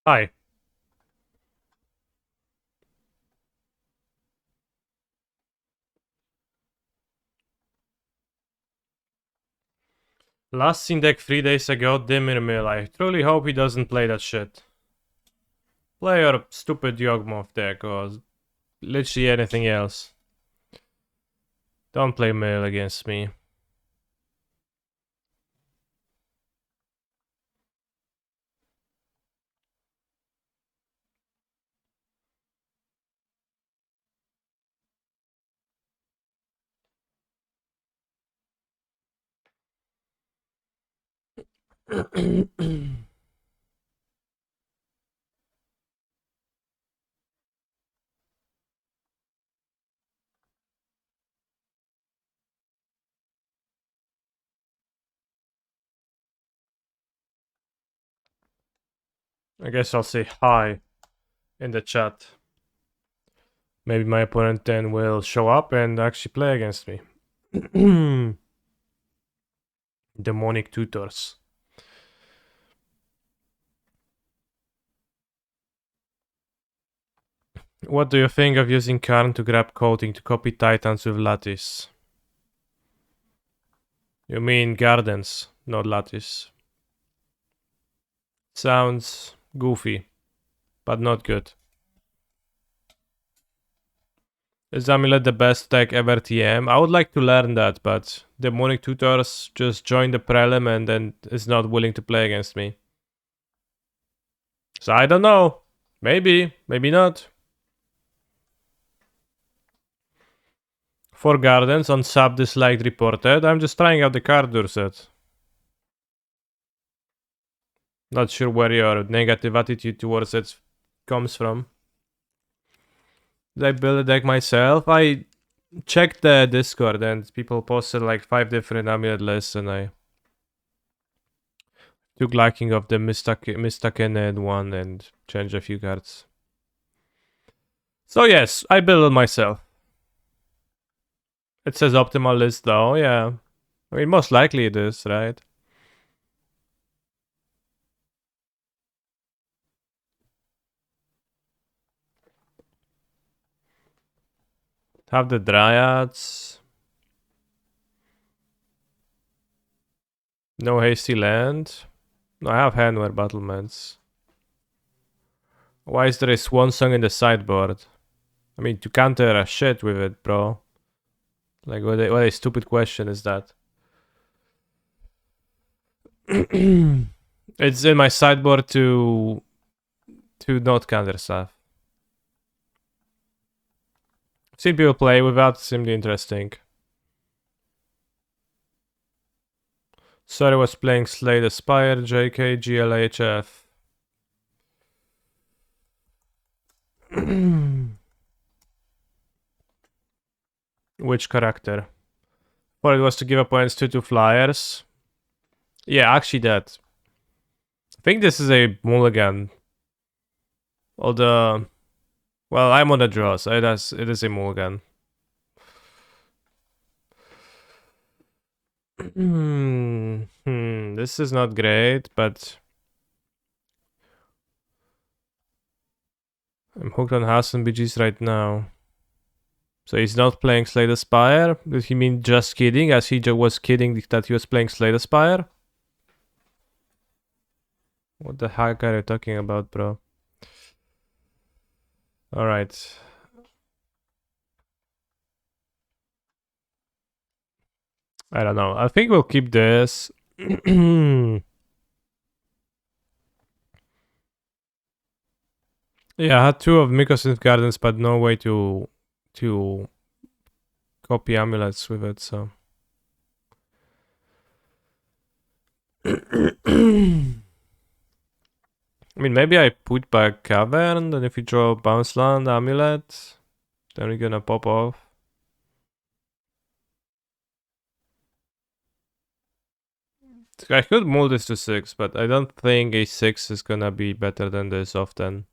Hi. Last seen deck 3 days ago, Dimir Mill. I truly hope he doesn't play that shit. Play your stupid Yawgmoth deck or literally anything else. Don't play Mill against me. I guess I'll say hi in the chat. Maybe my opponent then will show up and actually play against me. Demonic tutors. What do you think of using Karn to grab coating to copy Titans with Lattice? You mean Gardens, not Lattice. Sounds goofy, but not good. Is Amulet the best deck ever TM? I would like to learn that, but Demonic Tutors just joined the prelim and then is not willing to play against me. So I don't know. Maybe, maybe not. For Gardens on sub disliked reported. I'm just trying out the card set. Not sure where your negative attitude towards it comes from. Did I build a deck myself? I checked the Discord and people posted like 5 different Amulet lists and I took liking of the mistaken one and changed a few cards. So yes, I built it myself. It says optimal list though, yeah. I mean, most likely it is, right? Have the Dryads. No hasty land. No, I have handware battlements. Why is there a swan song in the sideboard? I mean, to counter a shit with it, bro. Like, what a stupid question is that? It's in my sideboard to not counter stuff. Seen people play without, seemed interesting. Sorry, was playing Slay the Spire, JK, GLHF. Which character? Well, it was to give opponents 2/2 flyers. Yeah, actually that. I think this is a mulligan. Although, well, I'm on the draw, so it is a mulligan. This is not great, but I'm hooked on House and BGs right now. So he's not playing Slay the Spire? Did he mean just kidding, as he was kidding that he was playing Slay the Spire? What the heck are you talking about, bro? Alright. I don't know. I think we'll keep this. Yeah, I had 2 of Mycosynth Gardens, but no way to copy amulets with it, so. I mean, maybe I put back Cavern, then if you draw Bounce Land, Amulet, then we're gonna pop off. I could mold this to 6, but I don't think a 6 is gonna be better than this often.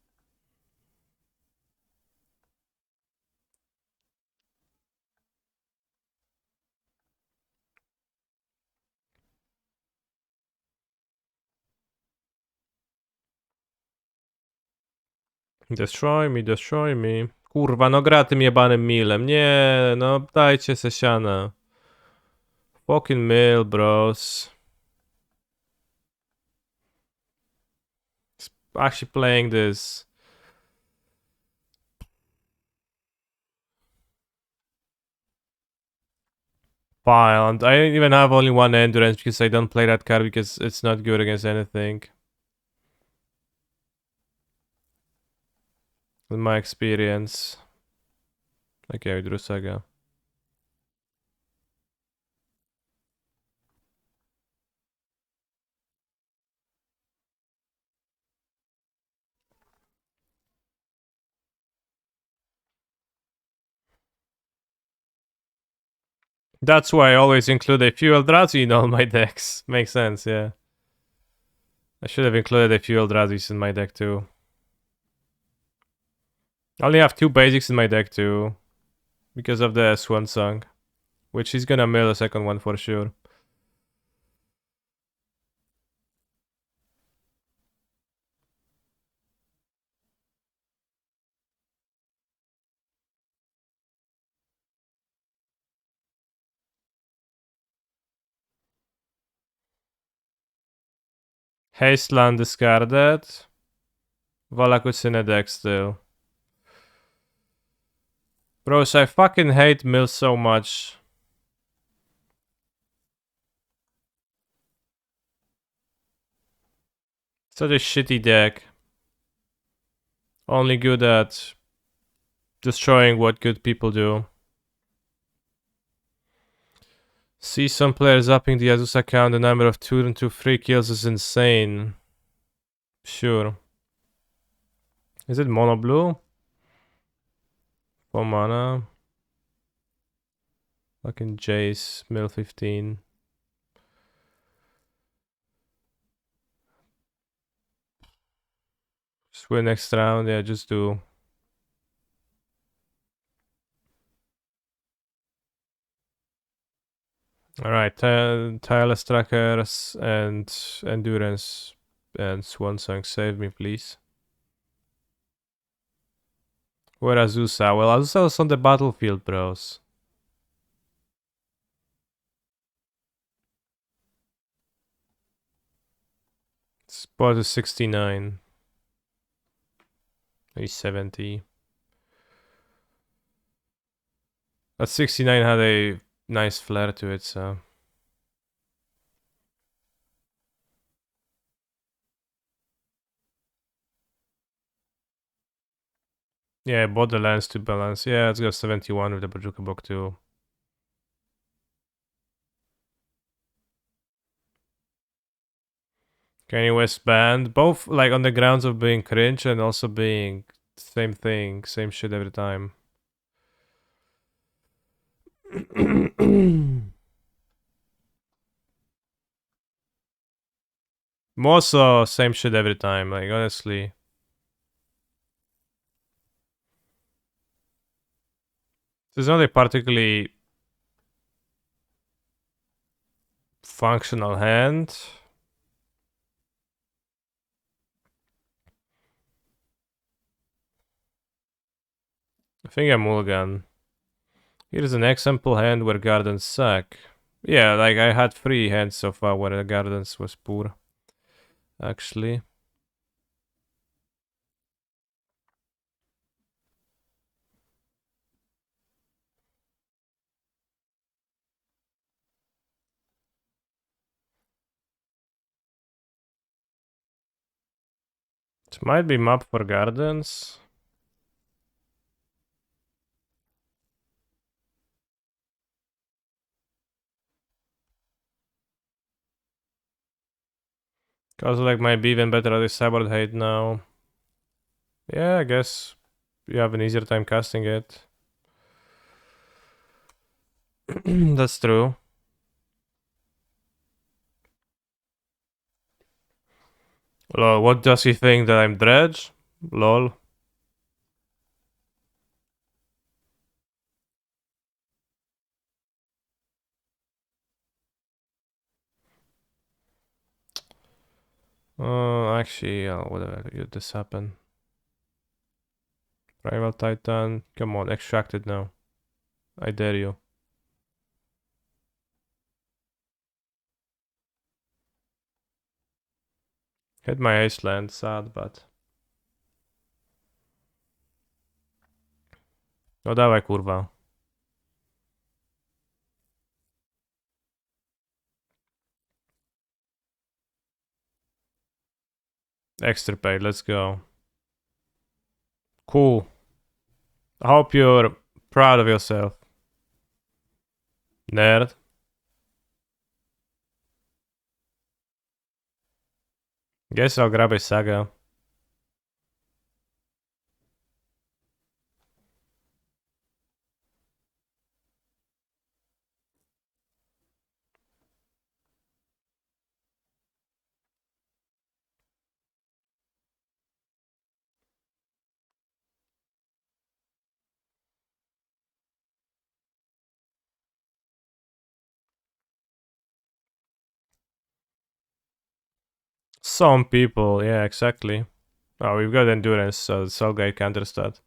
Destroy me, destroy me. Kurwa, no gra tym jebanym millem. Nie, no dajcie se siana. Fucking mill, bros. Actually playing this. Pile, and I even have only one endurance because I don't play that card because it's not good against anything. In my experience. Okay, we drew Saga. That's why I always include a Fuel Drazi in all my decks. Makes sense, yeah. I should have included a Fuel Drazis in my deck too. I only have two basics in my deck too. Because of the Swan Song. Which he's gonna mill a second one for sure. Hasteland discarded. Valakus in a deck still. Bros, I fucking hate mill so much. Such a shitty deck. Only good at destroying what good people do. See some players upping the Azusa count. The number of 2 and 2 free kills is insane. Sure. Is it mono blue? 4 mana. Fucking Jace, mill 15. Just win next round, yeah, just do. Alright, tireless trackers and endurance and Swan Song. Save me, please. Where Azusa? Well, Azusa was on the battlefield, bros. Spot is 69. He's 70. That 69 had a nice flair to it, so. Yeah, I bought the lands to balance. Yeah, let's go 71 with the Bajuka Book too. Kanye West banned, both like on the grounds of being cringe and also being same thing, same shit every time. More so, same shit every time, like honestly. There's not a particularly functional hand. I think I'm mulligan. Here's an example hand where gardens suck. Yeah, like I had 3 hands so far where the gardens was poor. Actually. It might be map for gardens. Cause like might be even better at this cyborg hate now. Yeah, I guess you have an easier time casting it. That's true. Lol, what does he think that I'm Dredge? Lol. Actually, whatever, let this happen. Rival Titan. Come on, extract it now. I dare you. Hit my ace land, sad, but... No dawaj, kurwa. Extirpate, let's go. Cool. I hope you're proud of yourself. Nerd. Guess I'll grab a Saga. Some people, yeah, exactly. Oh, we've got endurance, so Soul Guy counter stat.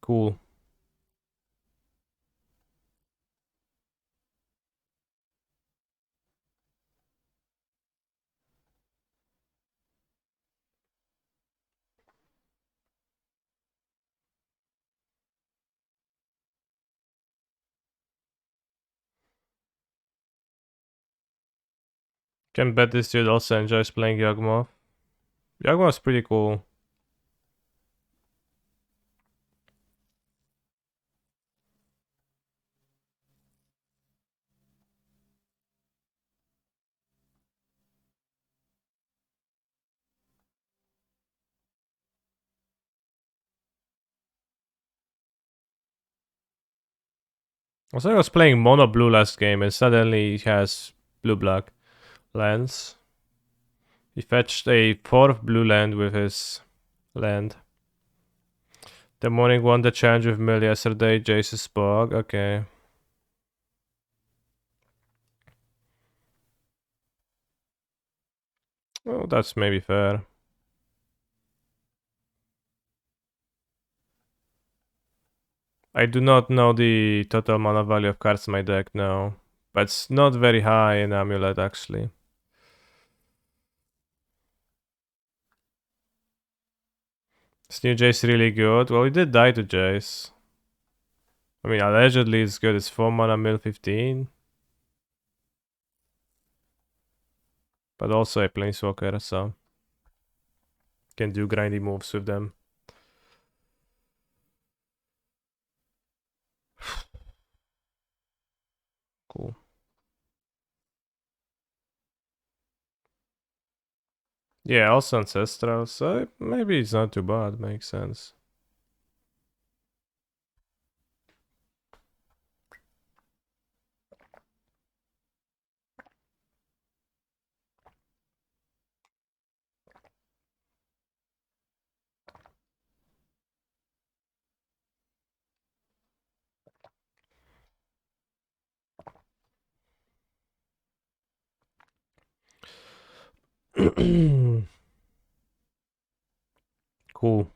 Cool. Can bet this dude also enjoys playing Yawgmoth. Yawgmoth's pretty cool. Also, I was playing mono blue last game and suddenly he has blue black lands. He fetched a 4th blue land with his land. The morning won the challenge with Mill yesterday. Jace's Bog. Okay. Well, that's maybe fair. I do not know the total mana value of cards in my deck now. But it's not very high in Amulet actually. Is new Jace really good? Well, he did die to Jace. I mean, allegedly it's good. It's 4 mana mill 15. But also a Planeswalker, so... Can do grindy moves with them. Cool. Yeah, also Ancestral, so maybe it's not too bad. Makes sense. Cool.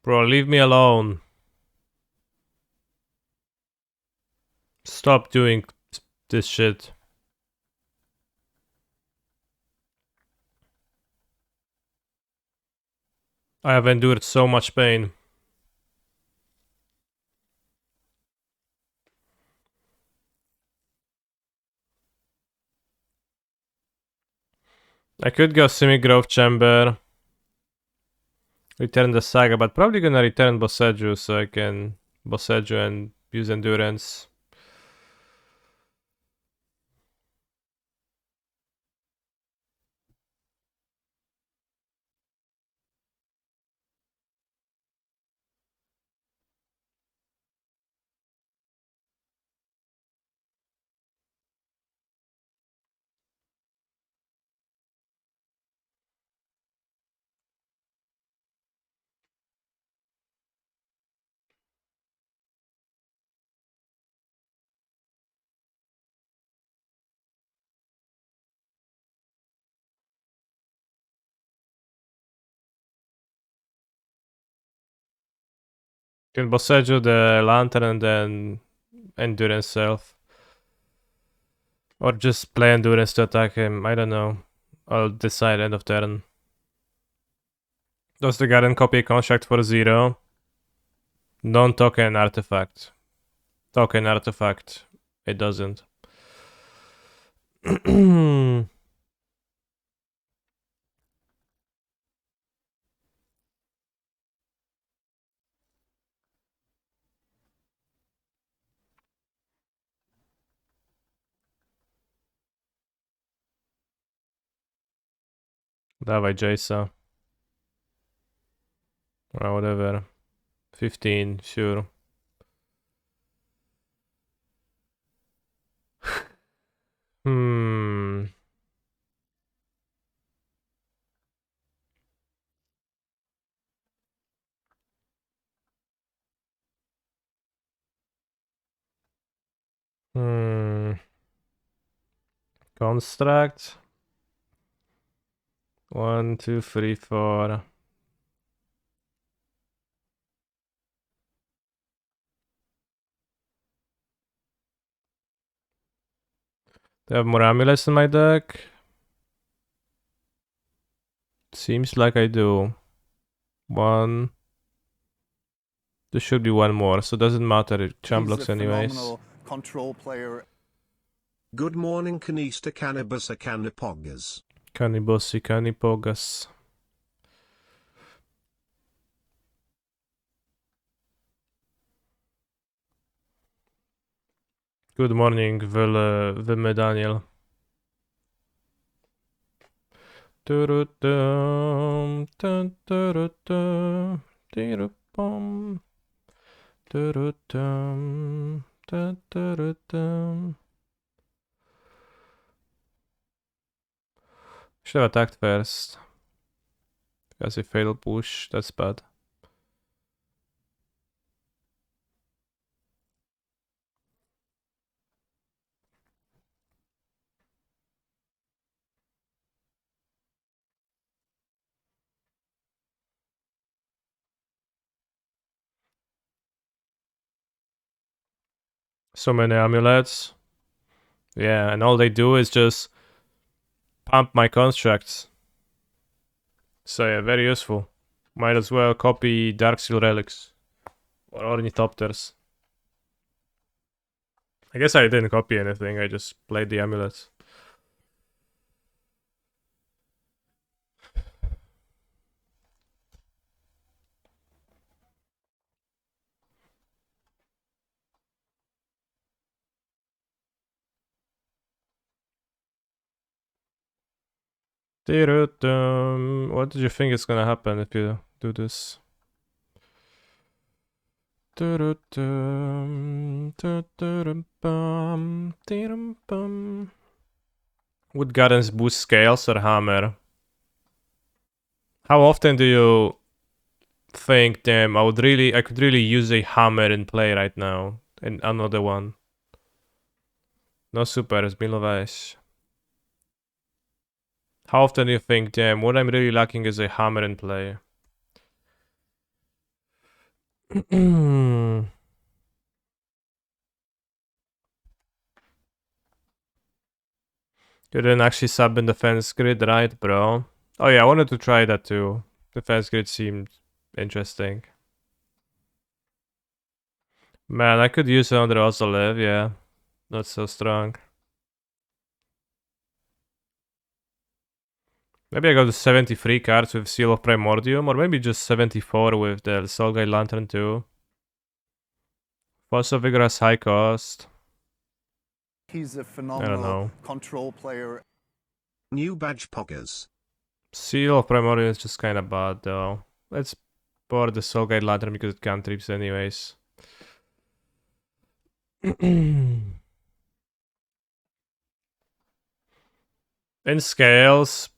Bro, leave me alone. Stop doing this shit. I have endured so much pain. I could go Semi-Grove Chamber. Return the Saga, but probably gonna return Boseju so I can Boseju and use Endurance. Can Bosseggio the Lantern and then Endurance Self. Or just play Endurance to attack him, I don't know. I'll decide end of turn. Does the Garden copy a construct for 0? Non-token artifact. Token artifact. It doesn't. Dawaj Jace'a. Or whatever. 15, sure. Hmm. Hmm. Construct. 1, 2, 3, 4. Do I have more amulets in my deck? Seems like I do. 1. There should be one more, so it doesn't matter. It champ blocks anyways. Control player. Good morning, Canista Cannabis Canipogas. Cannibossi Canipogas. Good morning, Wilmy Daniel. Turudum, dun, turudum, tirupum, turudum, dun, turudum. Should have attacked first. Because he failed push, that's bad. So many amulets. Yeah, and all they do is just pump my constructs. So yeah, very useful. Might as well copy Darksteel Relics. Or Ornithopters. I guess I didn't copy anything, I just played the amulets. What did you think is gonna happen if you do this? Would Gardens boost scales or hammer? How often do you think, damn, I could really use a hammer in play right now? And another one. No super, zmilowałeś. How often do you think, damn, what I'm really lacking is a hammer in play? You didn't actually sub in defense grid, right, bro? Oh yeah, I wanted to try that too. Defense grid seemed interesting. Man, I could use another also live, yeah. Not so strong. Maybe I go to 73 cards with Seal of Primordium, or maybe just 74 with the Soul Guide Lantern too. Fossil Vigor has high cost. He's a I don't phenomenal know. control player. New badge poggers. Seal of Primordium is just kinda bad though. Let's board the Soul Guide Lantern because it cantrips anyways. In scales,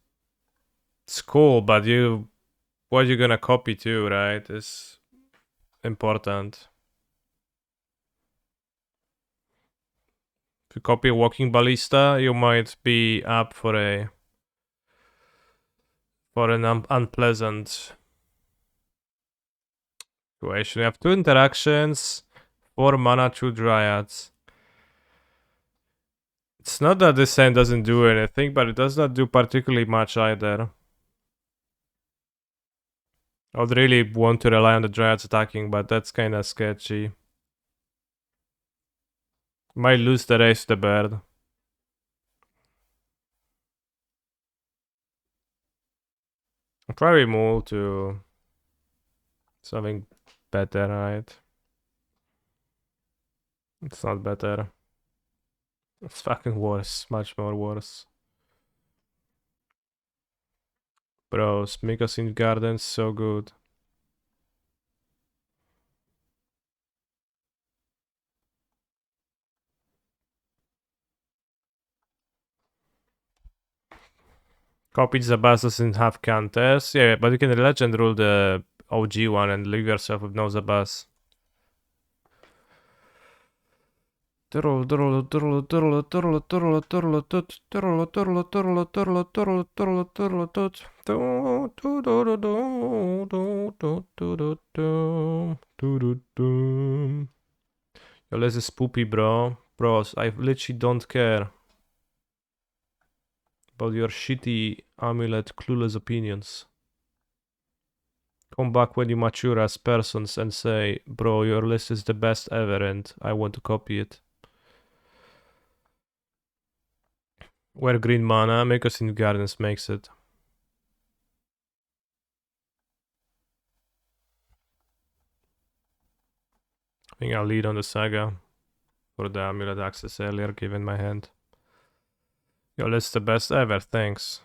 it's cool, but what you gonna copy too, right? Is important. If you copy a Walking Ballista, you might be up for an unpleasant situation. We have 2 interactions, 4 mana, 2 dryads. It's not that this hand doesn't do anything, but it does not do particularly much either. I would really want to rely on the dryads attacking, but that's kinda sketchy. Might lose the race to the bird. I'll probably move to something better, right? It's not better. It's fucking worse. Much more worse. Bros, Mycosynth Garden's so good. Copied Zabaz doesn't have counters. Yeah, but you can legend rule the OG one and leave yourself with no Zabaz. Yo, this is poopy, bro. Bros, I literally don't care about your shitty Amulet clueless opinions. Come back when you mature as persons and say, bro, your list is the best ever and I want to copy it. Where green mana, Mycosynth Gardens makes it. I think I'll lead on the saga for the Amulet access earlier given my hand. Your list the best ever, thanks.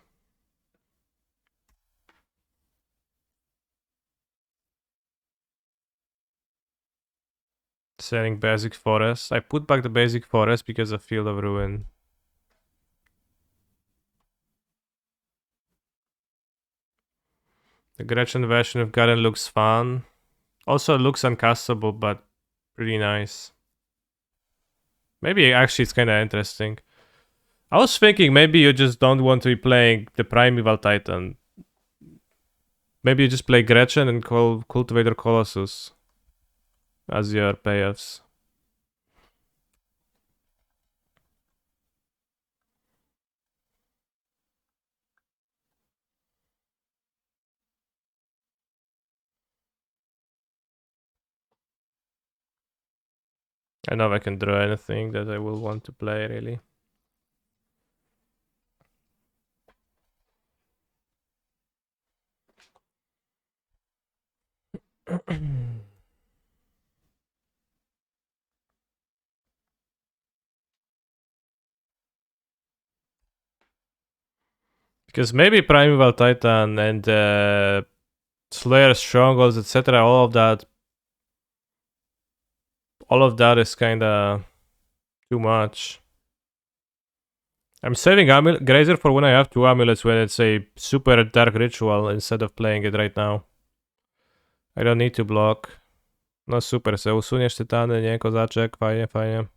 Selling basic forest. I put back the basic forest because of Field of Ruin. The Gretchen version of Garden looks fun. Also looks uncastable, but pretty nice. Maybe actually it's kinda interesting. I was thinking maybe you just don't want to be playing the Primeval Titan. Maybe you just play Gretchen and call Cultivator Colossus as your payoffs. I know I can draw anything that I will want to play really. Because maybe Primeval Titan and Slayer Strongholds, etc., all of that is kinda too much. I'm saving Grazer for when I have 2 amulets when it's a super dark ritual instead of playing it right now. I don't need to block. No super, se usuniesz tytany, nie kozaczek, fajnie, fajnie.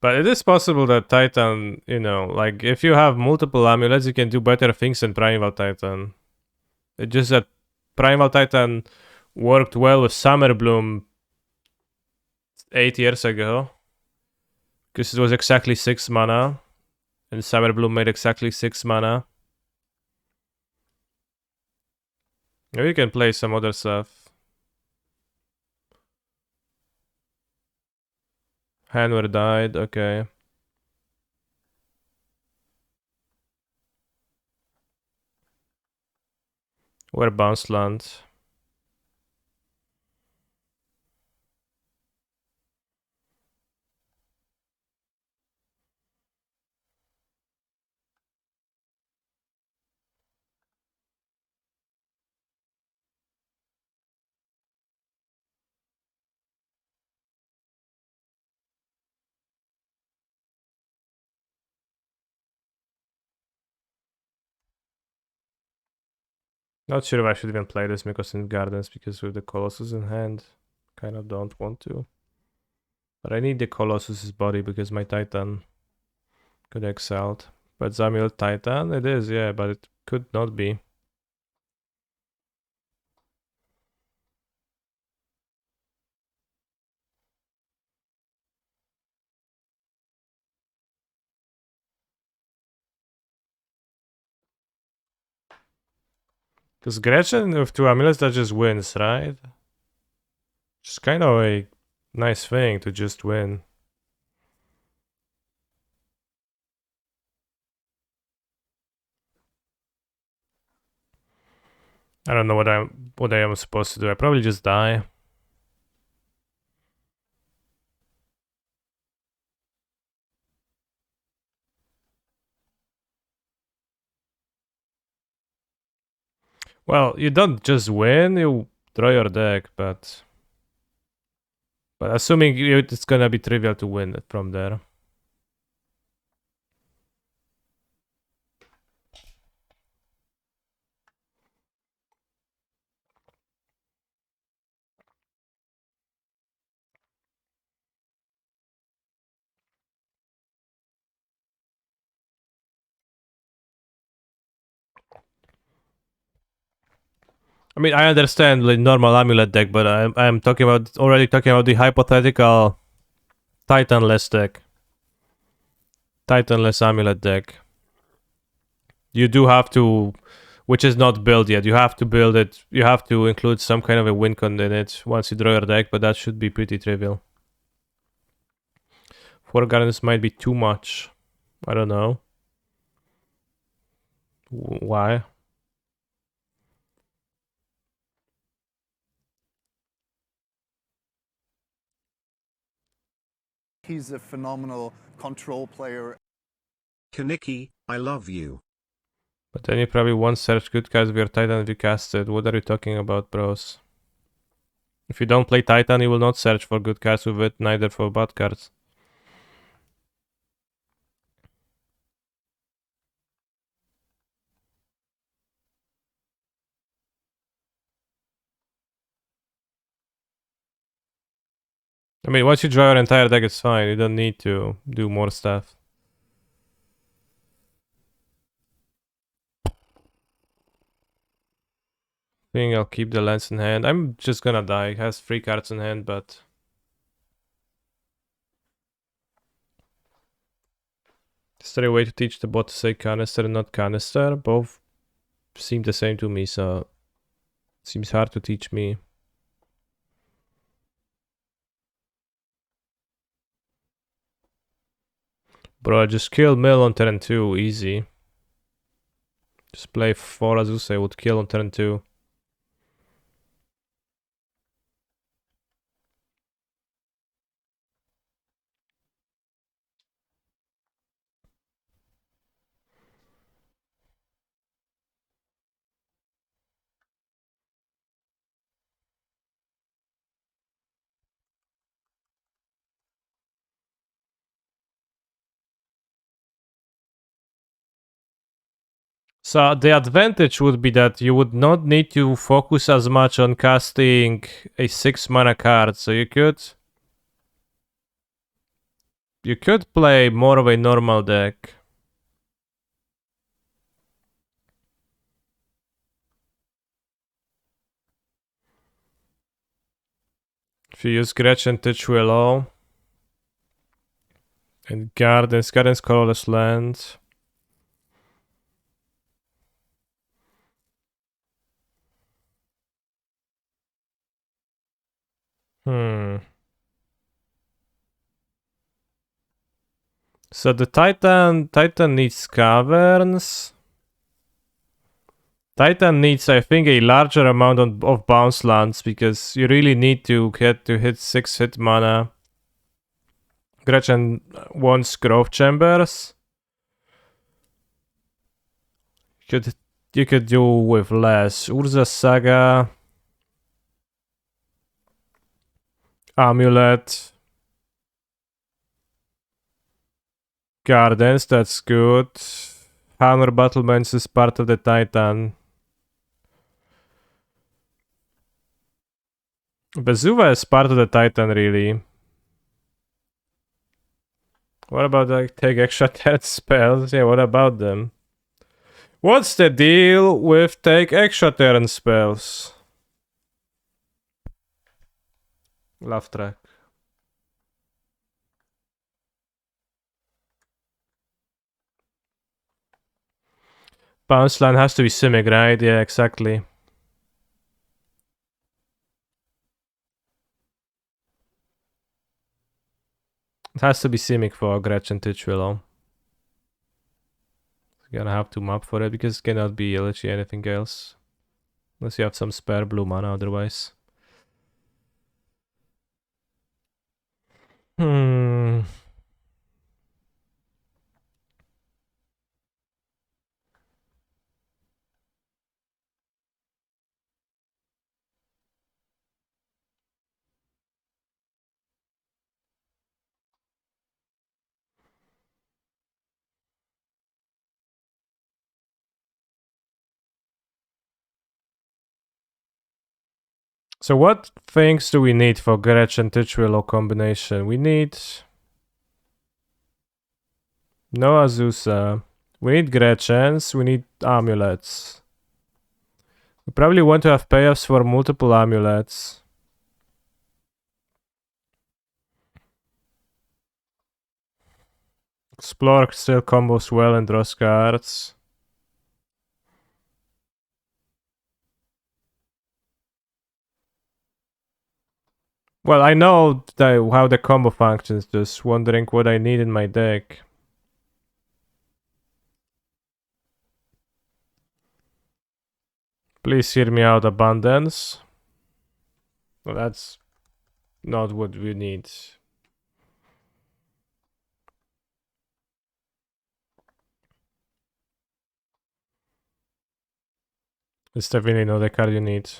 But it is possible that Titan, you know, like if you have multiple amulets, you can do better things than Primeval Titan. It's just that Primal Titan worked well with Summer Bloom 8 years ago. Because it was exactly 6 mana. And Summer Bloom made exactly 6 mana. Maybe you can play some other stuff. Hanwer died, okay. Where Bounce Land? Not sure if I should even play this Mycosynth Gardens because with the Colossus in hand, kind of don't want to. But I need the Colossus's body because my Titan could excelled. But Amulet Titan? It is, yeah, but it could not be. Because Gretchen with 2 amulets, that just wins, right? It's kind of a nice thing to just win. I don't know what I am supposed to do. I probably just die. Well, you don't just win, you draw your deck, but assuming it's gonna be trivial to win it from there. I mean, I understand the normal amulet deck, but I'm talking about the hypothetical Titanless deck. Titanless amulet deck. You do have to, which is not built yet. You have to build it. You have to include some kind of a win con in it once you draw your deck, but that should be pretty trivial. 4 gardens might be too much. I don't know. Why? He's a phenomenal control player. Kaniki, I love you. But then you probably won't search good cards with your Titan if you cast it. What are you talking about, bros? If you don't play Titan, you will not search for good cards with it, neither for bad cards. I mean, once you draw your entire deck, it's fine. You don't need to do more stuff. I think I'll keep the lens in hand. I'm just gonna die. It has 3 cards in hand, but... Is there a way to teach the bot to say canister and not canister? Both seem the same to me, so... It seems hard to teach me. Bro, I just killed Mill on turn 2, easy. Just play 4 Azusa, I would kill on turn 2. So the advantage would be that you would not need to focus as much on casting a 6 mana card, so you could play more of a normal deck. If you use Gretchen Titch Willow and Gardens Colorless Land. So the Titan needs caverns. Titan needs, I think, a larger amount of bounce lands because you really need to hit 6 hit mana. Gretchen wants Growth Chambers. You could do with less. Urza Saga. Amulet. Gardens, that's good. Hammer Battlements is part of the Titan. Bezuva is part of the Titan, really. What about like take extra 10 spells? Yeah, what about them? What's the deal with take extra turn spells? Laugh track. Bounce line has to be Simic, right? Yeah, exactly. It has to be Simic for Gretchen Titulo. You're gonna have to map for it because it cannot be literally anything else. Unless you have some spare blue mana otherwise. Hmm. So what things do we need for Gretchen Titulo combination? We need no Azusa. We need Gretchens. We need amulets. We probably want to have payoffs for multiple amulets. Explore still combos well and draws cards. Well, I know how the combo functions, just wondering what I need in my deck. Please hear me out, Abundance. Well, that's not what we need. It's definitely not the card you need.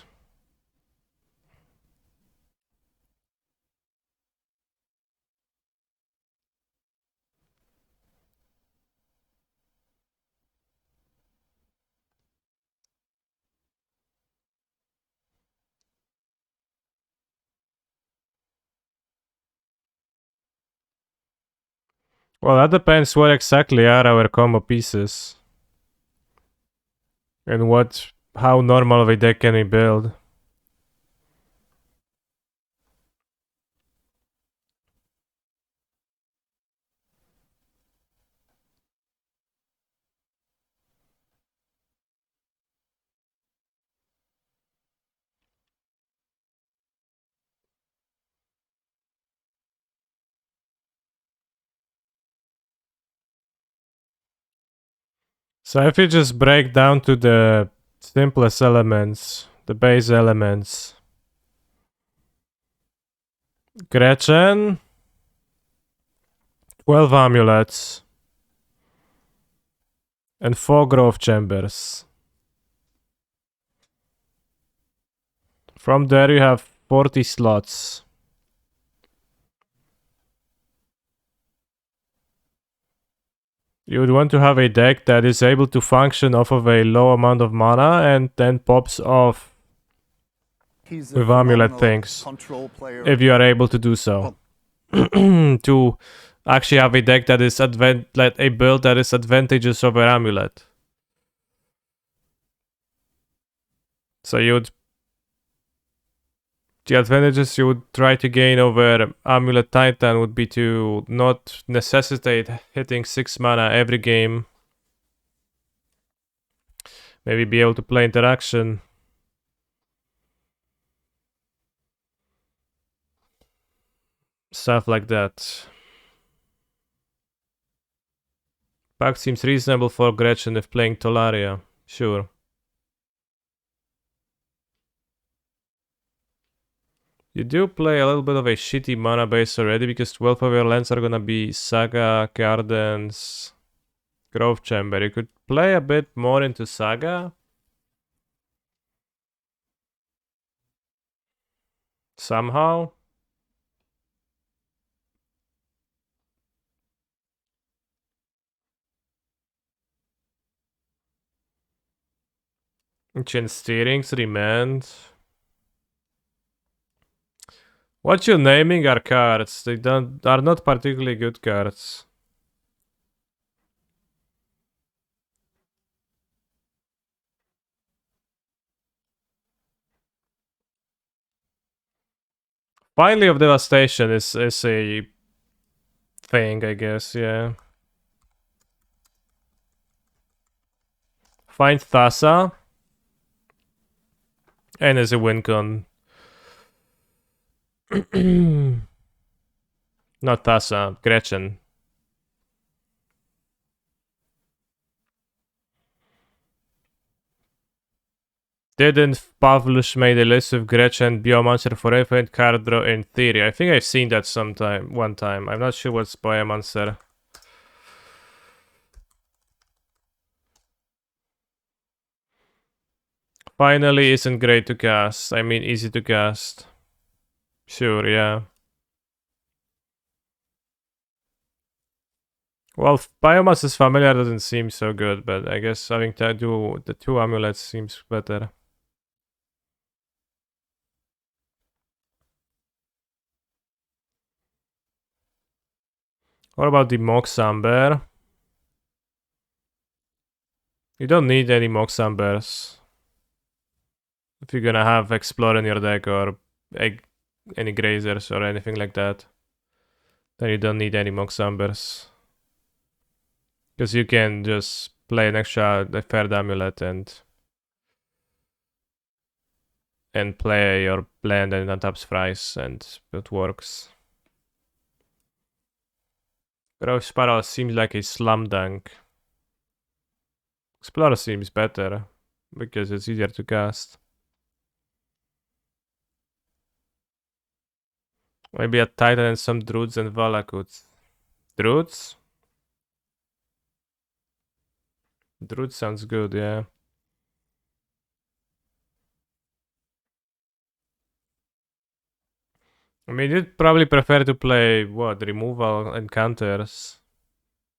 Well, that depends what exactly are our combo pieces. And how normal of a deck can we build. So if you just break down to the simplest elements, the base elements. Gretchen, 12 amulets, and 4 growth chambers. From there you have 40 slots. You would want to have a deck that is able to function off of a low amount of mana and then pops off with amulet things. If you are able to do so. To actually have a deck that is a build that is advantageous over amulet. So the advantages you would try to gain over Amulet Titan would be to not necessitate hitting 6 mana every game. Maybe be able to play interaction. Stuff like that. Pack seems reasonable for Gretchen if playing Tolaria. Sure. You do play a little bit of a shitty mana base already because 12 of your lands are gonna be Saga, Gardens, Grove Chamber. You could play a bit more into Saga. Somehow. Ancient Steerings, Remand. What you're naming are cards. They are not particularly good cards. Finally of Devastation is a thing, I guess, yeah. Find Thassa. And as a win con. Not Thassa, Gretchen. Didn't Pavlush made a list of Gretchen, Biomancer, Forever, and card draw in theory? I think I've seen that one time. I'm not sure what's Biomancer. Finally isn't great to cast. I mean easy to cast. Sure, yeah. Well, Biomass is familiar doesn't seem so good, but I guess having to do the 2 amulets seems better. What about the Moxamber? You don't need any Moxambers. If you're gonna have Explore in your deck or any Grazers or anything like that, then you don't need any Moxambers. Because you can just play an extra Third Amulet and play your land and untaps Thrice, and it works. Growth Spiral seems like a slam dunk. Explorer seems better because it's easier to cast. Maybe a Titan and some Druids and Valakuts. Druids? Druid sounds good, yeah. I mean, you'd probably prefer to play, what, removal encounters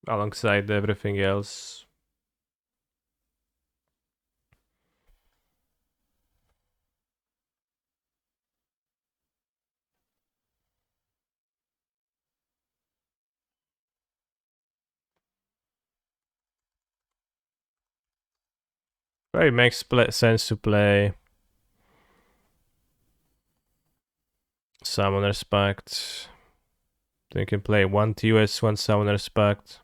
alongside everything else. Probably makes sense to play Summoner's Pact. Then you can play 1 TOS, 1 Summoner's Pact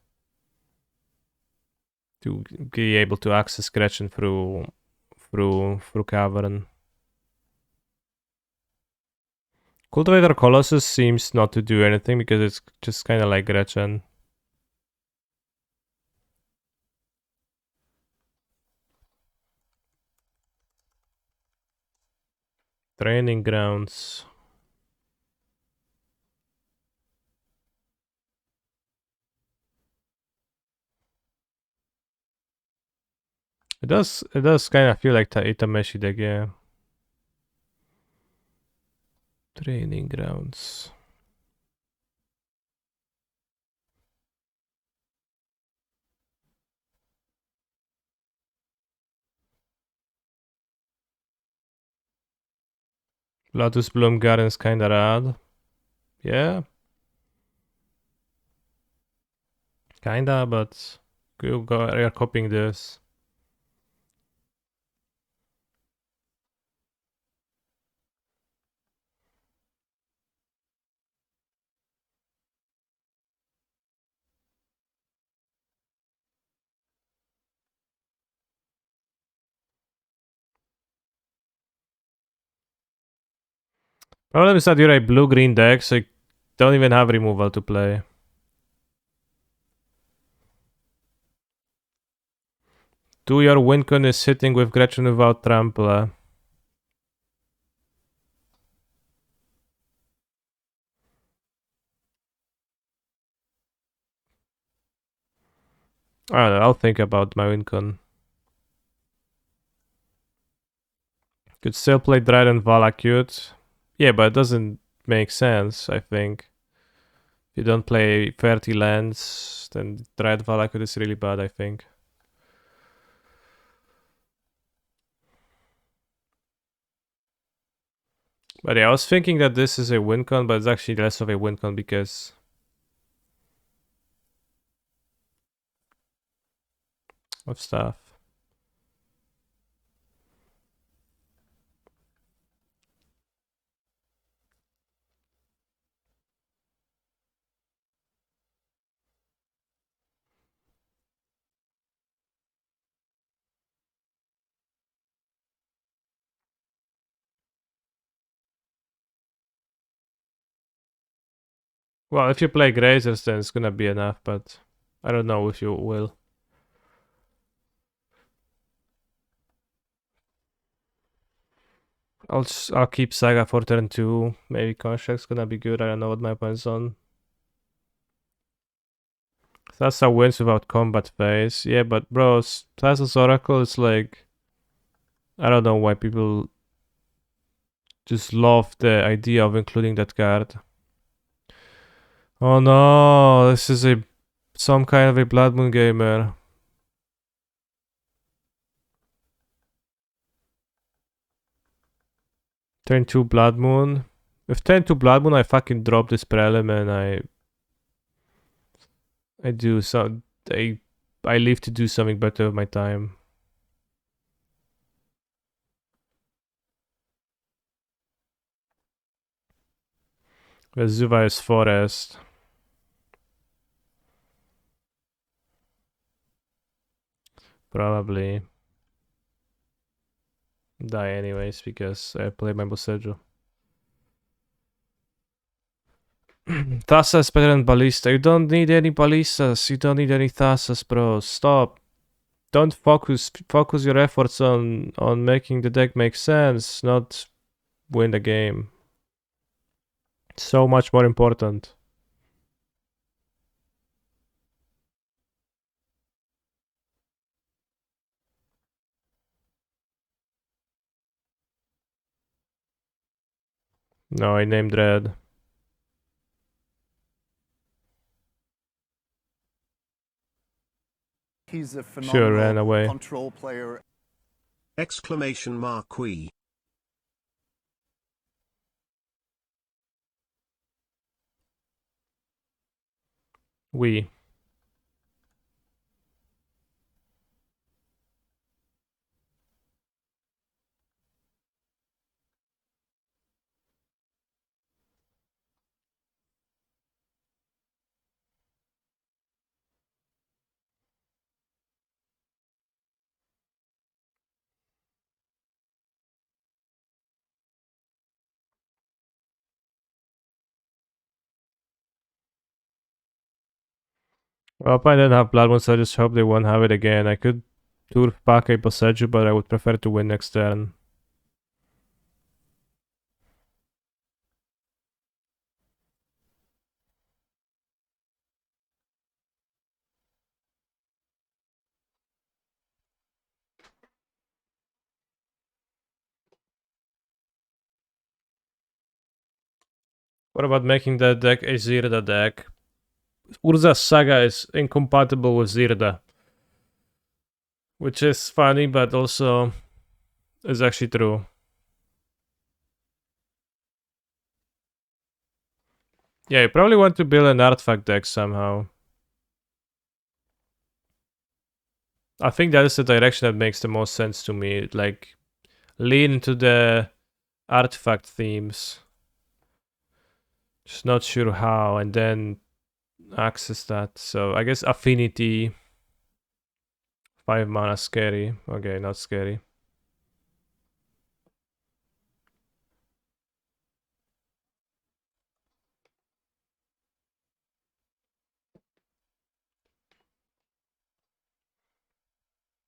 to be able to access Gretchen through Cavern. Cultivator Colossus seems not to do anything because it's just kind of like Gretchen. Training Grounds. It does kind of feel like Itameshi deck, yeah. Training Grounds. Lotus Bloom Garden's kinda rad. Yeah. Kinda, but you're copying this. Problem is that you're a blue-green deck, so you don't even have removal to play. Do your Wincon is sitting with Gretchen without trample. I don't know, I'll think about my Wincon. Could still play Dryden Valakut. Yeah, but it doesn't make sense, I think. If you don't play 30 lands, then Dryden Valakut is really bad, I think. But yeah, I was thinking that this is a win con, but it's actually less of a win con because of stuff. Well, if you play Grazers, then it's gonna be enough, but I don't know if you will. I'll keep Saga for turn 2. Maybe Construct's gonna be good. I don't know what my opponent's on. Thassa wins without combat phase. Yeah, but bro, Thassa's Oracle is like... I don't know why people just love the idea of including that card. Oh no, this is some kind of a Blood Moon gamer. Turn 2 Blood Moon. With turn 2 Blood Moon, I fucking drop this Prelim and I do some... I leave to do something better with my time. Vesuvius Forest. Probably die anyways because I play my Boseju. Thassa is better than Ballista. You don't need any Ballistas. You don't need any Thassas, bro. Stop. Don't focus your efforts on making the deck make sense, not win the game. So much more important. No, I named red. He's a Sure, ran phenomenal away. control player. Exclamation mark we. We. Well, if I didn't have Blood Moons, I just hope they won't have it again. I could turf back a Boseju, but I would prefer to win next turn. What about making that deck a Zirda deck? Urza's Saga is incompatible with Zirda. Which is funny, but also is actually true. Yeah, you probably want to build an artifact deck somehow. I think that is the direction that makes the most sense to me. Like, lean into the artifact themes. Just not sure how, and then access that. So I guess Affinity. 5 mana scary. Okay, not scary.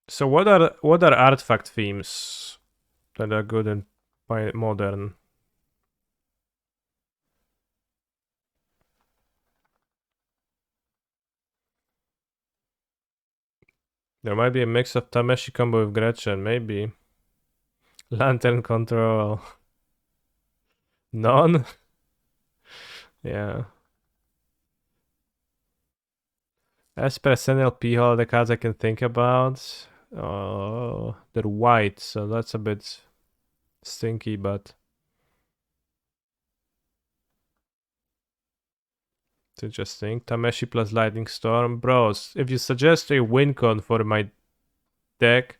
So what are artifact themes that are good in modern? There might be a mix of Tameshi combo with Gretchen, maybe. Lantern control. None? Yeah. As per SNLP, all the cards I can think about. Oh, they're white, so that's a bit stinky, but it's interesting. Tameshi plus Lightning Storm. Bros, if you suggest a win con for my deck,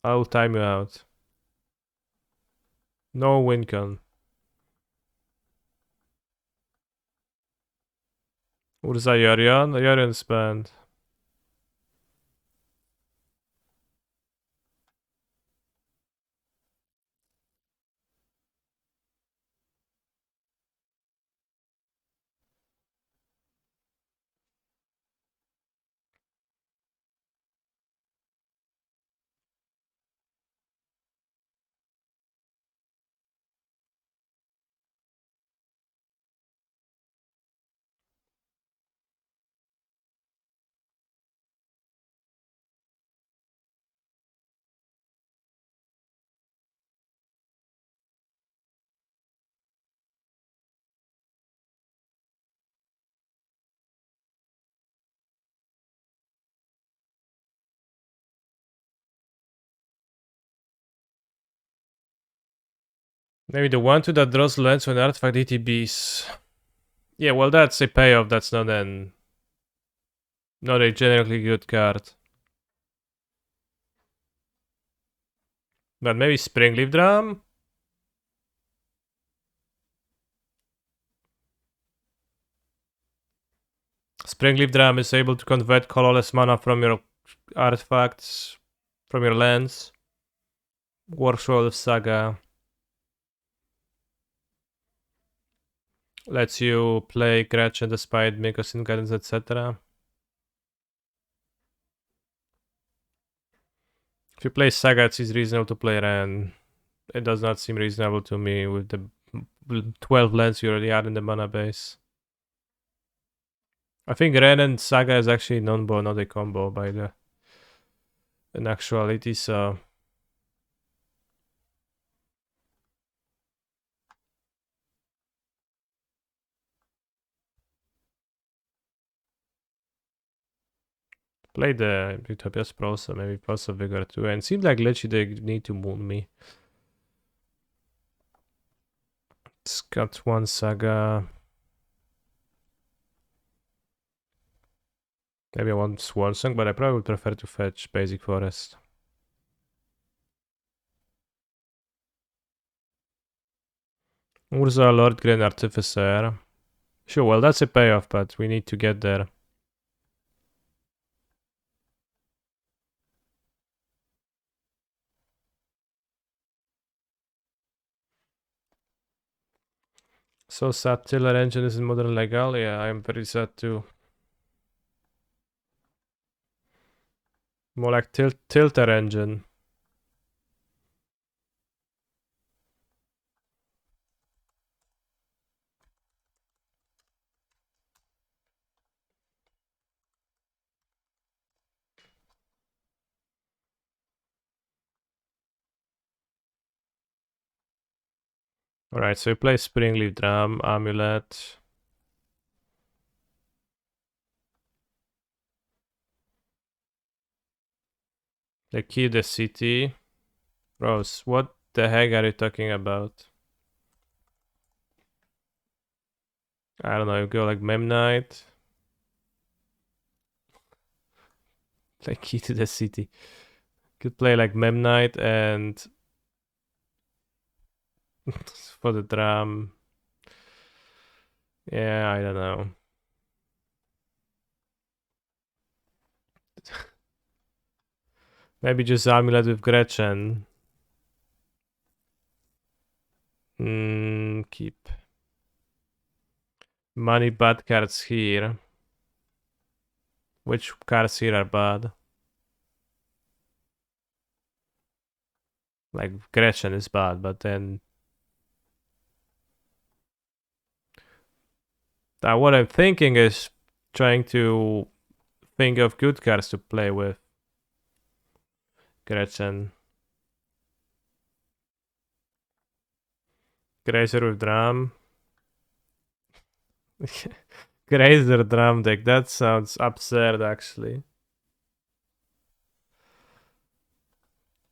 I'll time you out. No win con. Urza Yorion? Yorion's banned. Maybe the 1/2 that draws lands when artifact ETBs. Yeah, well, that's a payoff. That's not not a generally good card. But maybe Springleaf Drum? Springleaf Drum is able to convert colorless mana from your artifacts, from your lands. Workshop Saga lets you play Gretchen despite Mycosynth guidance, etc. If you play Saga, it's reasonable to play Ren. It does not seem reasonable to me with the 12 lands you already had in the mana base. I think Ren and Saga is actually non-bo, not a combo by the in actuality, so play the Utopia's Prosa, maybe Prosa Vigor too. And it seems like literally they need to moon me. It's got one Saga. Maybe I want Swan Song, but I probably would prefer to fetch Basic Forest. Urza, Lord Grand Artificer. Sure, well, that's a payoff, but we need to get there. So sad Tiller Engine is in Modern Legal? Yeah, I'm very sad too. More like Tilter Engine. Alright, so you play Springleaf Drum, Amulet. They key the city. Rose, what the heck are you talking about? I don't know, you go like Memnite. Play key to the city. Could play like Memnite and for the drum. Yeah, I don't know. Maybe just Amulet with Gretchen. Keep. Money bad cards here. Which cards here are bad? Like Gretchen is bad, but then what I'm thinking is trying to think of good cards to play with Gretchen. Grazer with Drum. Grazer Drum deck. That sounds absurd, actually.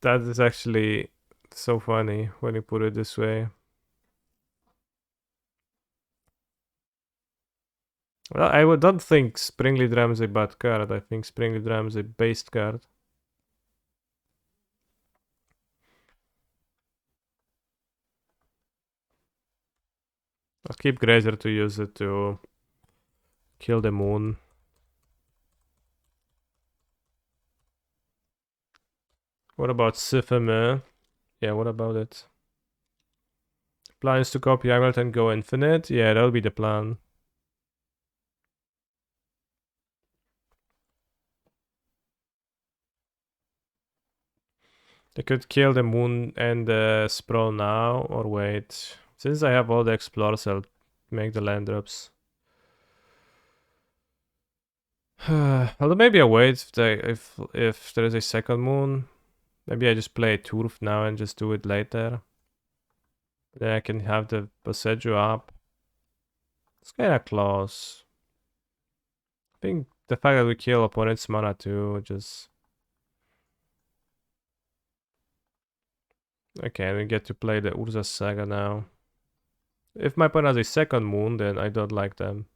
That is actually so funny when you put it this way. Well, don't think Springly Drum is a bad card. I think Springly Drum is a based card. I'll keep Grazer to use it to kill the moon. What about Sifame? Yeah, what about it? Plan is to copy Amulet and go infinite? Yeah, that'll be the plan. They could kill the moon and the sprawl now, or wait. Since I have all the explorers, I'll make the land drops. Although maybe I wait if there is a second moon. Maybe I just play Turf now and just do it later. Then I can have the Passeggio up. It's kinda close. I think the fact that we kill opponent's mana too, just... Okay, we get to play the Urza Saga now. If my opponent has a second moon, then I don't like them.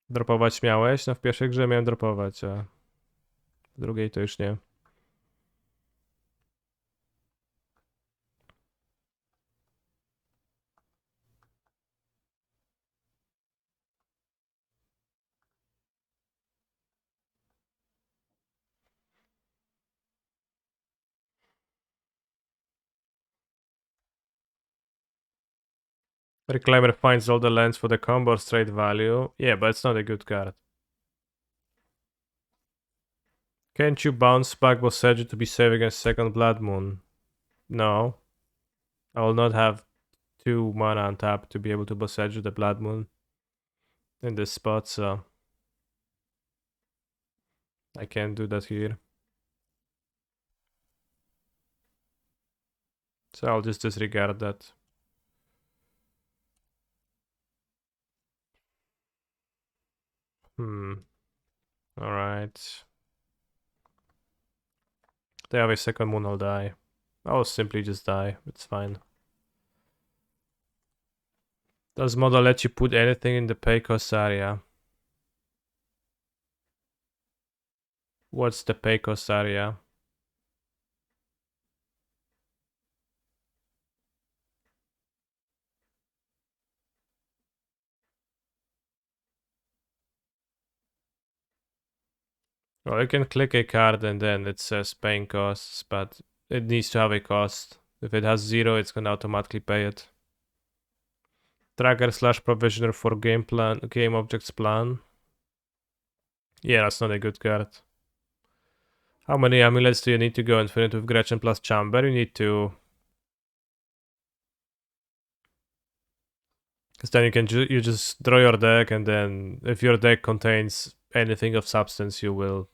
Dropować miałeś? No w pierwszej grze miałem dropować, a w drugiej to już nie. Reclaimer finds all the lands for the combo or straight value. Yeah, but it's not a good card. Can't you bounce back Boseju to be safe against second Blood Moon? No. I will not have 2 mana on tap to be able to Boseju the Blood Moon in this spot, so I can't do that here. So I'll just disregard that. Alright. They have a second moon, I'll die. I'll simply just die. It's fine. Does model let you put anything in the pay cost area? What's the pay cost area? Well, you can click a card and then it says paying costs, but it needs to have a cost. If it has 0, it's gonna automatically pay it. Tracker / provisioner for game objects plan. Yeah, that's not a good card. How many amulets do you need to go infinite with Gretchen plus Chamber? You need to. Because then you can you just draw your deck, and then if your deck contains anything of substance, you'll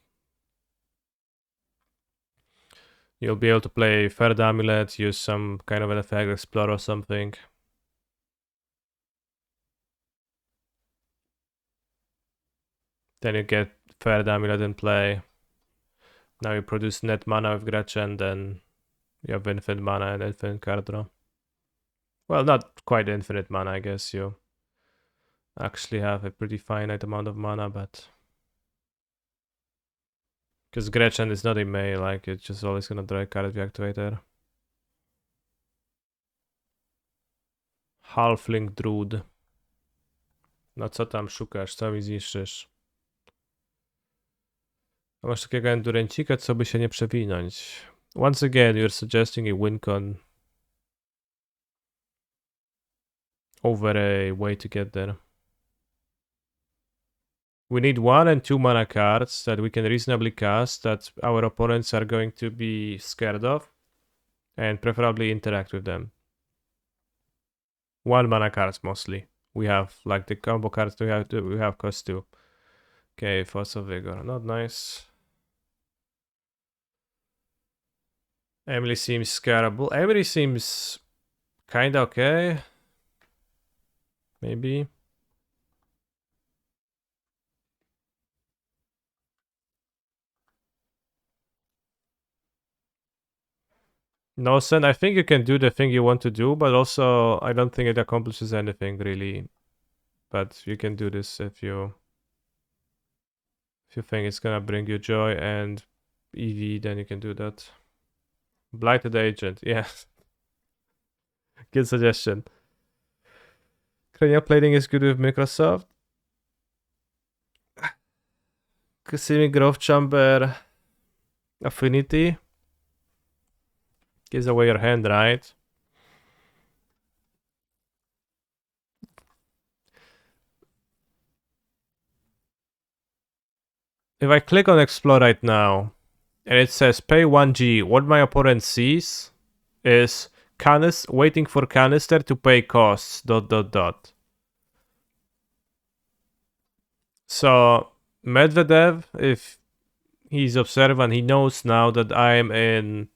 be able to play Third Amulet, use some kind of an effect, explore or something. Then you get Third Amulet in play. Now you produce net mana with Gretchen, then you have infinite mana and infinite card draw. Well, not quite infinite mana, I guess. You actually have a pretty finite amount of mana, but because Gretchen is not a May, like it's just always gonna draw a card if you activate her. Halfling Druid. No co tam szukasz? Co mi zniszczysz? A masz takiego endurencika, co by się nie przewinąć. Once again, you're suggesting a wincon over a way to get there. We need 1 and 2 mana cards that we can reasonably cast that our opponents are going to be scared of and preferably interact with them. 1 mana cards mostly. We have like the combo cards we have cost 2. Okay, Force of Vigor, not nice. Emily seems scarable. Emily seems kinda okay. Maybe. No, Sen, I think you can do the thing you want to do, but also I don't think it accomplishes anything really. But you can do this if you think it's gonna bring you joy and EV, then you can do that. Blighted Agent, yeah. Good suggestion. Cranial Plating is good with Microsoft. Cosmic Growth Chamber Affinity gives away your hand, right? If I click on Explore right now, and it says pay 1G, what my opponent sees is waiting for canister to pay costs, ... So, Medvedev, if he's observant, he knows now that I am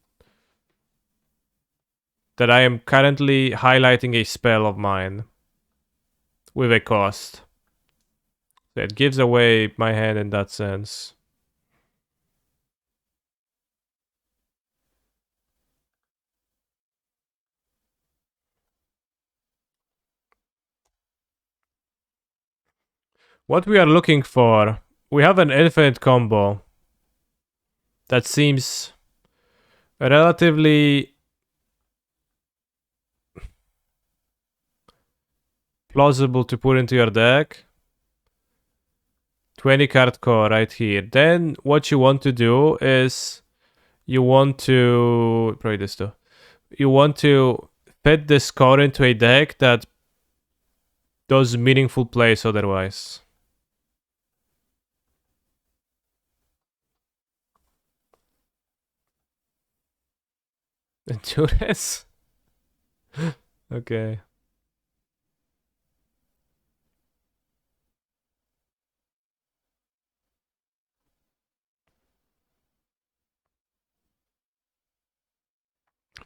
currently highlighting a spell of mine with a cost. So it gives away my hand in that sense. What we are looking for, we have an infinite combo that seems relatively plausible to put into your deck. 20 card core right here. Then what you want to do is you want to probably this too. You want to fit this core into a deck that does meaningful plays otherwise. Endurance? Okay.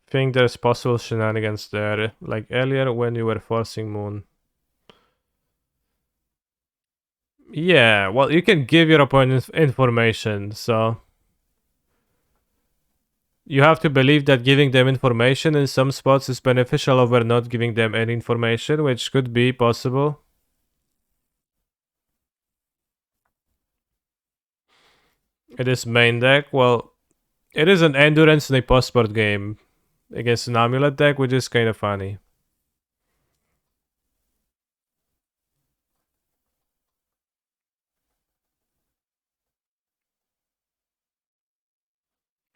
Think there's possible shenanigans there, like earlier when you were forcing Moon. Yeah, well, you can give your opponent information, so you have to believe that giving them information in some spots is beneficial over not giving them any information, which could be possible. It is main deck. Well, it is an endurance in a post-board game against an Amulet deck, which is kind of funny.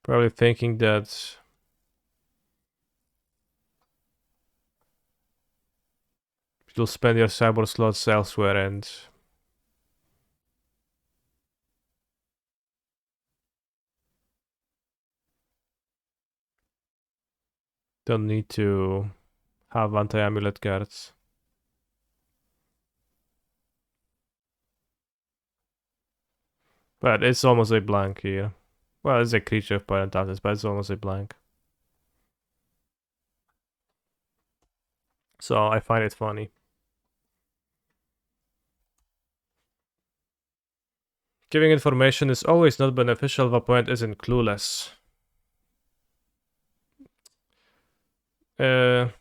Probably thinking that you'll spend your cyber slots elsewhere and don't need to have anti-amulet cards. But it's almost a blank here. Well, it's a creature of Parenthesis, but it's almost a blank. So I find it funny. Giving information is always not beneficial if opponent isn't clueless. Well,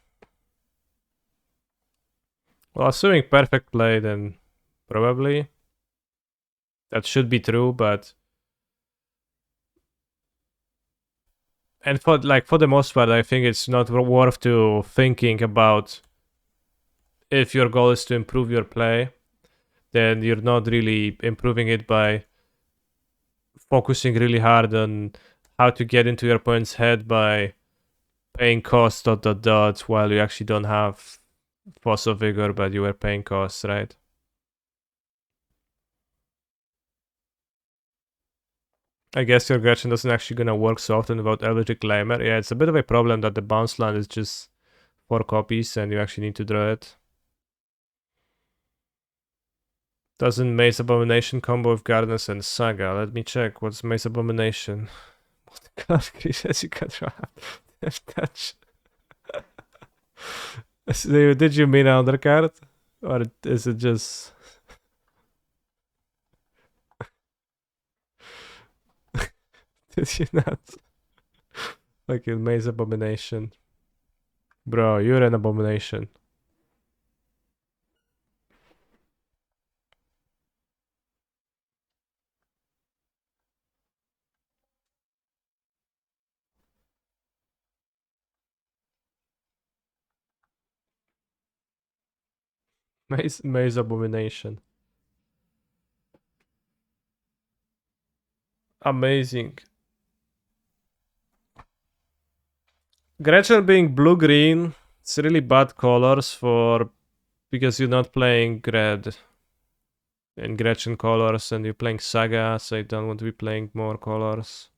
assuming perfect play, then probably. That should be true, but... And for the most part, I think it's not worth to thinking about if your goal is to improve your play, then you're not really improving it by focusing really hard on how to get into your opponent's head by paying cost ... while you actually don't have force of vigor, but you were paying costs, right? I guess your Gretchen doesn't actually gonna work so often without Eldritch Reclaimer. Yeah, it's a bit of a problem that the bounce land is just 4 copies and you actually need to draw it. Doesn't Maze Abomination combo with Gardeners and Saga? Let me check. What's Maze Abomination? What the color creatures you can draw? Death Touch. Did you mean undercard? Or is it just... Did you not? Fucking Maze Abomination. Bro, you're an abomination. Maze Abomination. Amazing. Gretchen being blue-green, it's really bad colors for... because you're not playing red in Gretchen colors and you're playing Saga, so you don't want to be playing more colors.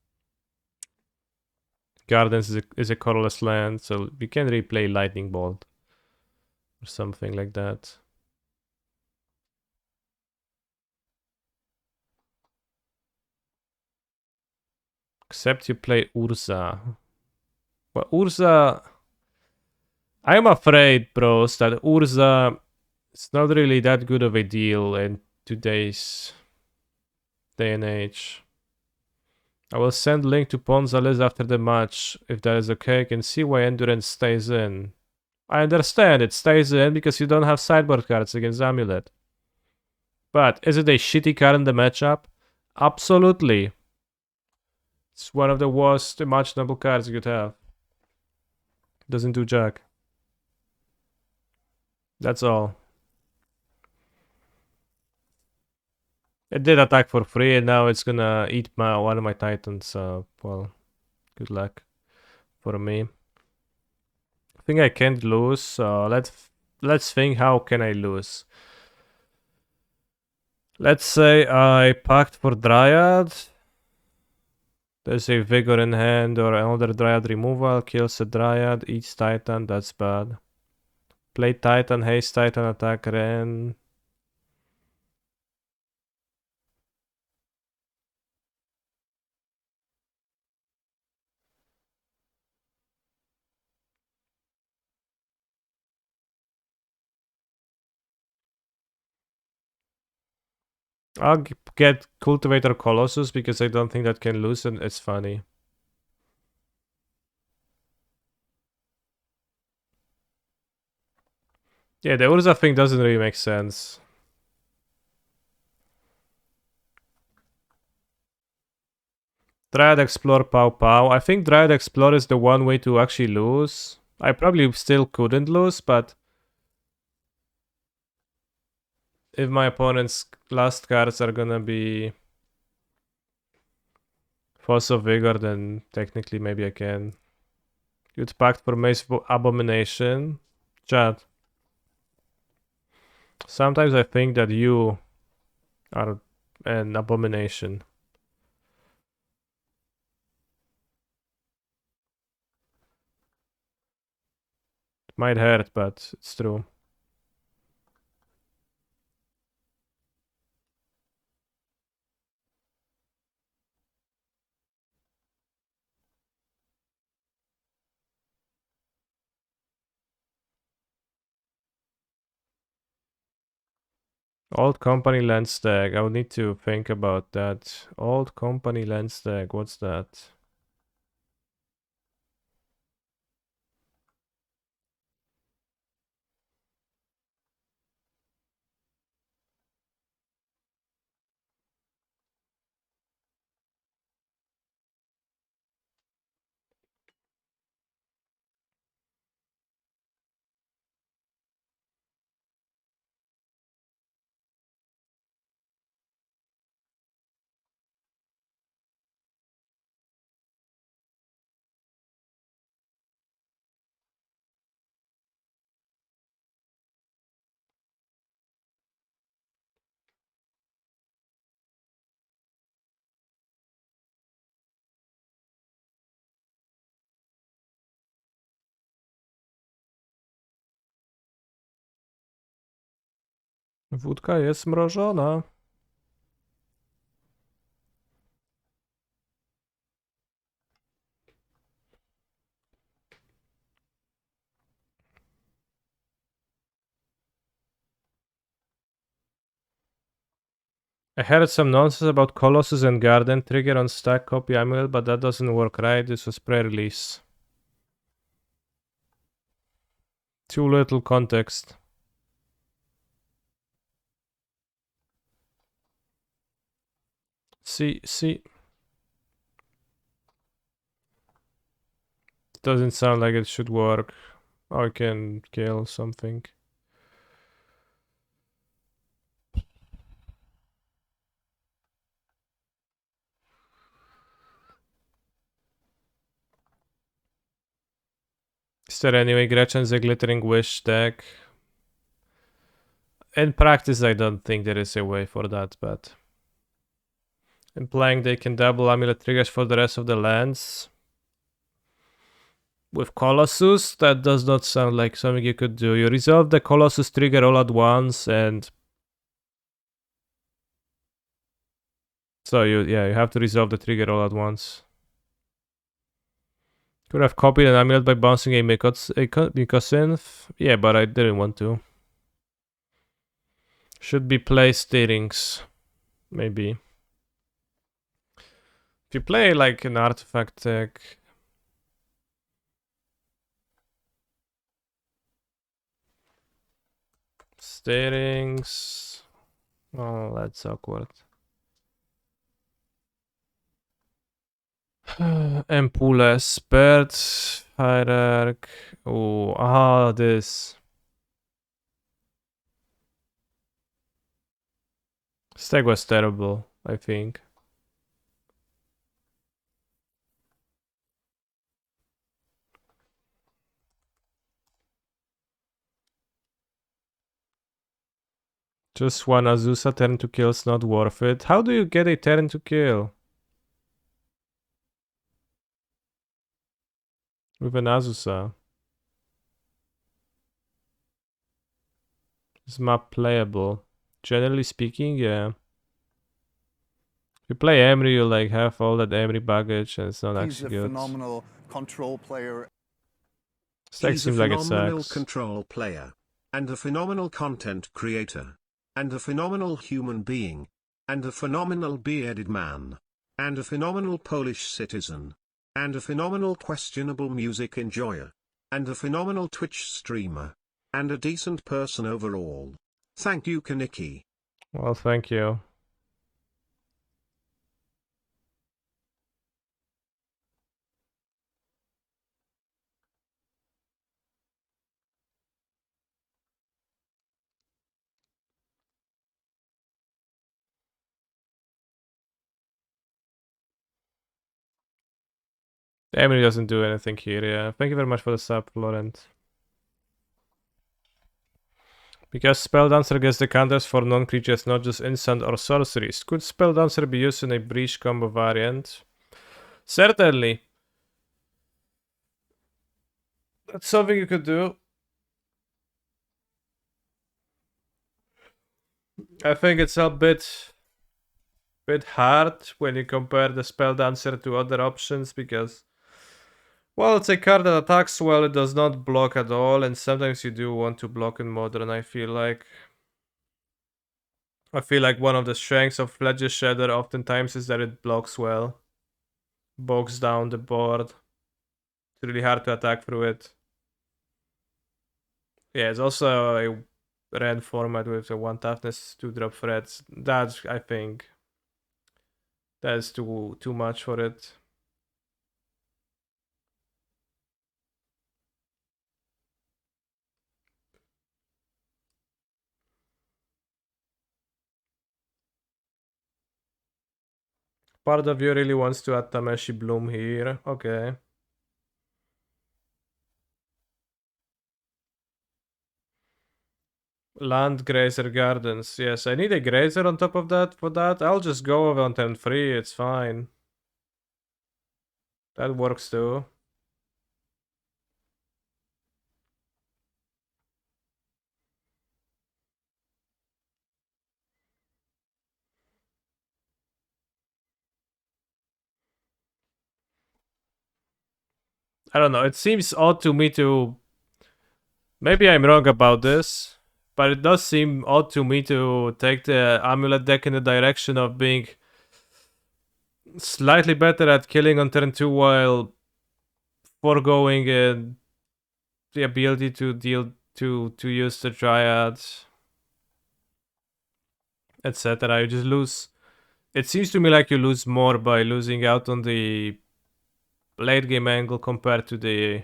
Gardens is a colorless land, so you can really play Lightning Bolt or something like that. Except you play Urza. Well, Urza... I'm afraid, bros, that Urza is not really that good of a deal in today's day and age. I will send link to Ponzales after the match, if that is okay. I can see why Endurance stays in. I understand, it stays in because you don't have sideboard cards against Amulet. But is it a shitty card in the matchup? Absolutely. It's one of the worst imaginable cards you could have. Doesn't do jack. That's all. It did attack for free, and now it's gonna eat one of my titans. Well, good luck for me. I think I can't lose. So let's think. How can I lose? Let's say I packed for Dryad. There's a Vigor in hand or another Dryad removal. Kills a Dryad, eats Titan. That's bad. Play Titan, haste Titan, attack Ren. I'll get Cultivator Colossus because I don't think that can lose, and it's funny. Yeah, the Urza thing doesn't really make sense. Dryad Explore Pow Pow. I think Dryad Explore is the one way to actually lose. I probably still couldn't lose, but if my opponent's last cards are gonna be Force of Vigor, then technically maybe I can. You'd pact for Mace Abomination. Chat. Sometimes I think that you are an abomination. It might hurt, but it's true. Old company land stack. I would need to think about that. Old company land stack. What's that? Wódka jest mrożona. I heard some nonsense about Colossus and Garden. Trigger on stack copy Amulet, but that doesn't work, right? This was pre-release. Too little context. See. Doesn't sound like it should work. I can kill something. Is there anyway Gretchen's a Glittering Wish deck? In practice, I don't think there is a way for that, but implying they can double Amulet triggers for the rest of the lands. With Colossus, that does not sound like something you could do. You resolve the Colossus trigger all at once, and so you have to resolve the trigger all at once. Could have copied an Amulet by bouncing a Mycosynth. Yeah, but I didn't want to. Should be play Steerings. Maybe. If you play like an artifact deck. Steerings. Oh, that's awkward. Ampules, Bert, Hierarch. Oh, this. Stag was terrible, I think. Just one Azusa turn to kill is not worth it. How do you get a turn to kill? With an Azusa. Is map playable? Generally speaking, yeah. If you play Emery, you like have all that Emery baggage and it's not He's actually a good. phenomenal control player. Stag He's a seems like it phenomenal sucks. control player, and a phenomenal content creator, and a phenomenal human being, and a phenomenal bearded man, and a phenomenal Polish citizen, and a phenomenal questionable music enjoyer, and a phenomenal Twitch streamer, and a decent person overall. Thank you, Kaniki. Well, thank you. Emily doesn't do anything here, yeah. Thank you very much for the sub, Laurent. Because Spelldancer gets the counters for non-creatures, not just instant or sorceries. Could Spelldancer be used in a Breach combo variant? Certainly. That's something you could do. I think it's a bit hard when you compare the Spelldancer to other options because, well, it's a card that attacks well, it does not block at all, and sometimes you do want to block in Modern, I feel like. I feel like one of the strengths of Ledger Shredder oftentimes is that it blocks well. Bogs down the board. It's really hard to attack through it. Yeah, it's also a red format with a 1 toughness, 2 drop threats. That's, I think, that's too much for it. Part of you really wants to add Tameshi Bloom here. Okay. Land Grazer Gardens. Yes, I need a Grazer on top of that for that. I'll just go over on turn 3. It's fine. That works too. I don't know. It seems odd to me to. Maybe I'm wrong about this, but it does seem odd to me to take the Amulet deck in the direction of being slightly better at killing on turn 2 while foregoing the ability to deal to use the Triads, etc. You just lose. It seems to me like you lose more by losing out on the late game angle compared to the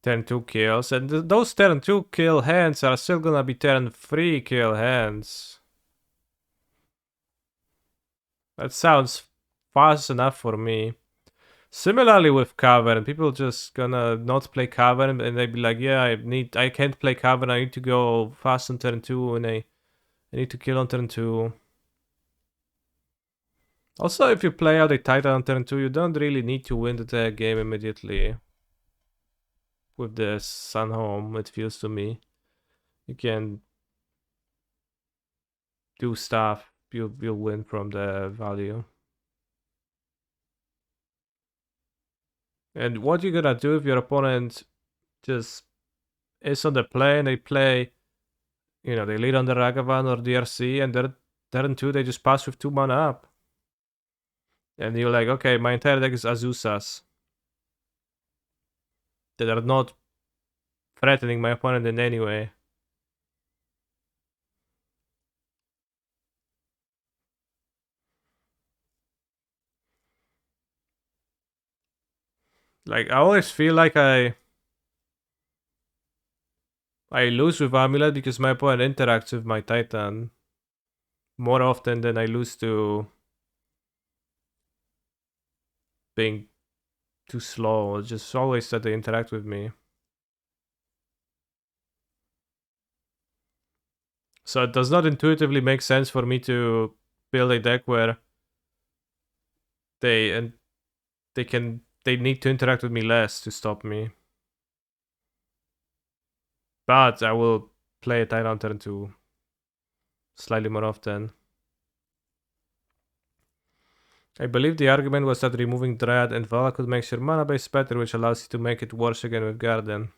turn 2 kills, and those turn 2 kill hands are still gonna be turn 3 kill hands. That sounds fast enough for me. Similarly with Cavern, people just gonna not play Cavern and they be like, yeah, I can't play Cavern, I need to go fast on turn 2 and I need to kill on turn 2. Also, if you play out a Titan on turn 2, you don't really need to win the game immediately. With the Sun Home, it feels to me. You can do stuff, you'll win from the value. And what you're gonna do if your opponent just is on the play and they play, they lead on the Ragavan or DRC and they're turn 2, they just pass with 2 mana up. And you're like, okay, my entire deck is Azusas that are not threatening my opponent in any way. Like, I always feel like I lose with Amulet because my opponent interacts with my Titan more often than I lose to being too slow. It's just always that they interact with me. So it does not intuitively make sense for me to build a deck where they need to interact with me less to stop me. But I will play a Titan on turn 2 slightly more often. I believe the argument was that removing Dryad and Vala could make your mana base better, which allows you to make it worse again with Garden.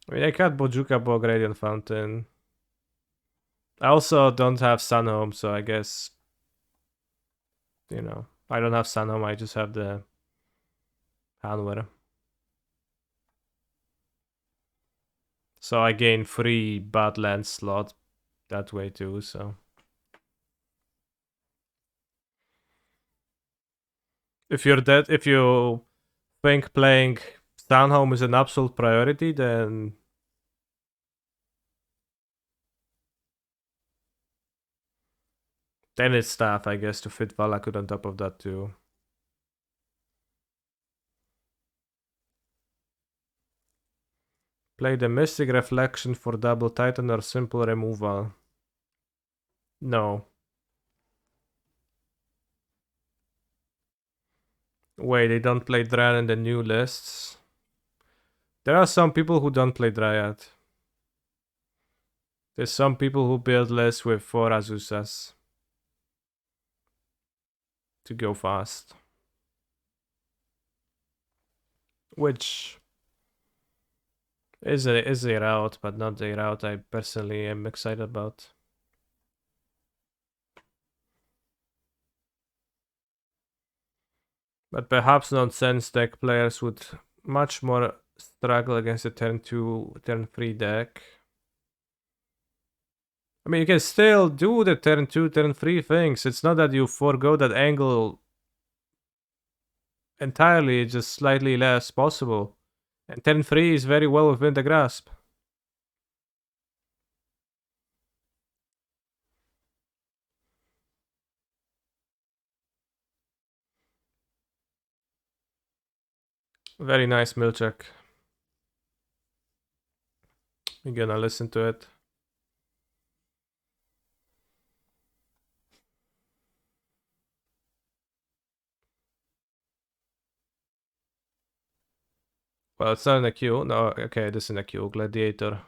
I mean, I can't Bojuka Bog Radiant Fountain. I also don't have Sunhome, so I guess, you know, I don't have Sunhome, I just have the Hanwer. So I gain free Badlands slot that way too, so. If you think playing Sunhome is an absolute priority, then it's tough, I guess, to fit Valakut on top of that too. Play the Mystic Reflection for double Titan or simple removal. No. Wait, they don't play Dryad in the new lists? There are some people who don't play Dryad. There's some people who build less with 4 Azusas to go fast. Which is a route, but not a route I personally am excited about. But perhaps nonsense deck players would much more struggle against a turn 2, turn 3 deck. I mean, you can still do the turn 2, turn 3 things. It's not that you forego that angle entirely, it's just slightly less possible. And turn 3 is very well within the grasp. Very nice Milchek. We're gonna listen to it. Well, it's not in the queue. No, okay, this is in the queue. Gladiator.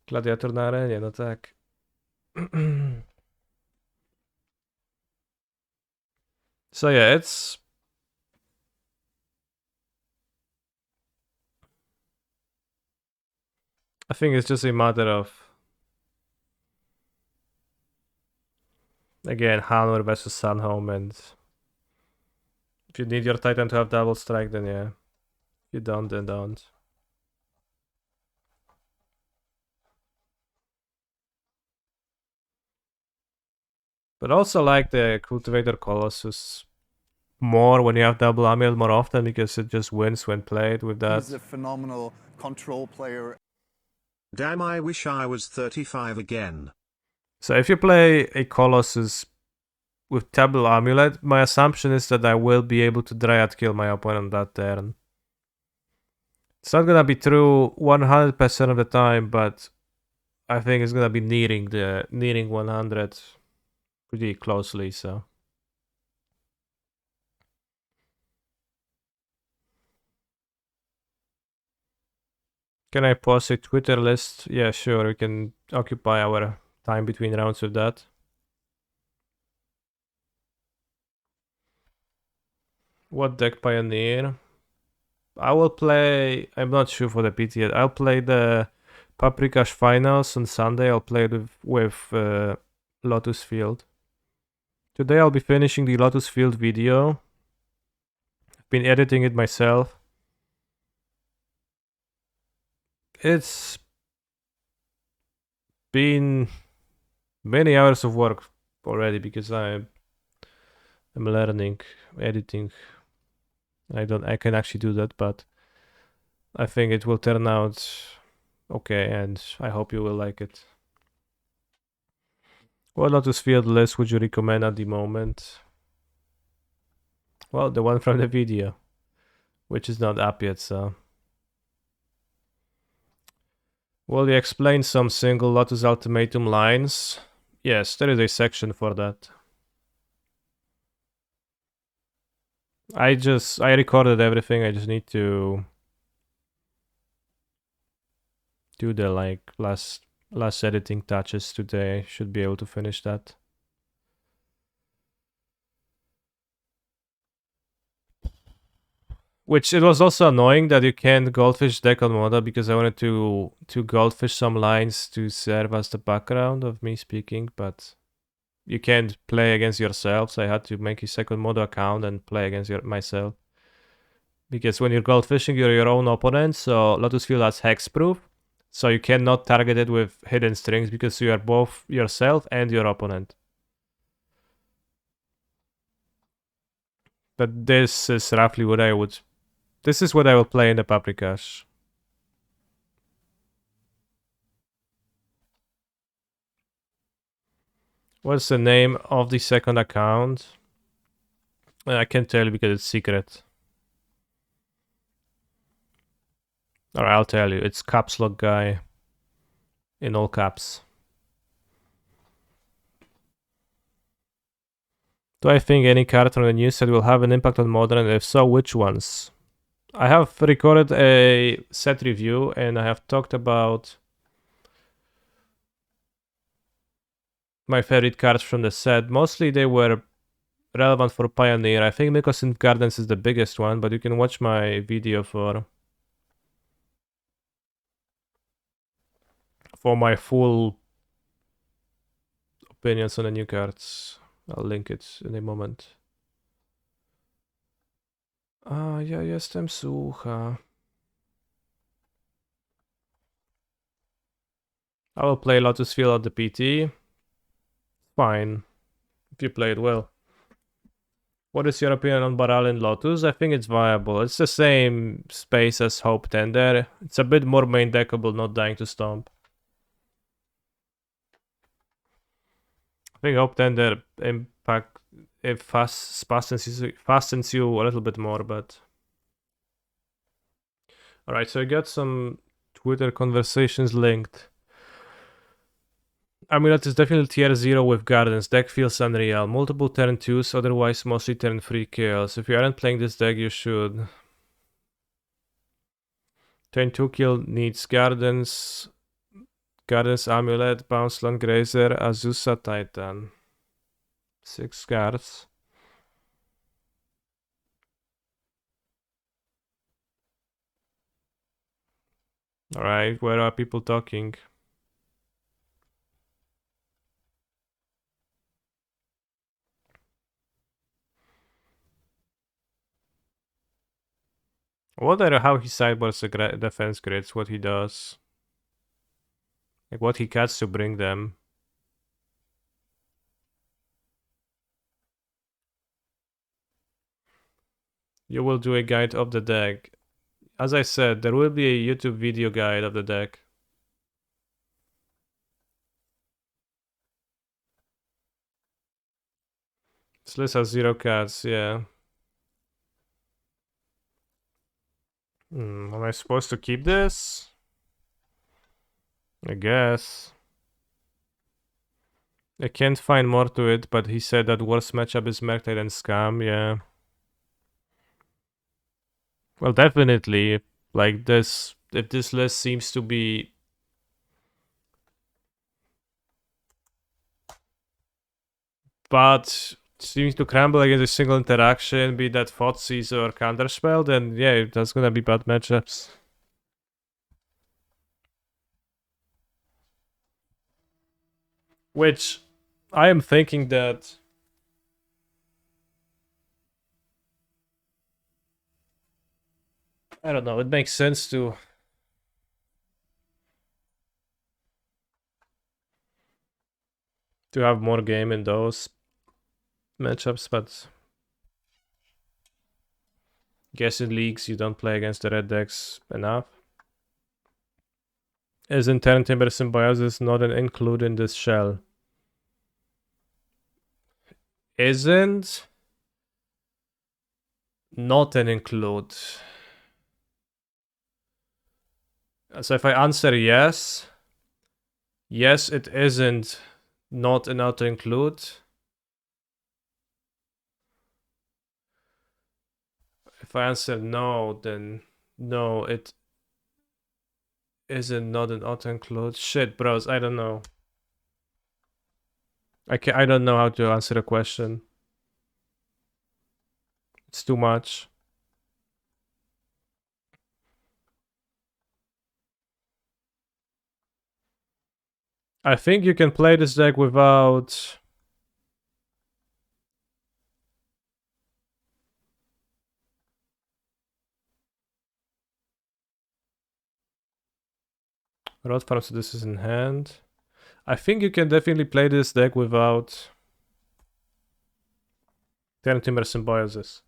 Gladiator na arenie, no tak. So yeah, it's... I think it's just a matter of... Again, Hanwar versus Sunhome, and... If you need your Titan to have double strike, then yeah. If you don't, then don't. But also like the Cultivator Colossus more when you have double Amulet more often, because it just wins when played with that. He's a phenomenal control player. Damn, I wish I was 35 again. So if you play a Colossus with double Amulet, my assumption is that I will be able to Dryad kill my opponent that turn. It's not gonna be true 100% of the time, but I think it's gonna be nearing 100 pretty closely, so. Can I post a Twitter list? Yeah, sure, we can occupy our time between rounds with that. What deck Pioneer? I will play, I'm not sure for the PT yet, I'll play the Paprika's Finals on Sunday. I'll play it with Lotus Field. Today I'll be finishing the Lotus Field video. I've been editing it myself. It's been Many hours of work already because I'm learning editing. I can actually do that, but I think it will turn out okay, and I hope you will like it. What Lotus Field list would you recommend at the moment? Well, the one from the video, which is not up yet, so. Will you explain some single Lotus Ultimatum lines? Yes, there is a section for that. I recorded everything, I just need to do the last editing touches today. Should be able to finish that. Which it was also annoying that you can't goldfish deck on Moda because I wanted to goldfish some lines to serve as the background of me speaking, but you can't play against yourself, so I had to make a second Moda account and play against myself. Because when you're goldfishing, you're your own opponent, so Lotus Field has hexproof, so you cannot target it with hidden strings because you are both yourself and your opponent. But this is roughly what I would... This is what I will play in the Paprikash. What's the name of the second account? I can't tell you because it's secret. Or I'll tell you, it's Caps Lock Guy. In all caps. Do I think any card from the new set will have an impact on Modern, and if so, which ones? I have recorded a set review and I have talked about my favorite cards from the set. Mostly they were relevant for Pioneer. I think Mycosynth Gardens is the biggest one, but you can watch my video for my full opinions on the new cards. I'll link it in a moment. Ja jestem sucha. I will play Lotus Field at the PT. Fine. If you play it well. What is your opinion on Baral and Lotus? I think it's viable. It's the same space as Hope Tender. It's a bit more main deckable, not dying to stomp. I think Hope Tender impact it fastens you a little bit more, but... Alright, so I got some Twitter conversations linked. Amulet is definitely tier 0 with Gardens. Deck feels unreal. Multiple turn 2s, otherwise mostly turn 3 kills. If you aren't playing this deck, you should. Turn 2 kill needs Gardens, Amulet, Bounce Land Grazer, Azusa Titan. 6 cards. Alright, where are people talking? I wonder how he sideboards the defense grids, what he does. Like what he cuts to bring them. You will do a guide of the deck. As I said, there will be a YouTube video guide of the deck. This list has 0 cards, yeah. Am I supposed to keep this? I guess. I can't find more to it, but he said that worst matchup is Merktide and Scam, yeah. Well, definitely. Like this, if this list seems to be... But seems to crumble against a single interaction, be that Thoughtseize or Counterspell, then yeah, that's gonna be bad matchups. Which I am thinking that I don't know, it makes sense to to have more game in those matchups, but guess in leagues you don't play against the red decks enough. Isn't Terran Timber Symbiosis not an include in this shell? Isn't not an include. So if I answer yes, yes, it isn't not an auto include. If I answer no, then no, it isn't not an auto include. Shit, bros, I don't know. I don't know how to answer a question. It's too much. I think you can play this deck without... Rod Farm, so this is in hand. I think you can definitely play this deck without Terran Timber Symbiosis.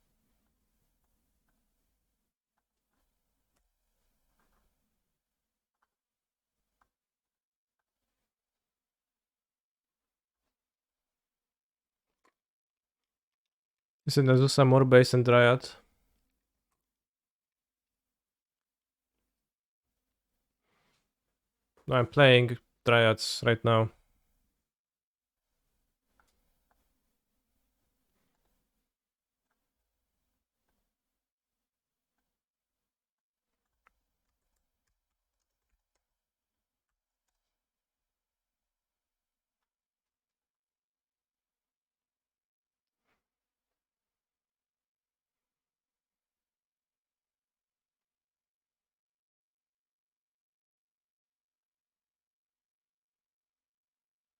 Isn't Azusa more base than Dryad? No, I'm playing Dryads right now.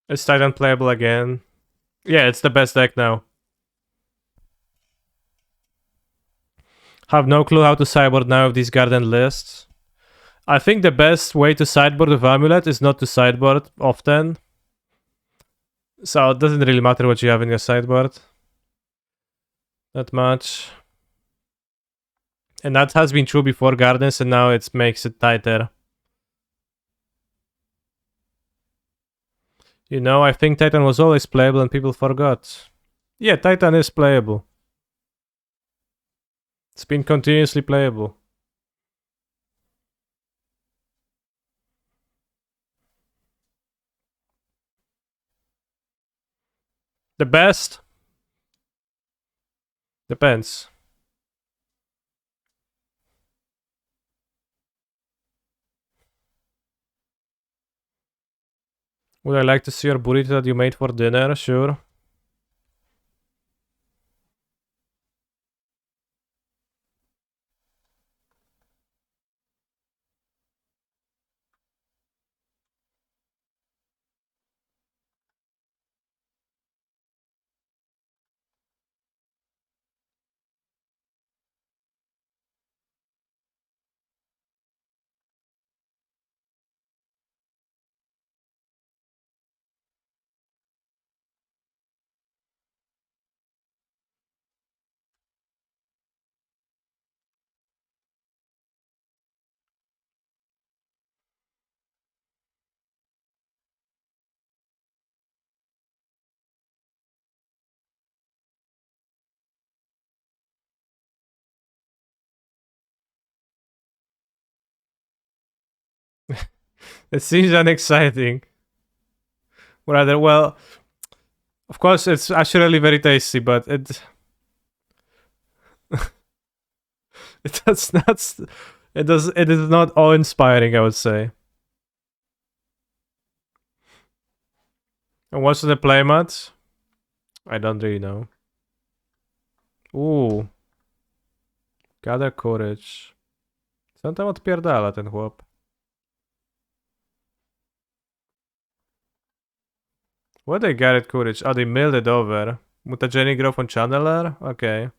Is Titan playable again? Yeah, it's the best deck now. Have no clue how to sideboard now with these garden lists. I think the best way to sideboard with Amulet is not to sideboard often. So it doesn't really matter what you have in your sideboard. That much. And that has been true before Gardens, and now it makes it tighter. You know, I think Titan was always playable and people forgot. Yeah, Titan is playable. It's been continuously playable. The best? Depends. Would I like to see your burrito that you made for dinner? Sure. It seems unexciting. Rather, well, of course, it's actually very tasty, but it it does not. It does. It is not awe-inspiring, I would say. And what's the playmat? I don't really know. Ooh. Gather courage. Co on tam odpierdala ten chłop? What they gathered courage? Oh, they milled it over. Mutagenic growth on channeler? Okay.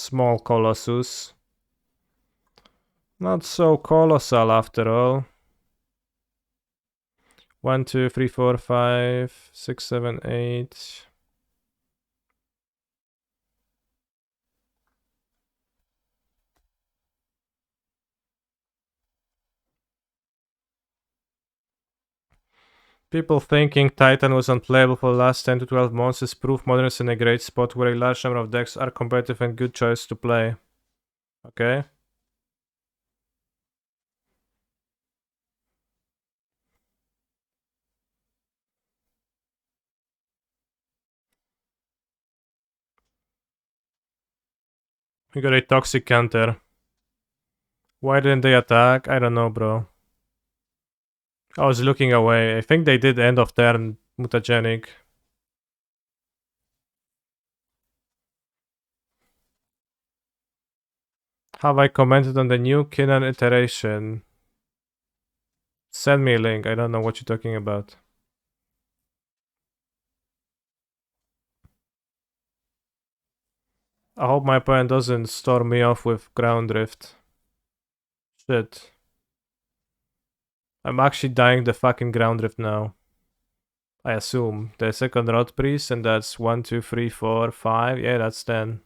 small Colossus. Not so colossal after all. 1, 2, 3, 4, 5, 6, 7, 8. People thinking Titan was unplayable for the last 10 to 12 months is proof Modern is in a great spot where a large number of decks are competitive and good choice to play. Okay. We got a toxic counter. Why didn't they attack? I don't know, bro. I was looking away. I think they did end of turn mutagenic. Have I commented on the new Kinnan iteration? Send me a link. I don't know what you're talking about. I hope my opponent doesn't storm me off with Ground Rift. Shit. I'm actually dying the fucking Ground Rift now. I assume. The second Rod Priest, and that's 1, 2, 3, 4, 5. Yeah, that's 10.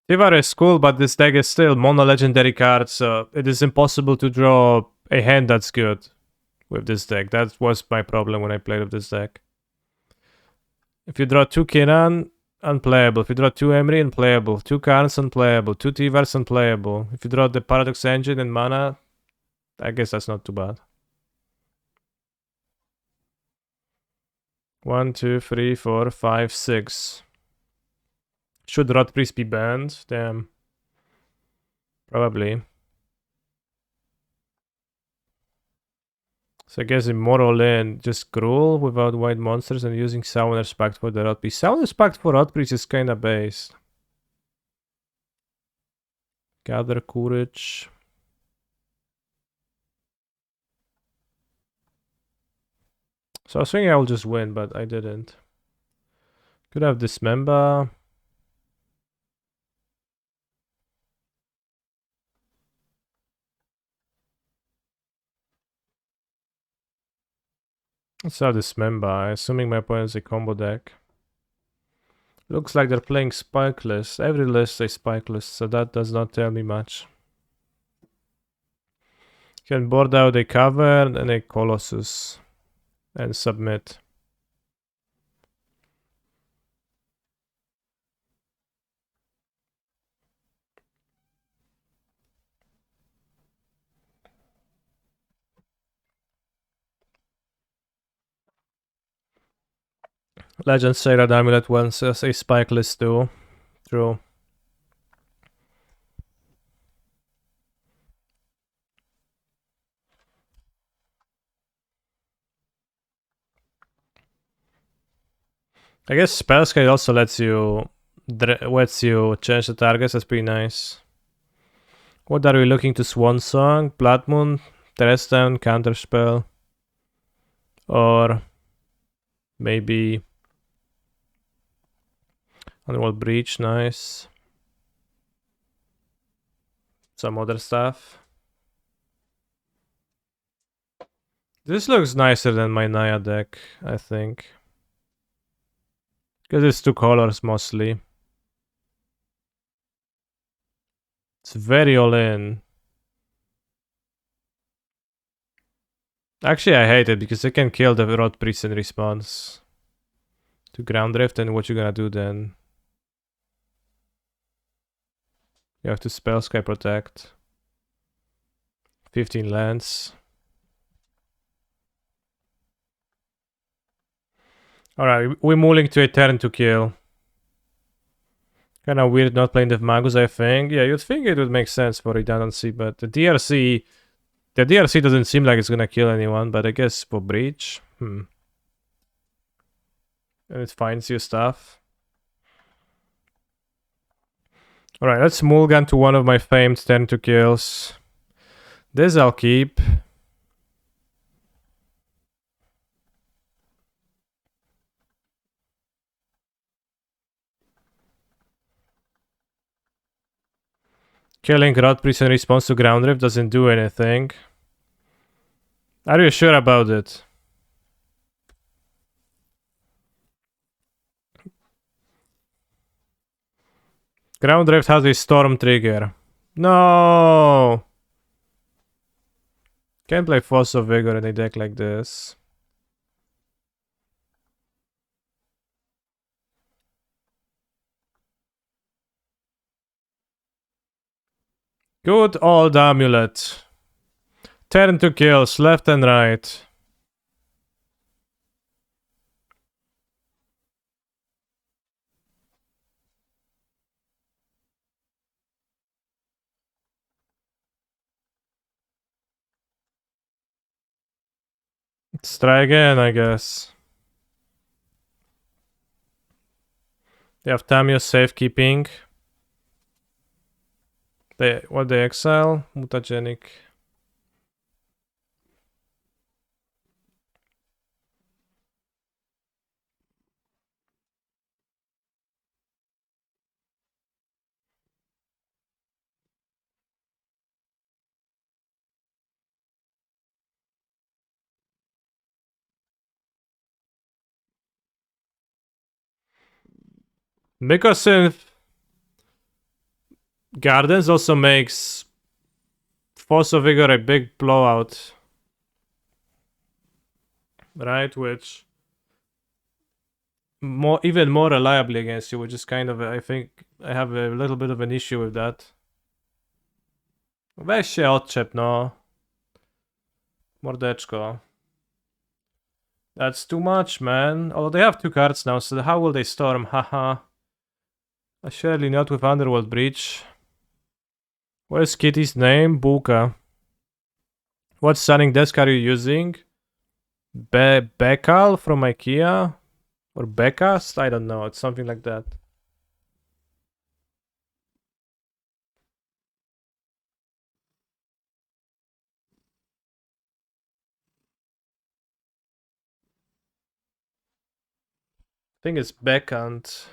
Tivar is cool, but this deck is still mono legendary cards, so it is impossible to draw a hand that's good with this deck. That was my problem when I played with this deck. If you draw 2 Kinnan, unplayable. If you draw 2 Emery, unplayable. 2 Karns, unplayable. 2 Tivars, unplayable. If you draw the Paradox Engine and mana, I guess that's not too bad. 1, 2, 3, 4, 5, 6. Should Rod Priest be banned? Damn. Probably. So I guess in more all in, just Gruul without white monsters and using Summoner's Pact for the Rod Priest. Summoner's Pact for Rod Priest is kinda based. Gather Courage. So I was thinking I will just win, but I didn't. Could have Dismember. Let's have Dismember, assuming my opponent's a combo deck. Looks like they're playing Spike List. Every list is Spike List, so that does not tell me much. Can board out a Cavern and a Colossus and submit. Legends say that Amulet wants us a Spike List too. True. I guess Spellskite also lets you change the targets. That's pretty nice. What are we looking to? Swan Song, Blood Moon, Terrestrial, Counterspell, or maybe Underworld Breach? Nice. Some other stuff. This looks nicer than my Naya deck, I think. Because it's 2 colors mostly. It's very all in. Actually, I hate it because I can kill the Rod Priest in response to Ground Rift, and what you gonna do then? You have to Spellsky Protect. 15 lands. Alright, we're moving to a turn to kill. Kinda weird not playing the Magus, I think. Yeah, you'd think it would make sense for redundancy, but the DRC doesn't seem like it's gonna kill anyone, but I guess for Breach, And it finds you stuff. Alright, let's mulligan to one of my famed turn to kills. This I'll keep. Killing Rot Priest in response to Ground Rift doesn't do anything. Are you sure about it? Ground Rift has a Storm trigger. No! Can't play Force of Vigor in a deck like this. Good old Amulet. Turn to kills, left and right. Let's try again, I guess. They have Tamiyo's safekeeping. What they exile? Mutagenic. Mycosynth Gardens also makes Force of Vigor a big blowout. Right, which even more reliably against you, which is kind of, I think, I have a little bit of an issue with that. Weź się odczep, no. Mordeczko. That's too much, man. Although they have 2 cards now, so how will they storm? Haha. Surely not with Underworld Breach. What's Kitty's name? Buka. What stunning desk are you using? Bekal from IKEA? Or Bekast? I don't know, it's something like that. I think it's Bekant.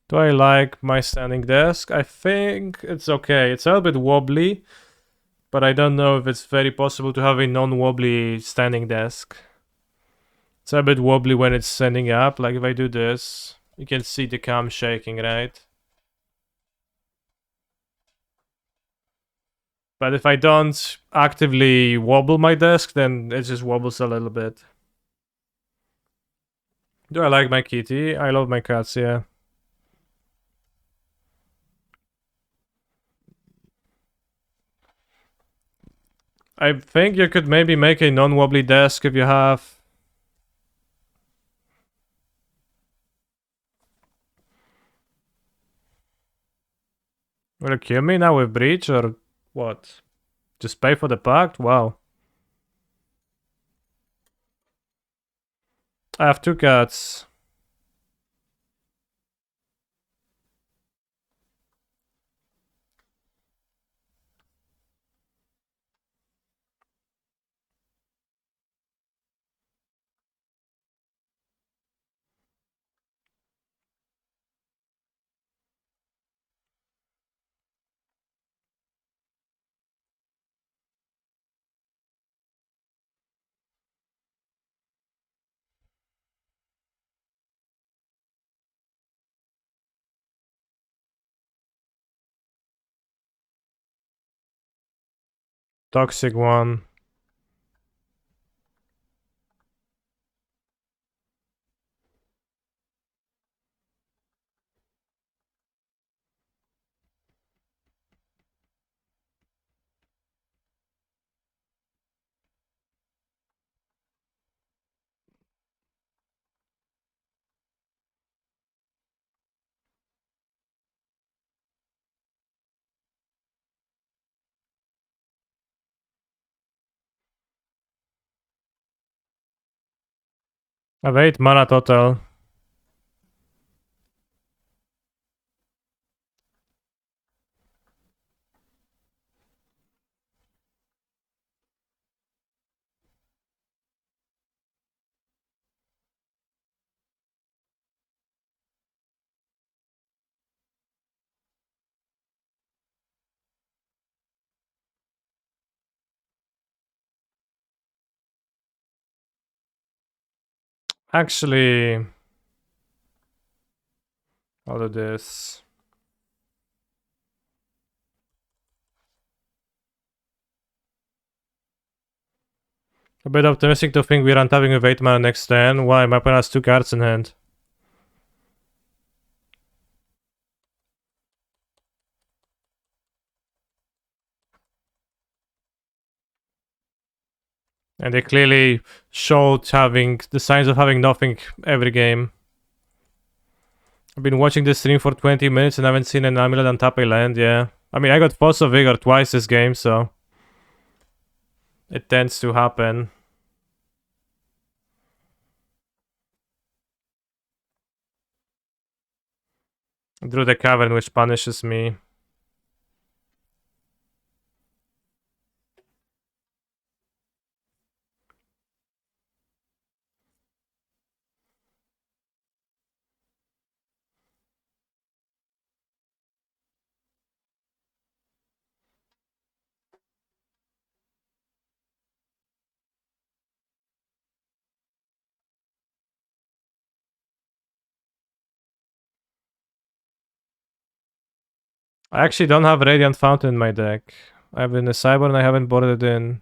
Do I like my standing desk? I think it's okay. It's a little bit wobbly, but I don't know if it's very possible to have a non-wobbly standing desk. It's a bit wobbly when it's standing up. Like if I do this, you can see the cam shaking, right? But if I don't actively wobble my desk, then it just wobbles a little bit. Do I like my kitty? I love my cats, yeah. I think you could maybe make a non-wobbly desk if you have... Will you kill me now with Breach or what? Just pay for the pact? Wow. I have 2 cats. Toxic one. I have 8 mana total. Actually, I'll do this. A bit optimistic to think we're untapping with 8 mana next turn. Why? My opponent has 2 cards in hand. And they clearly showed having the signs of having nothing every game. I've been watching this stream for 20 minutes and haven't seen an Amulet untap a land, yeah. I mean, I got Force of Vigor twice this game, so it tends to happen. I drew the Cavern, which punishes me. I actually don't have Radiant Fountain in my deck. I have in a Cyber and I haven't bought it in.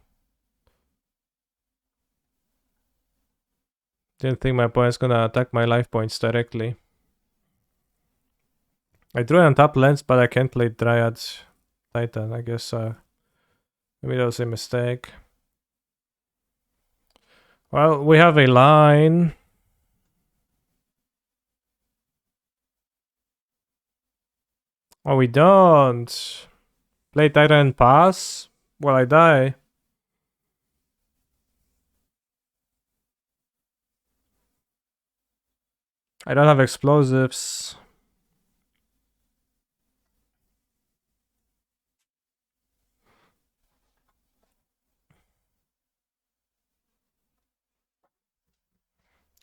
Didn't think my opponent's gonna attack my life points directly. I drew an untap lands, but I can't play Dryad Titan. I guess maybe that was a mistake. Well, we have a line. Oh, we don't. Play Titan and pass? Well, I die. I don't have explosives.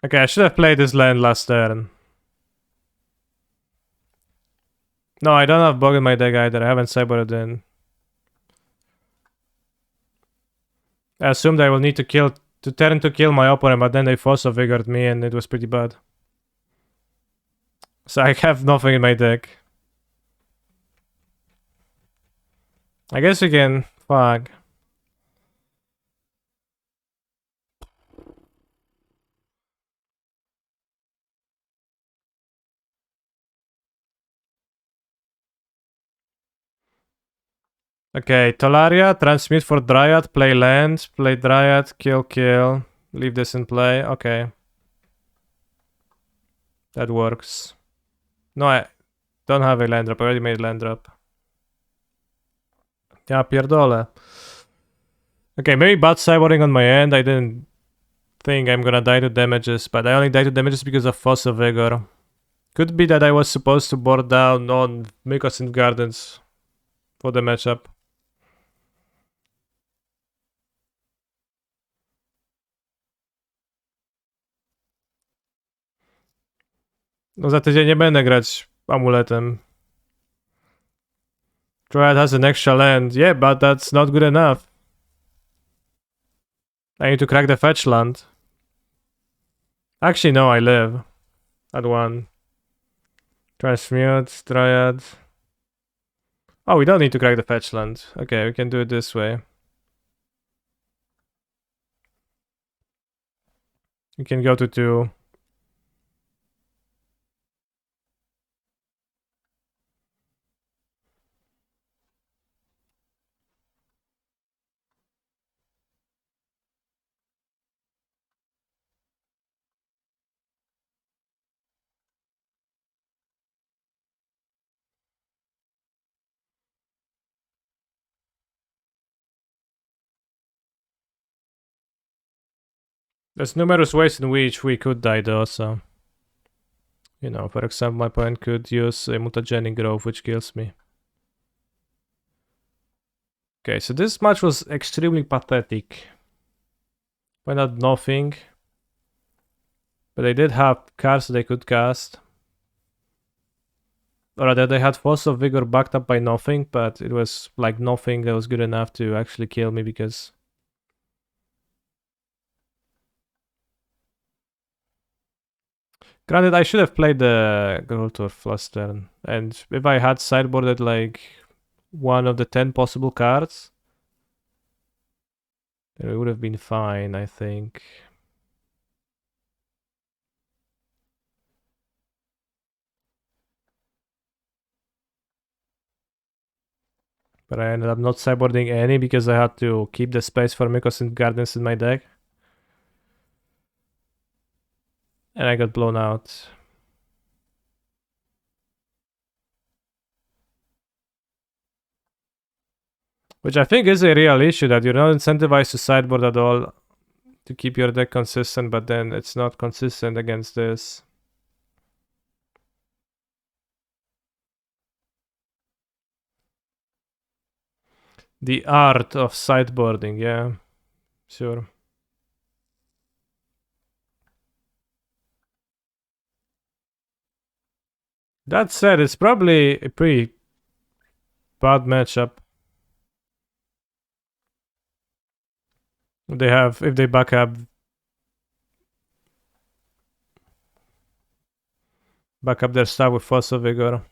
Okay, I should have played this land last turn. No, I don't have Bug in my deck either. I haven't cybered it in. I assumed I will need to kill my opponent, but then they Force of Vigored me and it was pretty bad. So I have nothing in my deck. I guess we can... Fuck. Okay, Talaria, transmute for Dryad, play land, play Dryad, kill, leave this in play. Okay. That works. No, I don't have a land drop. I already made land drop. Yeah, pierdole. Okay, maybe bad cybering on my end. I didn't think I'm gonna die to damages, but I only died to damages because of Fossil Vigor. Could be that I was supposed to board down on Mycosynth Gardens for the matchup. No za tydzień nie będę grać amuletem. Dryad has an extra land. Yeah, but that's not good enough. I need to crack the fetch land. Actually, no, I live. At 1. Transmute, Dryad. Oh, we don't need to crack the fetch land. Okay, we can do it this way. We can go to 2. There's numerous ways in which we could die though, so... You know, for example, my opponent could use a mutagenic growth, which kills me. Okay, so this match was extremely pathetic. Went out nothing. But they did have cards they could cast. Or rather, they had Force of Vigor backed up by nothing, but it was like nothing that was good enough to actually kill me because... Granted, I should have played the Growlithe last turn. And if I had sideboarded like one of the 10 possible cards, then it would have been fine, I think. But I ended up not sideboarding any because I had to keep the space for Mycosynth Gardens in my deck. And I got blown out. Which I think is a real issue, that you're not incentivized to sideboard at all to keep your deck consistent, but then it's not consistent against this. The art of sideboarding, yeah, sure. That said, it's probably a pretty bad matchup. They have, if they back up their stuff with Force of Vigor.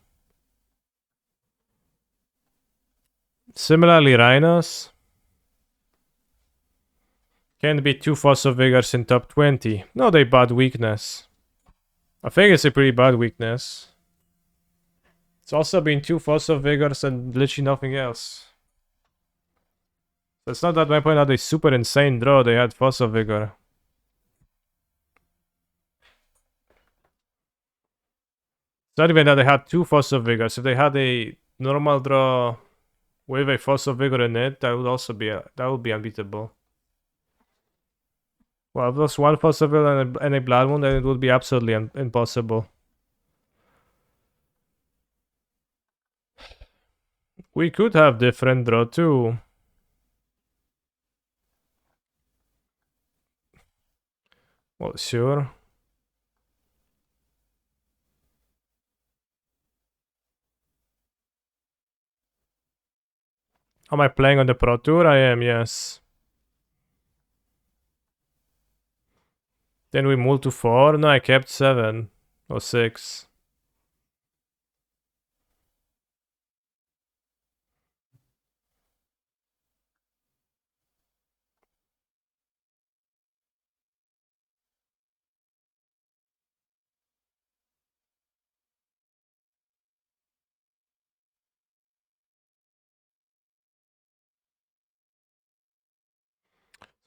Similarly, Rhinos can be 2 Force of Vigors in top 20. No, they bad weakness. I think it's a pretty bad weakness. It's also been 2 Force of Vigors and literally nothing else. So it's not that my point had a super insane draw, they had Force of Vigor. It's not even that they had 2 Force of Vigors. If they had a normal draw with a Force of Vigor in it, that would also be that would be unbeatable. Well, if it was 1 Force of Vigor and a Blood Moon, then it would be absolutely impossible. We could have different draw too. Well, sure. Am I playing on the Pro Tour? I am, yes. Then we moved to 4. No, I kept 7 or 6.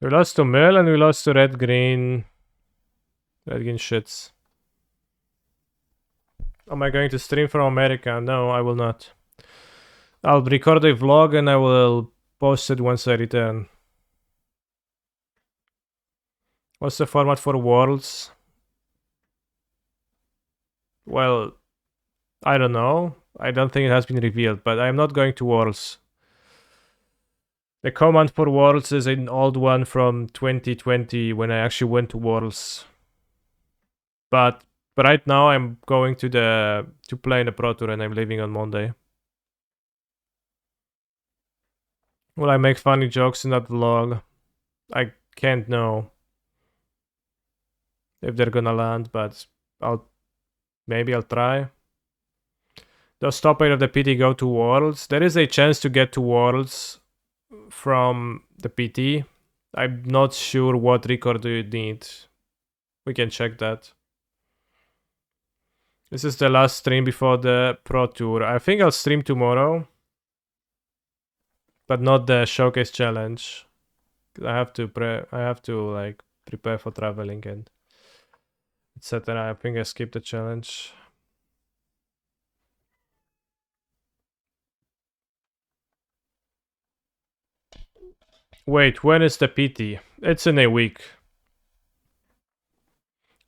We lost to Mill and we lost to Red Green. Red Green shits. Am I going to stream from America? No, I will not. I'll record a vlog and I will post it once I return. What's the format for Worlds? Well, I don't know. I don't think it has been revealed, but I'm not going to Worlds. The command for Worlds is an old one from 2020 when I actually went to Worlds. But right now I'm going to play in the Pro Tour and I'm leaving on Monday. Will I make funny jokes in that vlog? I can't know if they're gonna land, but maybe I'll try. Does top 8 of the PT go to Worlds? There is a chance to get to Worlds from the PT. I'm not sure what record do you need. We can check that. This is the last stream before the Pro Tour. I think I'll stream tomorrow, but not the Showcase Challenge. I have to like prepare for traveling and etc. I think I skipped the challenge. Wait, when is the PT? It's in a week.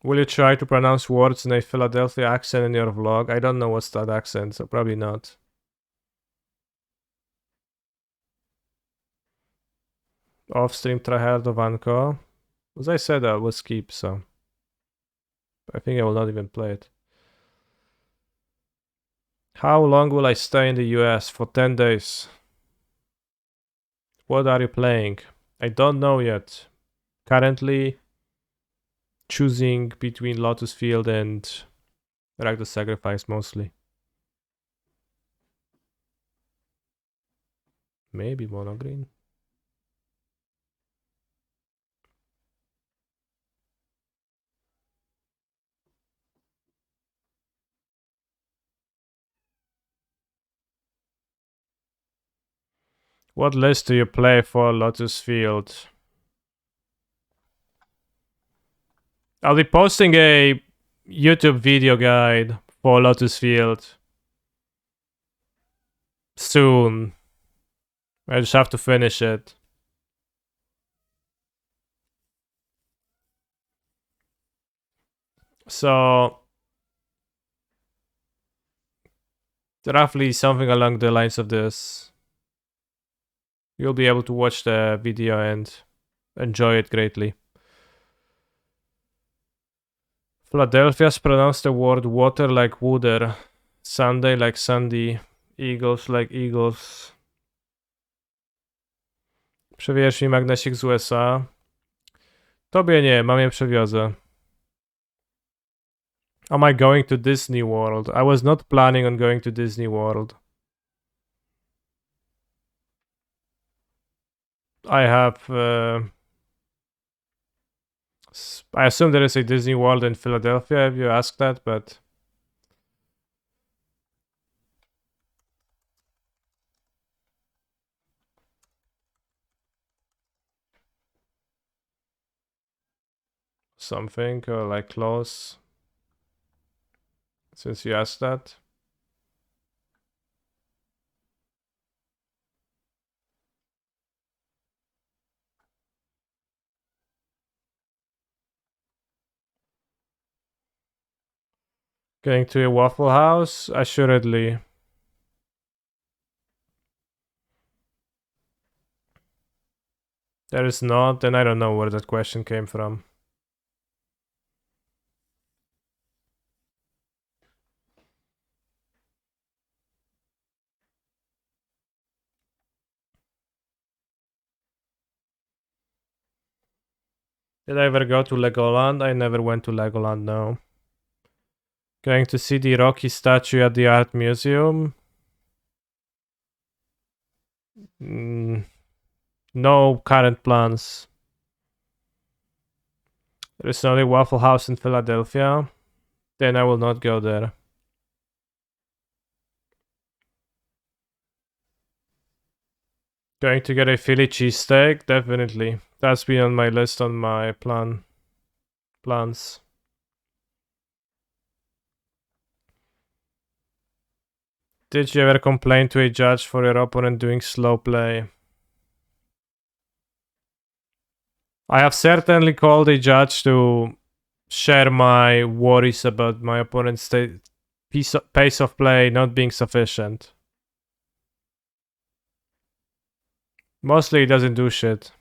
Will you try to pronounce words in a Philadelphia accent in your vlog? I don't know what's that accent, so probably not. Off-stream tryhardowanko. As I said, I will skip, so I think I will not even play it. How long will I stay in the US? For 10 days. What are you playing? I don't know yet. Currently choosing between Lotus Field and Rakdos Sacrifice mostly. Maybe mono green. What list do you play for Lotus Field? I'll be posting a YouTube video guide for Lotus Field soon. I just have to finish it. So roughly something along the lines of this. You'll be able to watch the video and enjoy it greatly. Philadelphia's pronounced the word water like water, Sunday like Sunday, Eagles like Eagles. Przewieź mi magnesik z USA. Tobie nie, mamie przewiozę. Am I going to Disney World? I was not planning on going to Disney World. I have... I assume there is a Disney World in Philadelphia if you ask that, but... something, or like close. Since you asked that. Going to a Waffle House? Assuredly. There is not, and I don't know where that question came from. Did I ever go to Legoland? I never went to Legoland, no. Going to see the Rocky statue at the Art Museum? No current plans. There is only Waffle House in Philadelphia. Then I will not go there. Going to get a Philly cheesesteak? Definitely. That's been on my list on my plans. Did you ever complain to a judge for your opponent doing slow play? I have certainly called a judge to share my worries about my opponent's pace of play not being sufficient. Mostly he doesn't do shit.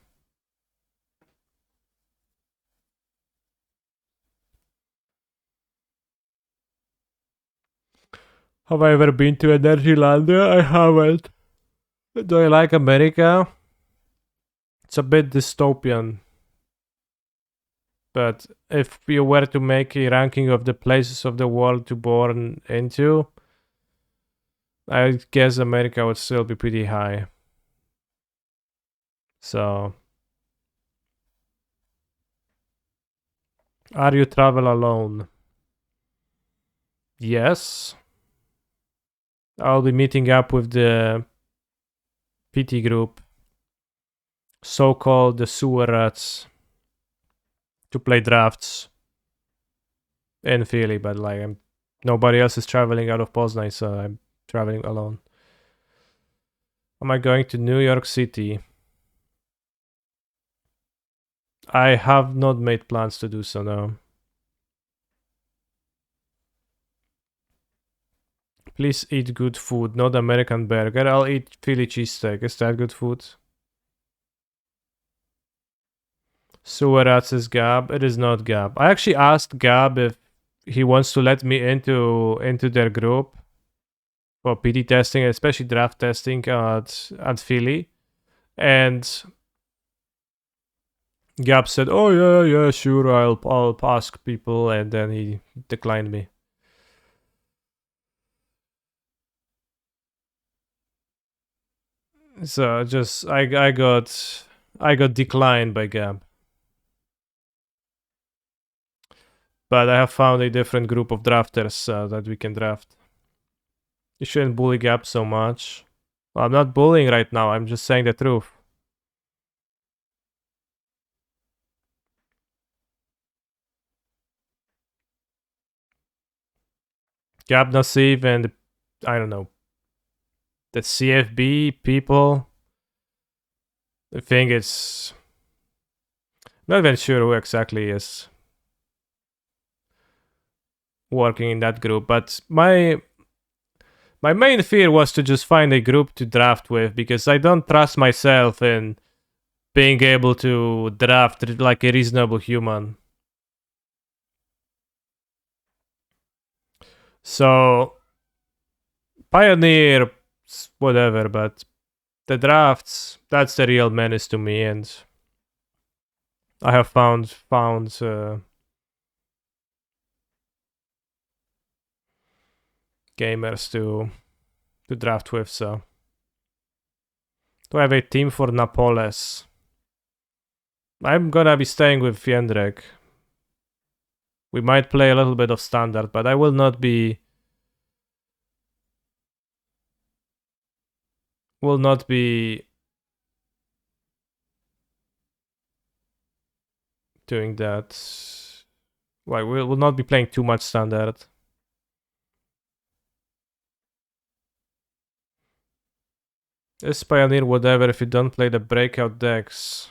Have I ever been to Energylandia? I haven't. Do I like America? It's a bit dystopian. But if you were to make a ranking of the places of the world to born into, I guess America would still be pretty high. So, are you travel alone? Yes. I'll be meeting up with the PT group, so-called the sewer rats, to play drafts in Philly, but like nobody else is traveling out of Poznań, so I'm traveling alone. Am I going to New York City? I have not made plans to do so now. Please eat good food, not American burger. I'll eat Philly cheesesteak. Is that good food? Sewer rats is Gab. It is not Gab. I actually asked Gab if he wants to let me into their group for PT testing, especially draft testing at Philly. And Gab said, "Oh yeah, sure, I'll ask people," and then he declined me. So just I got declined by Gab. But I have found a different group of drafters that we can draft. You shouldn't bully Gab so much. Well, I'm not bullying right now, I'm just saying the truth. Gab Nassif and I don't know, the CFB people. I think it's not even sure who exactly is working in that group, but my main fear was to just find a group to draft with because I don't trust myself in being able to draft like a reasonable human. So Pioneer, whatever, but the drafts, that's the real menace to me, and I have found gamers to draft with. So do I have a team for Napoles? I'm gonna be staying with Fiendrek. We might play a little bit of standard, but I will not be doing that. Like we will not be playing too much standard. It's Pioneer whatever if you don't play the breakout decks.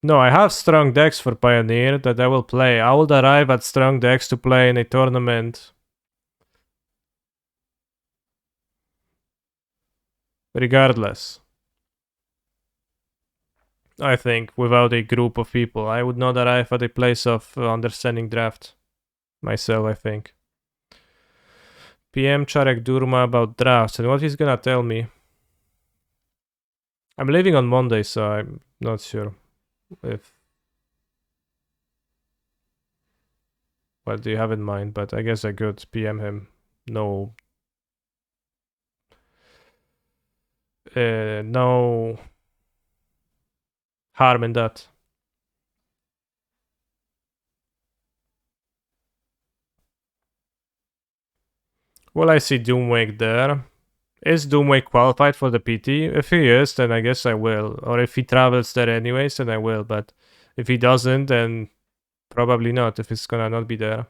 No, I have strong decks for Pioneer that I will play. I will arrive at strong decks to play in a tournament. Regardless. I think without a group of people, I would not arrive at a place of understanding draft. Myself, I think. PM Czarek Durma about drafts and what he's gonna tell me. I'm leaving on Monday, so I'm not sure if what do you have in mind, but I guess I could PM him. No no harm in that. Well, I see Doomwake there. Is Doomwake qualified for the PT? If he is, then I guess I will. Or if he travels there anyways, then I will. But if he doesn't, then probably not, if he's gonna not be there.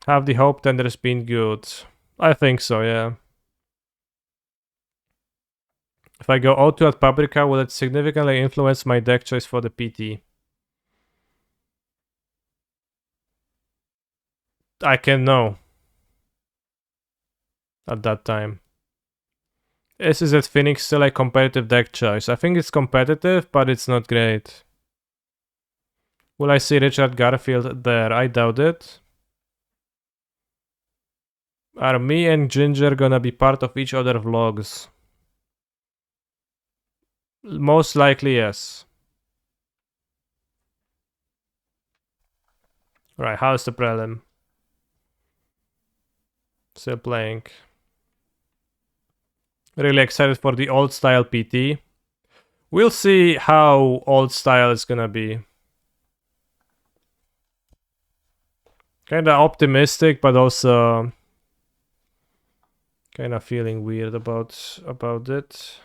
Have the hope tender's been good? I think so, yeah. If I go O2 at Paprika, will it significantly influence my deck choice for the PT? I can know. At that time. Is it Phoenix still a competitive deck choice? I think it's competitive, but it's not great. Will I see Richard Garfield there? I doubt it. Are me and Ginger gonna be part of each other vlogs? Most likely, yes. Right, how's the prelim? Still playing. Really excited for the old style PT. We'll see how old style is gonna be. Kinda optimistic, but also kinda feeling weird about it.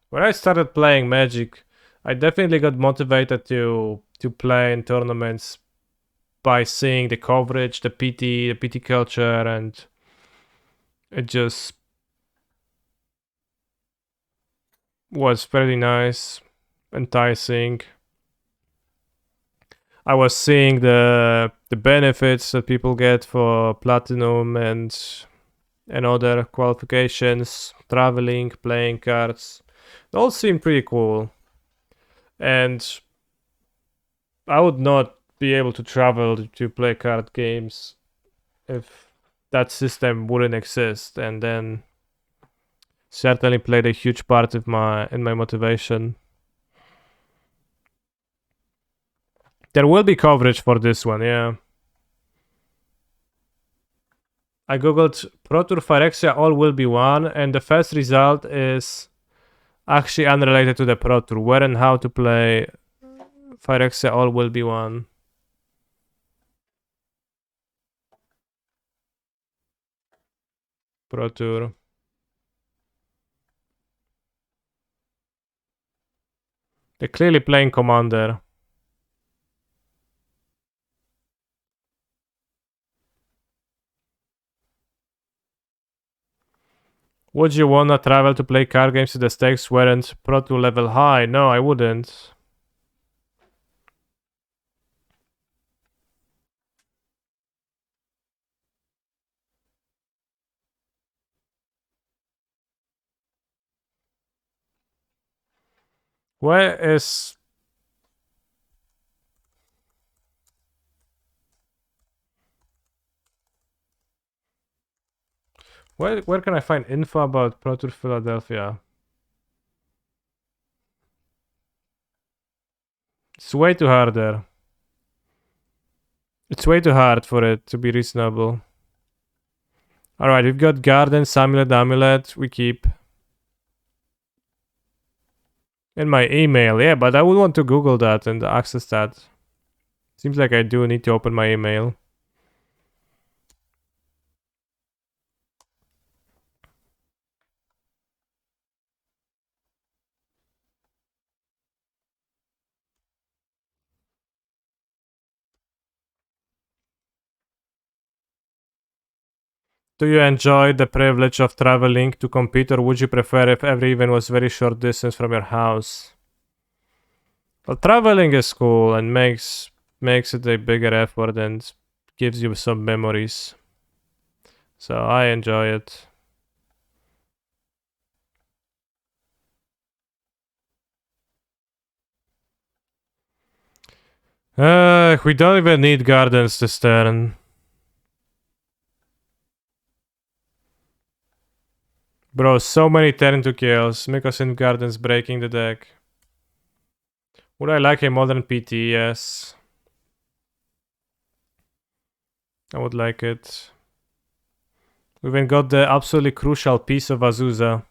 When I started playing Magic, I definitely got motivated to play in tournaments by seeing the coverage, the PT culture, and it just was pretty nice, enticing. I was seeing the benefits that people get for platinum and other qualifications, traveling, playing cards. It all seemed pretty cool. And I would not be able to travel to play card games if that system wouldn't exist, and then certainly played a huge part of my motivation. There will be coverage for this one, yeah. I googled Pro Tour Phyrexia all will be one, and the first result is actually unrelated to the Pro Tour. Where and how to play Phyrexia all will be one. Pro Tour. They're clearly playing Commander. Would you wanna travel to play card games if the stakes weren't Pro Tour level high? No, I wouldn't. Where is... Where can I find info about Pro Tour Philadelphia? It's way too hard there. It's way too hard for it to be reasonable. Alright, we've got Gardens, Amulet, we keep. In my email, yeah, but I would want to Google that and access that. Seems like I do need to open my email. Do you enjoy the privilege of traveling to compete, or would you prefer if every event was very short distance from your house? Well, traveling is cool and makes it a bigger effort and gives you some memories. So I enjoy it. We don't even need gardens this turn. Bro, so many turn to kills. Mycosynth Gardens breaking the deck. Would I like a modern PT? Yes. I would like it. We even got the absolutely crucial piece of Azusa.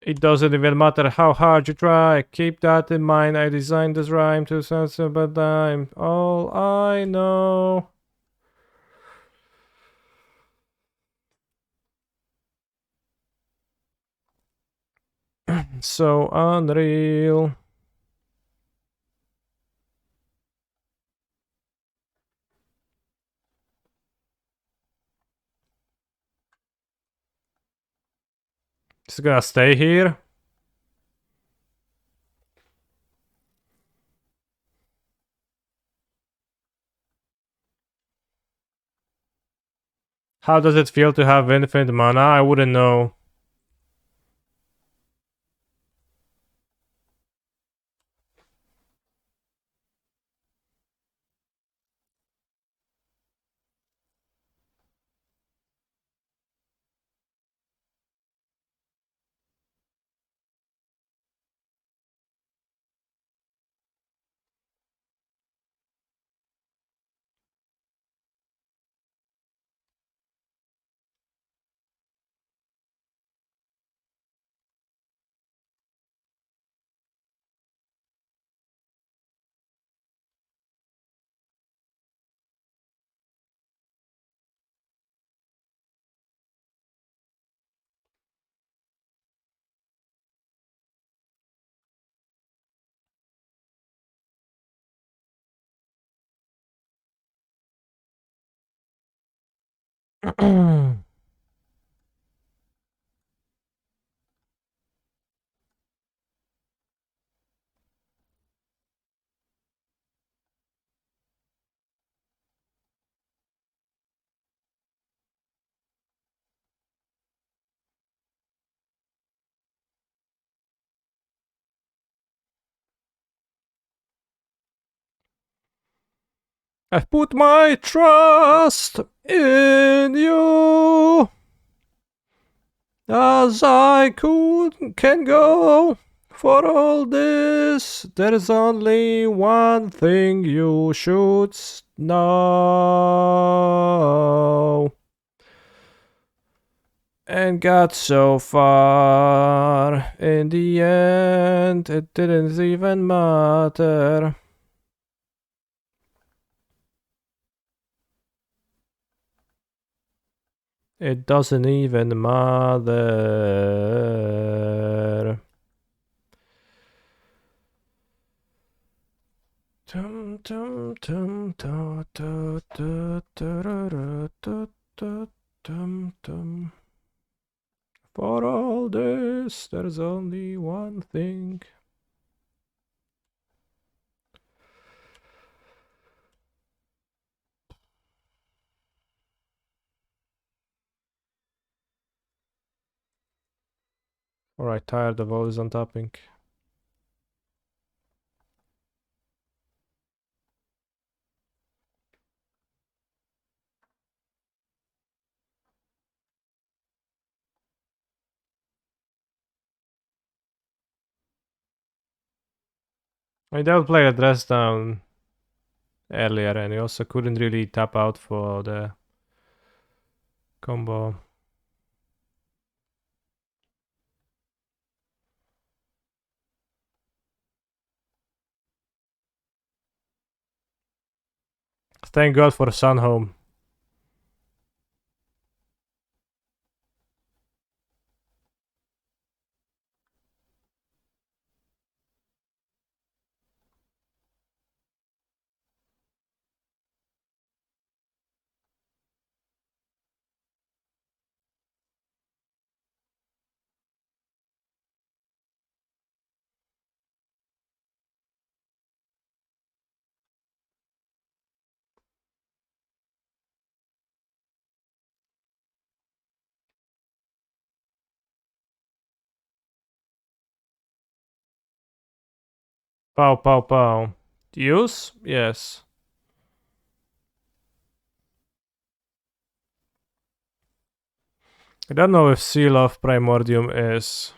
It doesn't even matter how hard you try. Keep that in mind. I designed this rhyme to sense but I'm all I know. So unreal. It's gonna stay here. How does it feel to have infinite mana? I wouldn't know. I've put my trust in you as I can go. For all this, there's only one thing you should know. And got so far. In the end, it didn't even matter. It doesn't even matter. Tum tum tum tum tum tum tum tum tum. For all this, there's only one thing. Alright, tired of always untapping. I did play a dress down earlier, and he also couldn't really tap out for the combo. Thank God for Sunhome. Pow, pow, pow. Use? Yes. I don't know if Seal of Primordium is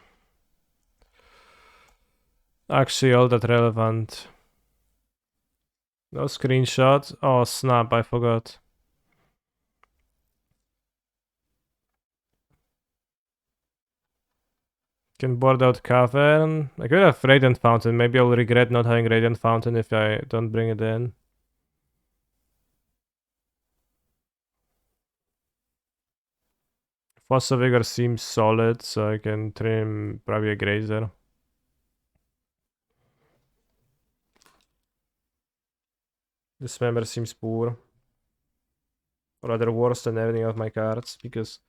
actually all that relevant. No screenshot. Oh snap, I forgot. Can board out Cavern. I could have Radiant Fountain. Maybe I'll regret not having Radiant Fountain if I don't bring it in. Fossil Vigor seems solid, so I can trim probably a Grazer. Dismember seems poor. Or rather worse than everything of my cards, because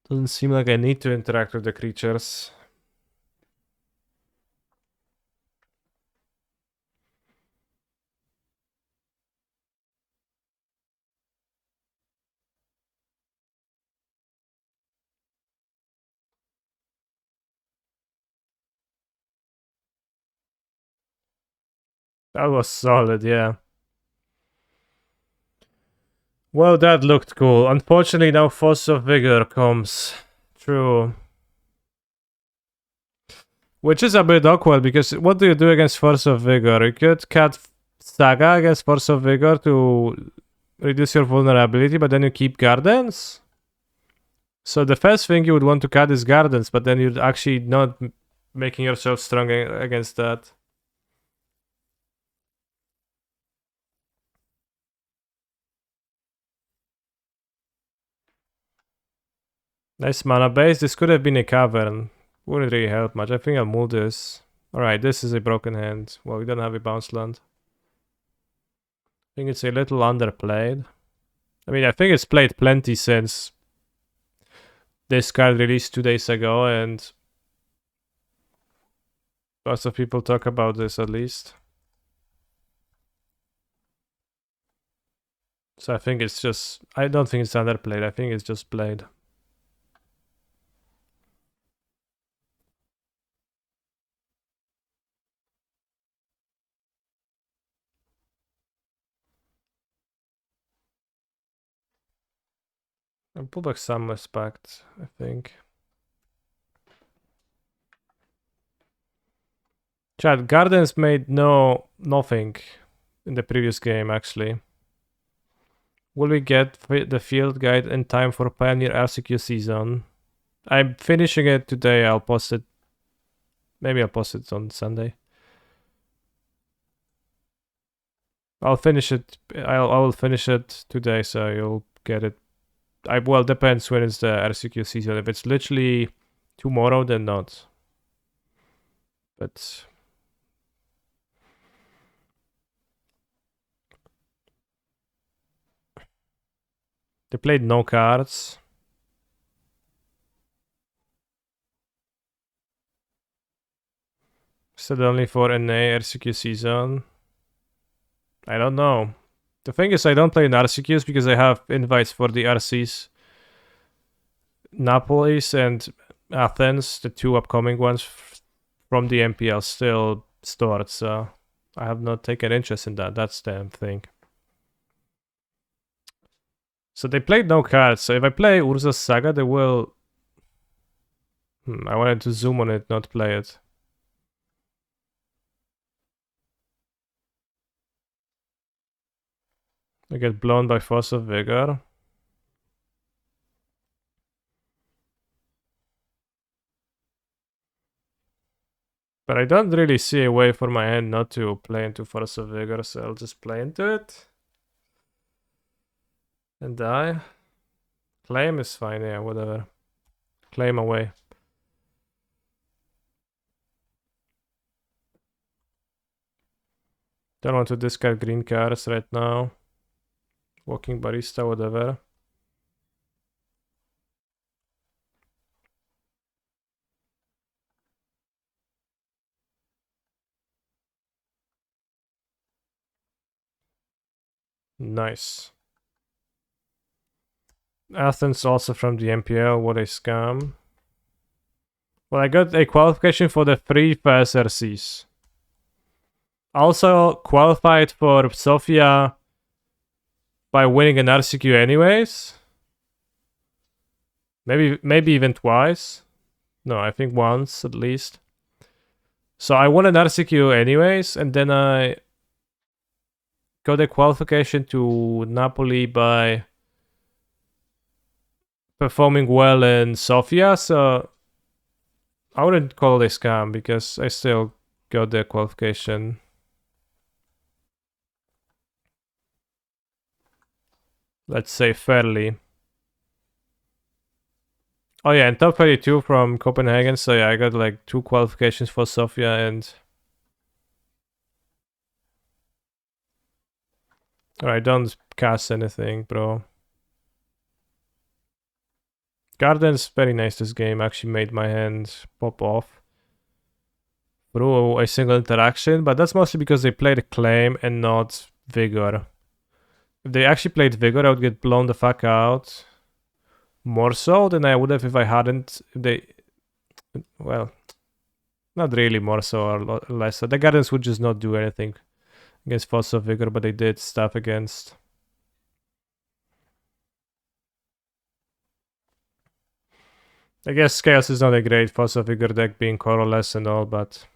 doesn't seem like I need to interact with the creatures. That was solid, yeah. Well, that looked cool. Unfortunately, now Force of Vigor comes. True. Which is a bit awkward, because what do you do against Force of Vigor? You could cut Saga against Force of Vigor to reduce your vulnerability, but then you keep Gardens? So the first thing you would want to cut is Gardens, but then you're actually not making yourself strong against that. Nice mana base. This could have been a Cavern. Wouldn't really help much. I think I'll move this. Alright, this is a broken hand. Well, we don't have a bounce land. I think it's a little underplayed. I mean, I think it's played plenty since this card released 2 days ago, and lots of people talk about this at least. So I think it's just... I don't think it's underplayed. I think it's just played. And pull back some respect, I think. Chad, Gardens made nothing in the previous game, actually. Will we get the field guide in time for Pioneer RCQ season? I'm finishing it today. I'll post it. Maybe I'll post it on Sunday. I'll finish it. I will finish it today, so you'll get it. Well, depends when it's the RCQ season. If it's literally tomorrow, then not. But they played no cards. Said only for NA RCQ season. I don't know. The thing is, I don't play in RCQs because I have invites for the RCs. Napolis and Athens, the two upcoming ones from the MPL, still stored, so I have not taken interest in that. That's the thing. So they played no cards, so if I play Urza's Saga, they will... I wanted to zoom on it, not play it. I get blown by Force of Vigor. But I don't really see a way for my hand not to play into Force of Vigor, so I'll just play into it. And die. Claim is fine, yeah, whatever. Claim away. Don't want to discard green cards right now. Walking Barista, whatever. Nice. Athens also from the MPL, what a scam. Well, I got a qualification for the 3 first RCs. Also qualified for Sofia by winning an RCQ anyways. Maybe even twice. No, I think once at least. So I won an RCQ anyways, and then I got a qualification to Napoli by performing well in Sofia, so I wouldn't call it a scam because I still got the qualification. Let's say fairly. Oh yeah, and top 32 from Copenhagen, so yeah, I got like 2 qualifications for Sofia and... Alright, don't cast anything, bro. Garden's very nice this game, actually made my hand pop off through a single interaction, but that's mostly because they played Claim and not Vigor. If they actually played Vigor, I would get blown the fuck out. More so than I would have if I hadn't. Well, not really more so or less so. The Gardens would just not do anything against Force of Vigor, but they did stuff against... I guess Chaos is not a great Force of Vigor deck being colorless and all, but...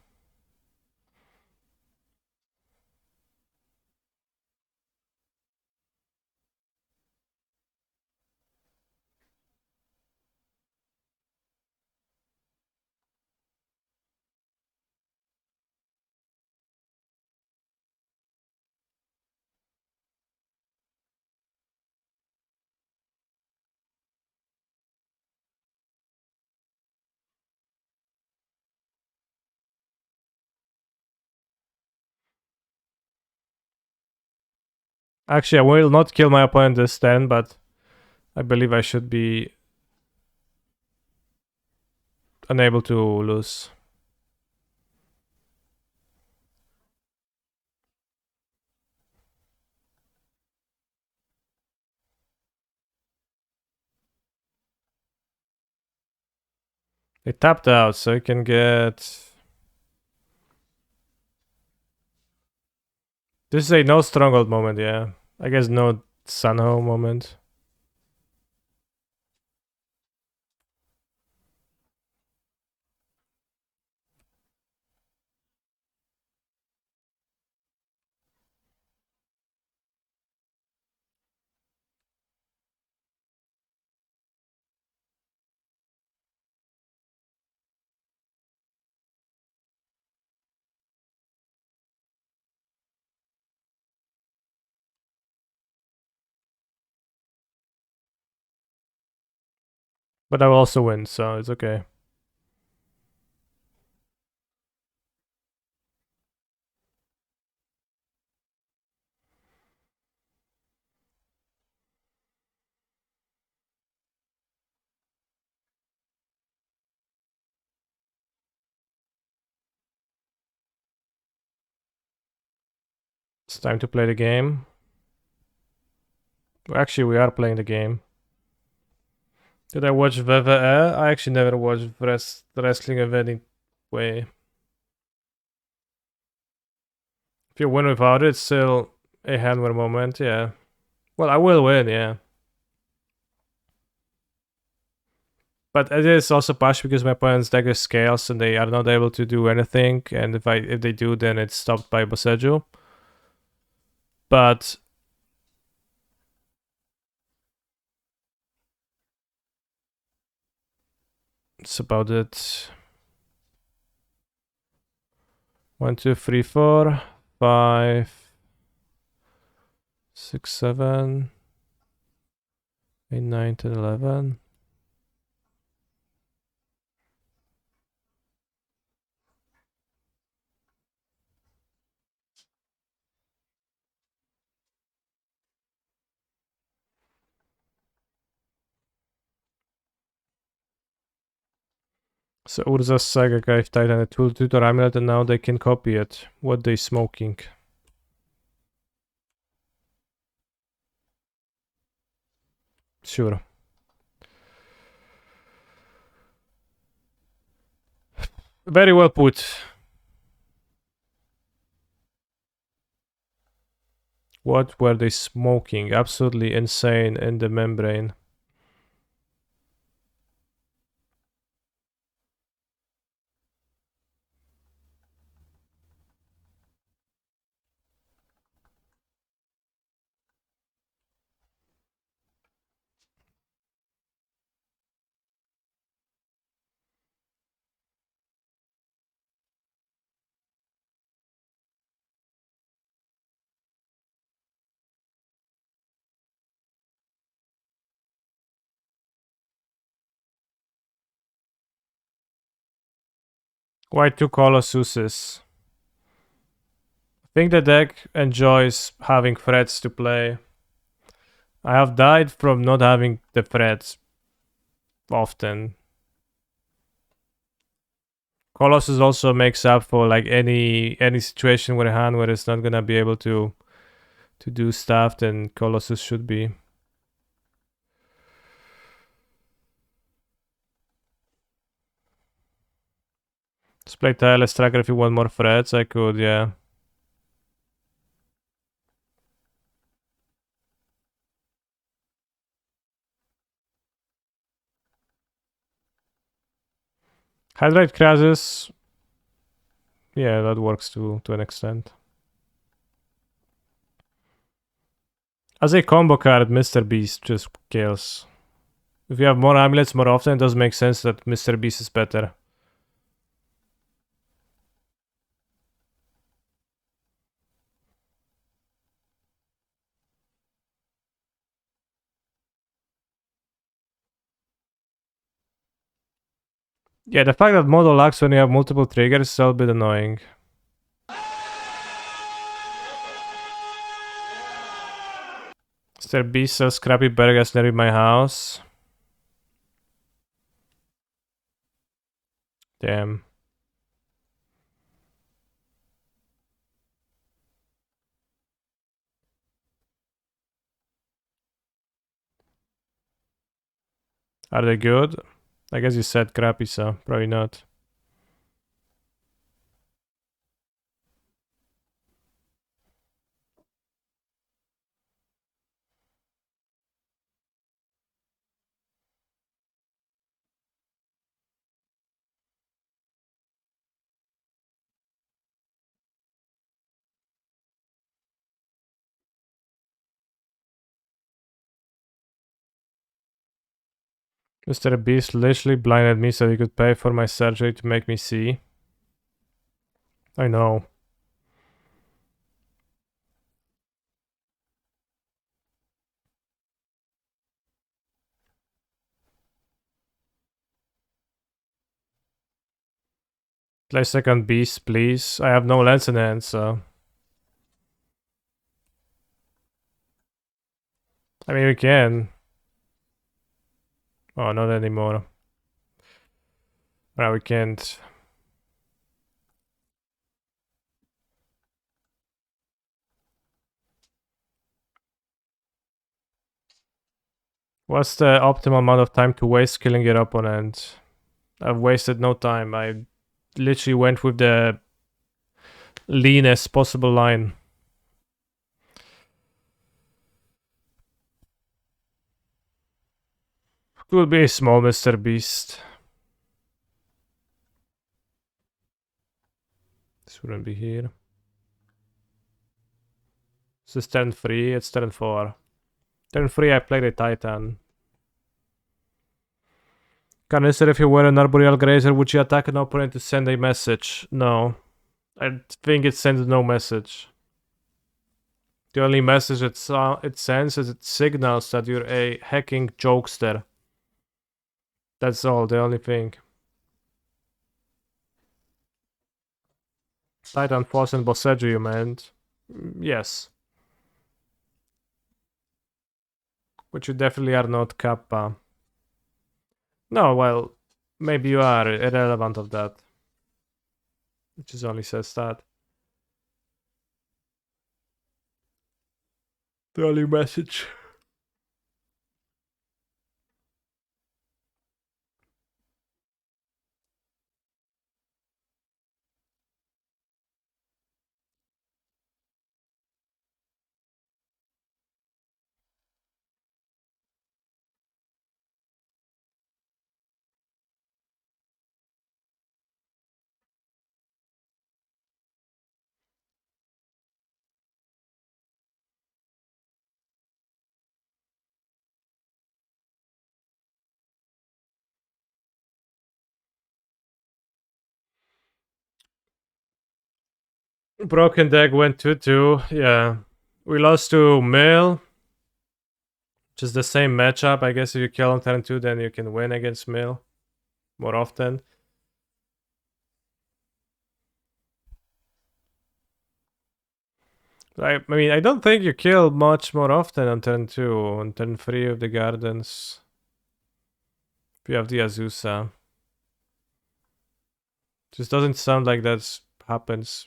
Actually, I will not kill my opponent this turn, but I believe I should be unable to lose. They tapped out, so you can get... This is a no stronghold moment, yeah. I guess no Sunho moment. But I will also win, so it's okay. It's time to play the game. Actually, we are playing the game. Did I watch VVE? I actually never watched wrestling of any way. If you win without it, it's still a handler moment, yeah. Well, I will win, yeah. But it is also partially because my opponent's deck is scales and they are not able to do anything. And if they do, then it's stopped by Boseju. But it's about it. 1, 2, 3, 4, 5, 6, 7, 8, 9, 10, 11. So Urza's Saga gave Titan a tool tutor amulet and now they can copy it. What they smoking? Sure. Very well put. What were they smoking? Absolutely insane in the membrane. Why 2 Colossuses? I think the deck enjoys having threats to play. I have died from not having the threats often. Colossus also makes up for like any situation with a hand where it's not gonna be able to do stuff, then Colossus should be. Let's play Tireless Tracker if you want more threats. I could, yeah. Hydrate Krasis. Yeah, that works to an extent. As a combo card, Mr. Beast just kills. If you have more amulets more often, it does make sense that Mr. Beast is better. Yeah, the fact that Modo lacks when you have multiple triggers is a little bit annoying. Mr. B sells scrappy burgers near my house. Damn. Are they good? I guess you said crappy, so probably not. Mr. Beast literally blinded me so he could pay for my surgery to make me see. I know. Play second Beast, please. I have no lens in hand, so... I mean, we can. Oh, not anymore. No, we can't. What's the optimal amount of time to waste killing your opponent? I've wasted no time. I literally went with the leanest possible line. Could be small, Mr. Beast. This wouldn't be here. This is turn 3, it's turn 4. Turn 3 I played a Titan. Canister, if you were an Arboreal Grazer, would you attack an opponent to send a message? No. I think it sends no message. The only message it sends is it signals that you're a hacking jokester. That's all, the only thing. Titan Force and Bosseggio, you meant? Yes. But you definitely are not Kappa. No, well, maybe you are irrelevant of that. It just only says that. The only message. Broken deck went 2-2. Yeah. We lost to Mill. Which is the same matchup. I guess if you kill on turn 2, then you can win against Mill more often. I mean, I don't think you kill much more often on turn 2. On turn 3 of the Gardens. If you have the Azusa. Just doesn't sound like that happens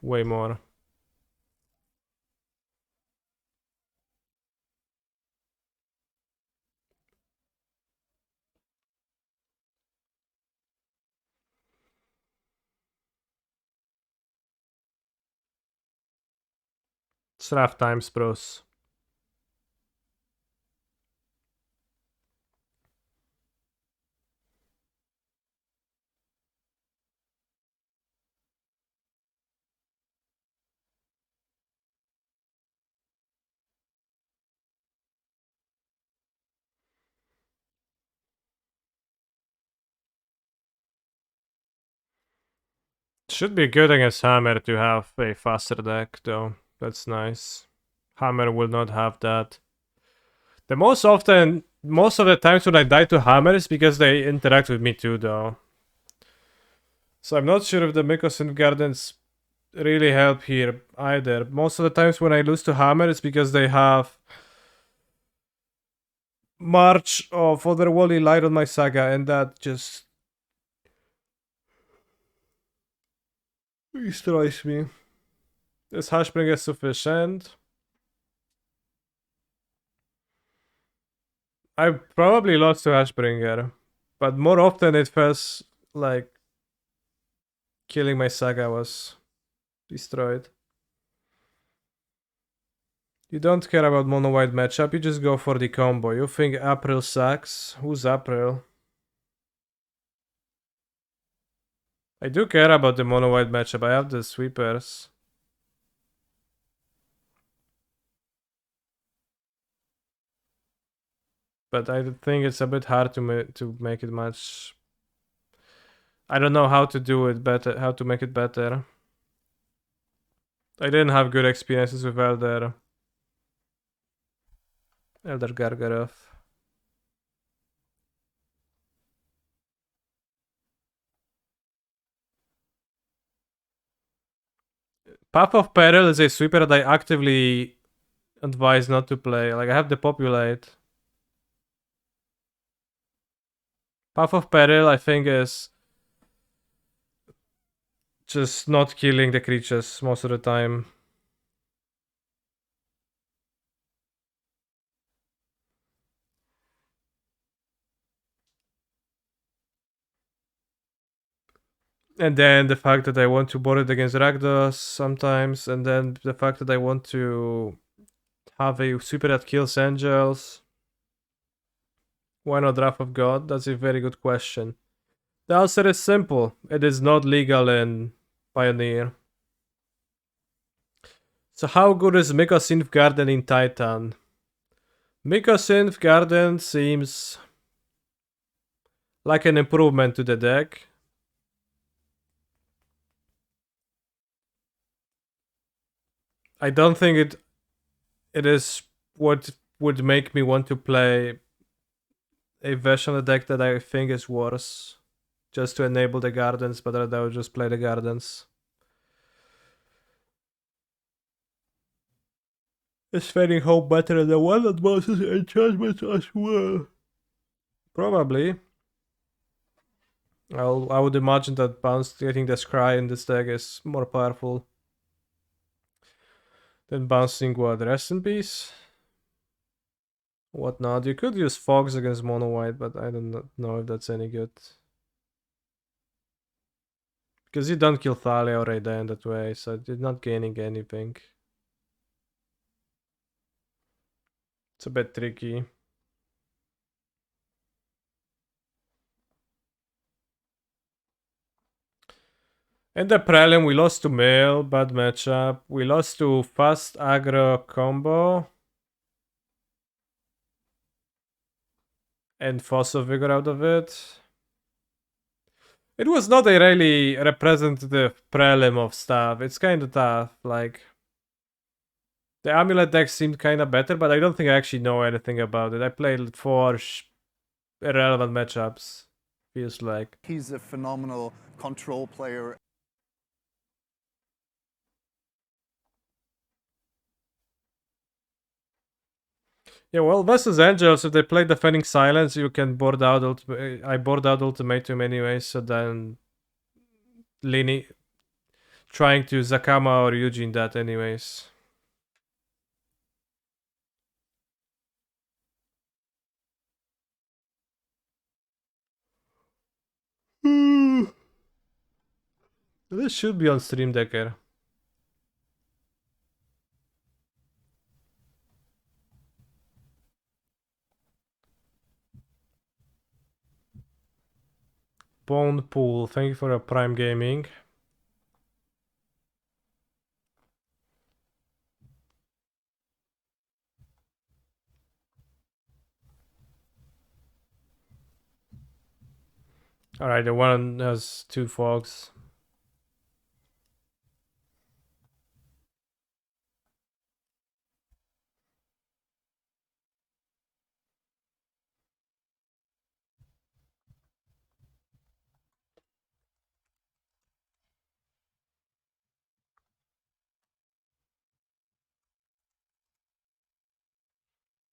way more. It's rough times, bros. Should be good against Hammer to have a faster deck, though. That's nice. Hammer will not have that. Most of the times when I die to Hammer is because they interact with me too, though. So I'm not sure if the Mycosynth Gardens really help here either. Most of the times when I lose to Hammer, it's because they have march of otherworldly light on my saga, and that just destroys me. Is Hashbringer sufficient? I probably lost to Hashbringer, but more often it feels like killing my saga was destroyed. You don't care about mono white matchup, you just go for the combo. You think April sucks? Who's April? I do care about the mono white matchup. I have the sweepers. But I think it's a bit hard to make it much. I don't know how to do it better, how to make it better. I didn't have good experiences with Elder Gargaroth. Path of Peril is a sweeper that I actively advise not to play. Like, I have the Populate. Path of Peril, I think, is just not killing the creatures most of the time. And then the fact that I want to board it against Rakdos sometimes, and then the fact that I want to have a super that kills angels. Why not Wrath of God? That's a very good question. The answer is simple. It is not legal in Pioneer. So how good is Mycosynth Garden in Titan? Mycosynth Garden seems like an improvement to the deck. I don't think it is what would make me want to play a version of the deck that I think is worse. Just to enable the gardens, but I would just play the gardens. Is Fading Hope better than the one that bounces enchantments as well? Probably. I would imagine that getting the Scry in this deck is more powerful than bouncing what? Rest in Peace? Whatnot. You could use Fogs against Mono White, but I don't know if that's any good. Because you don't kill Thalia or Rayda in that way, so you're not gaining anything. It's a bit tricky. In the prelim, we lost to Mail, bad matchup. We lost to Fast Aggro Combo. And Fossil Vigor out of it. It was not a really representative prelim of stuff. It's kind of tough. Like, the Amulet deck seemed kind of better, but I don't think I actually know anything about it. I played 4 irrelevant matchups. Feels like. He's a phenomenal control player. Yeah, well, versus Angels, if they play Defending Silence, you can board out. I board out Ultimatum anyway, so then trying to Zakama or Eugene that anyways. This should be on Stream Decker. Bone Pool, thank you for your Prime Gaming. Alright, the one has 2 fogs.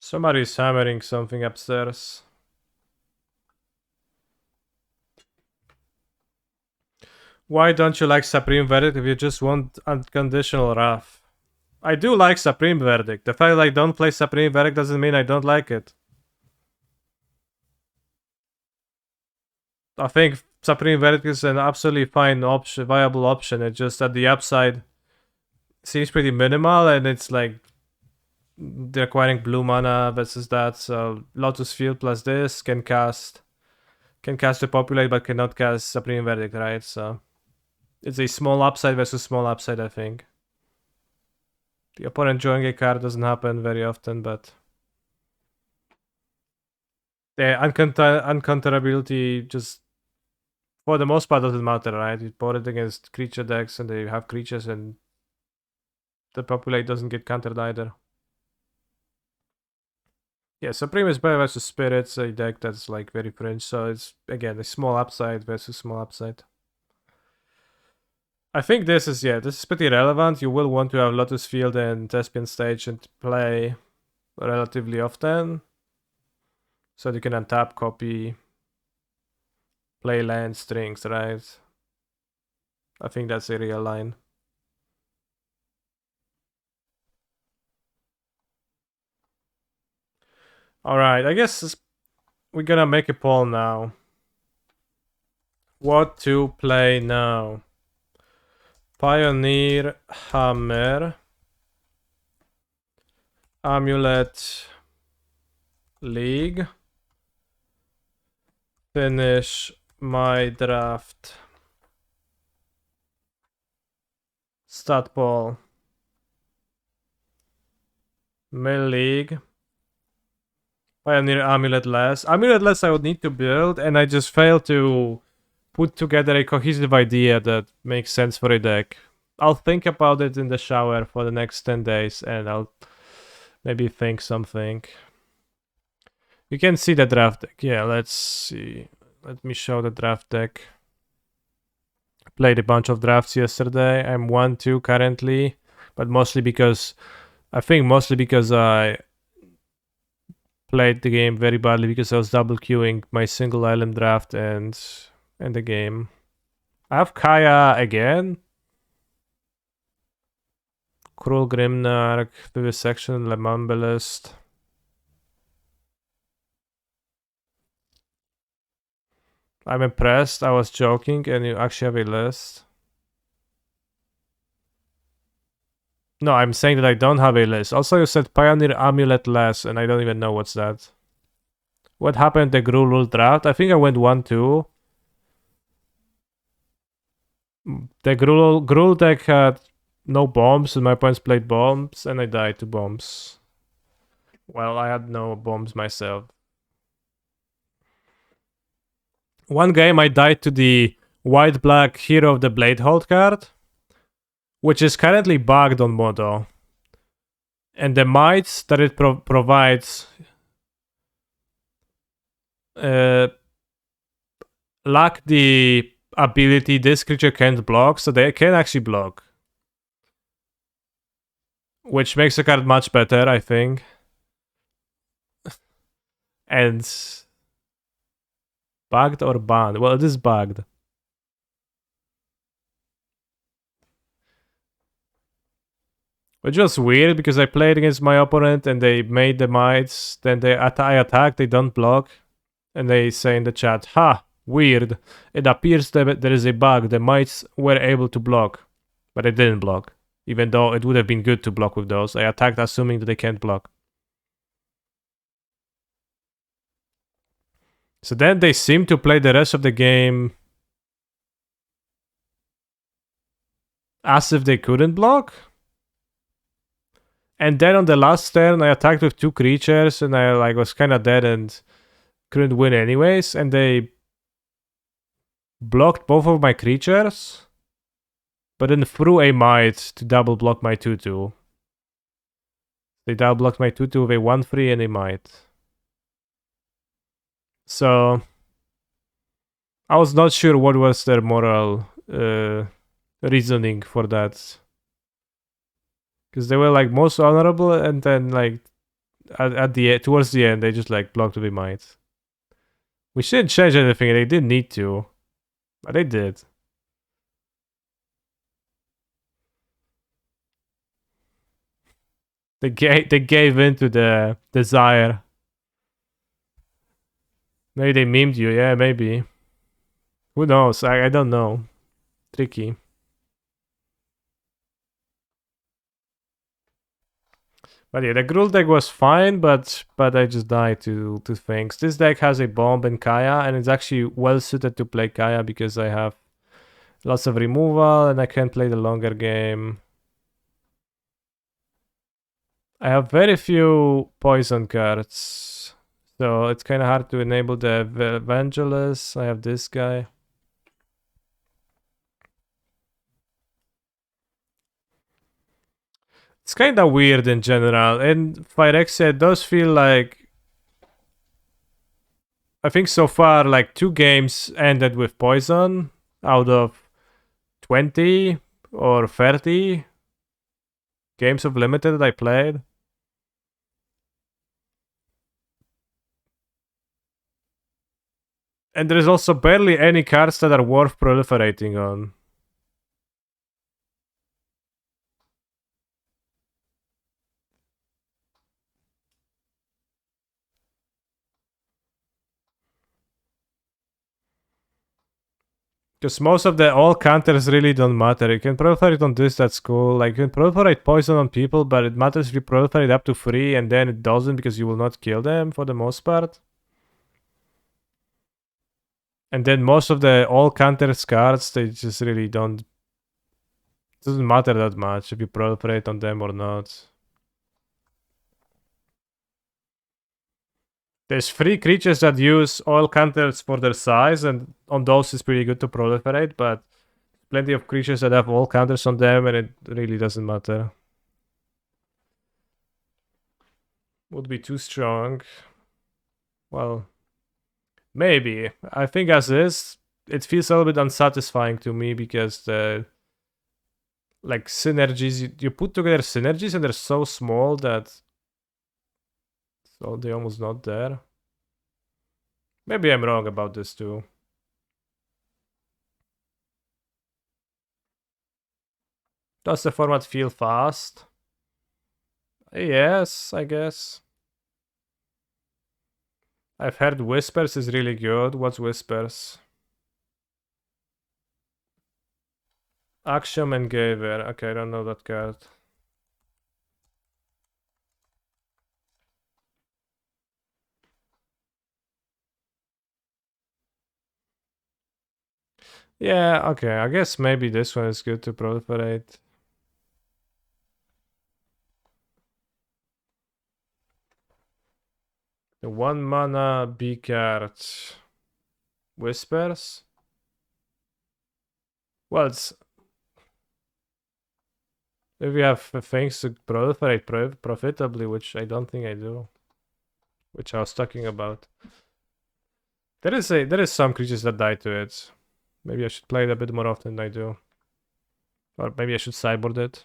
Somebody's hammering something upstairs. Why don't you like Supreme Verdict if you just want unconditional wrath? I do like Supreme Verdict. The fact that I don't play Supreme Verdict doesn't mean I don't like it. I think Supreme Verdict is an absolutely fine option, viable option. It's just that the upside seems pretty minimal, and it's like they're acquiring blue mana versus that. So Lotus Field plus this can cast Repopulate, but cannot cast Supreme Verdict, right? So it's a small upside versus small upside, I think. The opponent drawing a card doesn't happen very often, but the uncounterability just for the most part doesn't matter, right? You put it against creature decks and they have creatures and the Populate doesn't get countered either. Yeah, Supreme is better versus Spirits, a deck that's like very fringe, so it's again a small upside versus small upside. I think this is pretty relevant. You will want to have Lotus Field and Thespian Stage and play relatively often. So you can untap, copy, play land strings, right? I think that's a real line. Alright, I guess we're gonna make a poll now. What to play now? Pioneer Hammer, Amulet League, finish my draft, stat poll, Mill League, Pioneer Amulet Less. Amulet Less I would need to build, and I just failed to put together a cohesive idea that makes sense for a deck. I'll think about it in the shower for the next 10 days, and I'll maybe think something. You can see the draft deck. Yeah, let's see. Let me show the draft deck. I played a bunch of drafts yesterday. I'm 1-2 currently, but mostly because I played the game very badly because I was double queuing my single island draft and the game. I have Kaya again. Cruel Grimnark, Vivisection, Lemambelist. I'm impressed. I was joking, and you actually have a list. No, I'm saying that I don't have a list. Also, you said Pioneer Amulet Less, and I don't even know what's that. What happened the Gruul Rule draft? I think I went 1-2. The Gruul deck had no bombs, and my opponents played bombs, and I died to bombs. Well, I had no bombs myself. One game I died to the white-black Hero of the Bladehold card, which is currently bugged on Modo. And the mites that it provides lack the ability this creature can't block, so they can actually block. Which makes the card much better, I think. And bugged or banned? Well, it is bugged. Which was weird because I played against my opponent and they made the mites, then I attack, they don't block. And they say in the chat, ha, weird. It appears that there is a bug. The mites were able to block, but they didn't block. Even though it would have been good to block with those. I attacked assuming that they can't block. So then they seem to play the rest of the game as if they couldn't block. And then on the last turn, I attacked with 2 creatures and I was kind of dead and couldn't win anyways. And they blocked both of my creatures, but then threw a mite to double block my 2-2. They double blocked my 2-2 with a 1-3 and a mite. So I was not sure what was their moral reasoning for that. Because they were like most honorable, and then like at the towards the end they just like blocked with might. We shouldn't change anything. They didn't need to, but they did. They gave in to the desire. Maybe they memed you. Yeah, maybe. Who knows? I don't know. Tricky. But yeah, the Gruul deck was fine, but I just died to things. This deck has a bomb and Kaya, and it's actually well suited to play Kaya because I have lots of removal and I can play the longer game. I have very few poison cards, so it's kind of hard to enable the Evangelist. I have this guy. It's kind of weird in general. And Phyrexia does feel like, I think so far, like 2 games ended with poison out of 20 or 30 games of limited that I played. And there's also barely any cards that are worth proliferating on. Because most of the all counters really don't matter. You can proliferate on this, that's cool. Like, you can proliferate poison on people, but it matters if you proliferate up to 3 and then it doesn't because you will not kill them for the most part. And then most of the all counters cards, they just really don't... It doesn't matter that much if you proliferate on them or not. There's 3 creatures that use all counters for their size, and on those it's pretty good to proliferate, but plenty of creatures that have all counters on them, and it really doesn't matter. Would be too strong. Well, maybe. I think as is, it feels a little bit unsatisfying to me because the like synergies, you put together synergies and they're so small that so they're almost not there. Maybe I'm wrong about this too. Does the format feel fast? Yes, I guess. I've heard Whispers is really good. What's Whispers? Axiom and Gaver. Okay, I don't know that card. Yeah, okay. I guess maybe this one is good to proliferate. The 1 mana B card. Whispers? Well, it's... If you have things to proliferate profitably, which I don't think I do. Which I was talking about. There is some creatures that die to it. Maybe I should play it a bit more often than I do. Or maybe I should sideboard it.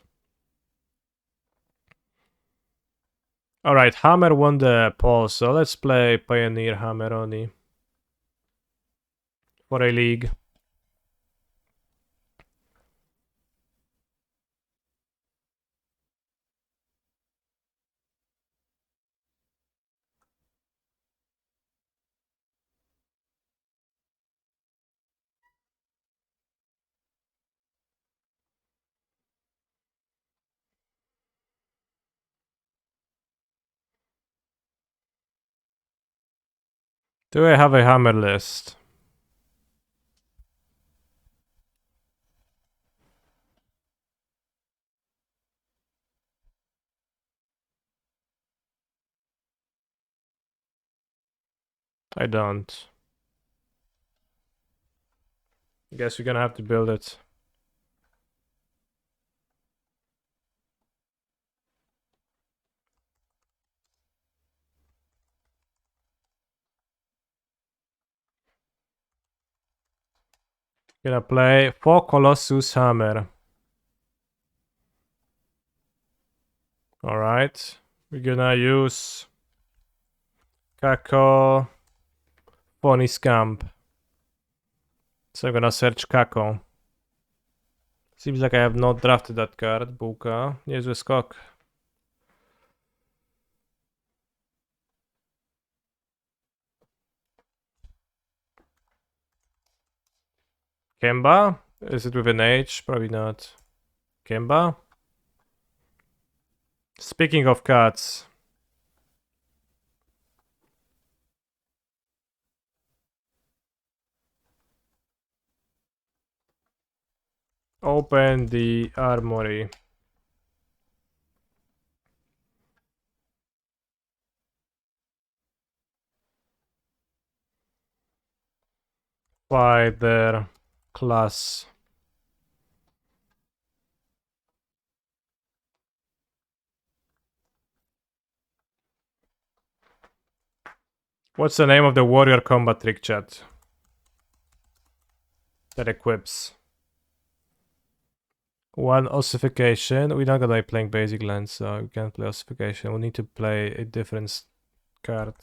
Alright, Hammer won the poll, so let's play Pioneer Hammer Oni. For a league. Do I have a hammer list? I don't. Guess we're gonna have to build it. Gonna play 4 Colossus Hammer. Alright. We're gonna use Kako. Pony Scamp. So I'm gonna search Kako. Seems like I have not drafted that card. Bułka. Niezły skok. Kemba? Is it with an H? Probably not. Kemba? Speaking of cards. Open the armory. Spider class. What's the name of the warrior combat trick, chat? That equips. One ossification. We're not gonna be playing basic lands, so we can't play ossification. We need to play a different card.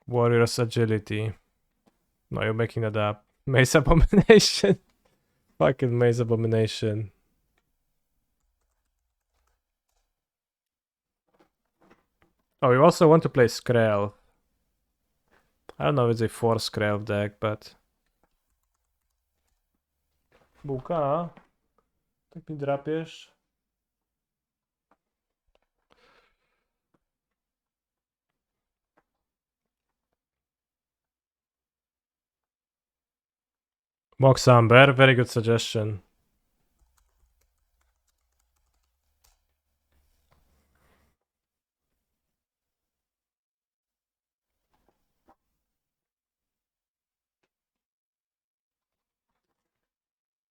Warrior's agility. No, you're making that up. Maze abomination. Fucking maze abomination. Oh, we also want to play Skrelv. I don't know if it's a 4 Skrelv deck, but... Bułka? Tak mi drapiesz? Mox Amber, very good suggestion.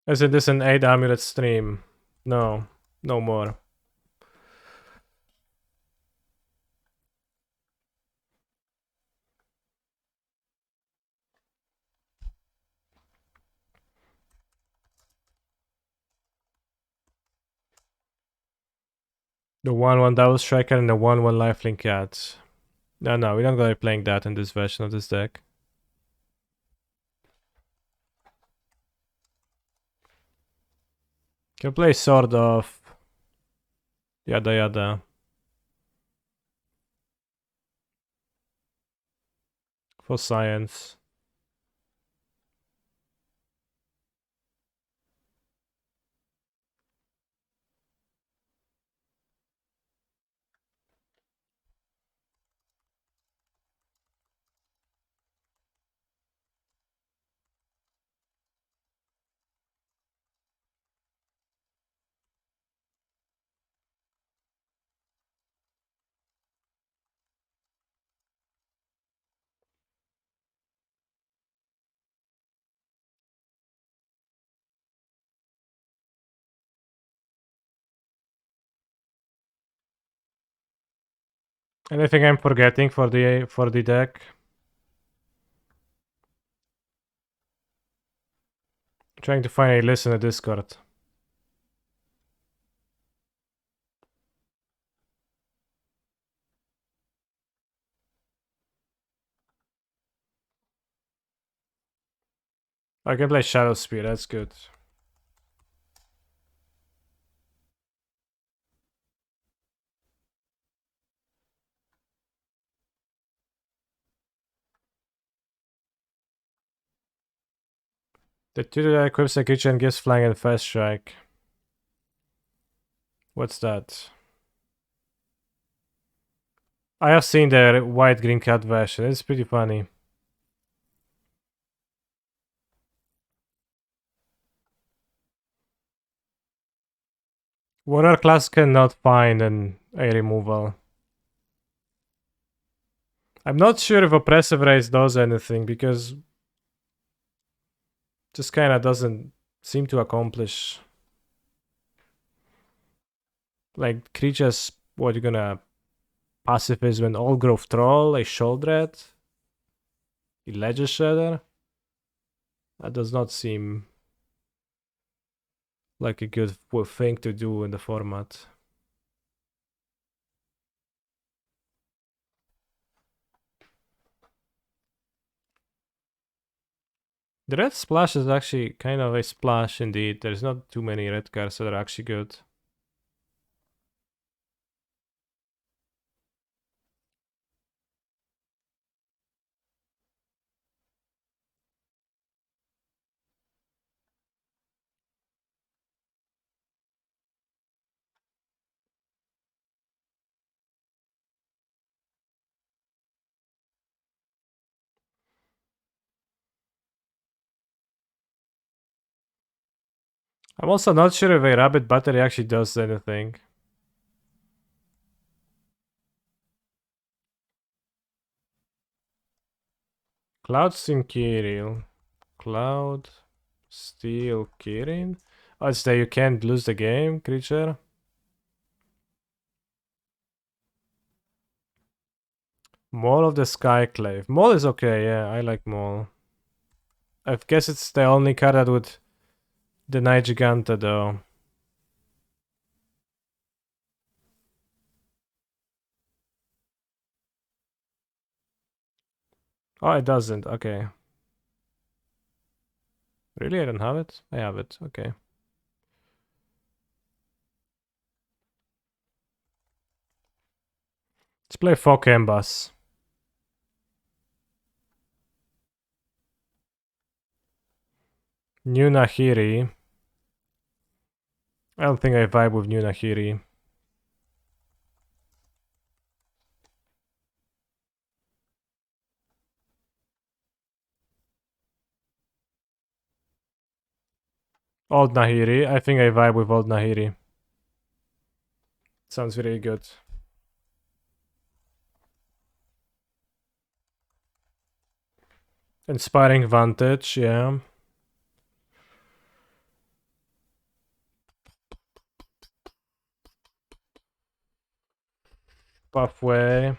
Isn't this an 8 Amulet stream? No, no more. The 1-1 Double Striker and the 1-1 Lifelink Cat. No, we're not gonna be playing that in this version of this deck. Can play Sword of... Yada yada. For science. Anything I'm forgetting for the deck? Trying to find a list in the Discord. I can play Shadow Spear, that's good. The tutor that equips a creature and gives flying and first strike. What's that? I have seen the white green cat version, it's pretty funny. Warrior class cannot find a removal. I'm not sure if Oppressive Race does anything because just kinda doesn't seem to accomplish. Like creatures, what you're gonna pacifism an Old Growth Troll, a Sholdred, a Ledger Shredder? That does not seem like a good thing to do in the format. The red splash is actually kind of a splash indeed. There's not too many red cards that are actually good. I'm also not sure if a rabbit battery actually does anything. Cloud Steam Kirill. Cloud Steel Kirin? Oh, it's that you can't lose the game, creature? Maul of the Skyclave. Maul is okay, yeah, I like Maul. I guess it's the only card that would deny Giganta though. Oh, it doesn't, okay. Really? I don't have it? I have it, okay. Let's play Fog Embass. New Nahiri. I don't think I vibe with New Nahiri. Old Nahiri. I think I vibe with Old Nahiri. Sounds very good. Inspiring Vantage, yeah. Pathway.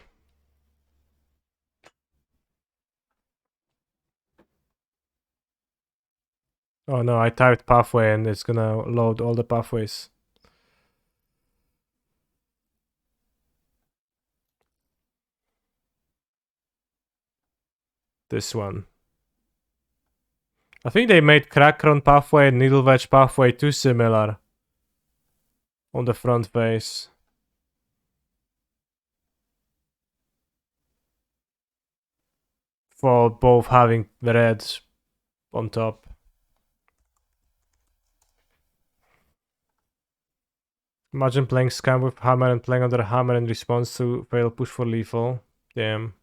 Oh no, I typed pathway and it's gonna load all the pathways. This one. I think they made Crackron pathway and Needle Wedge pathway too similar on the front face. For both having the reds on top. Imagine playing Scam with Hammer and playing under Hammer in response to fail push for lethal. Damn.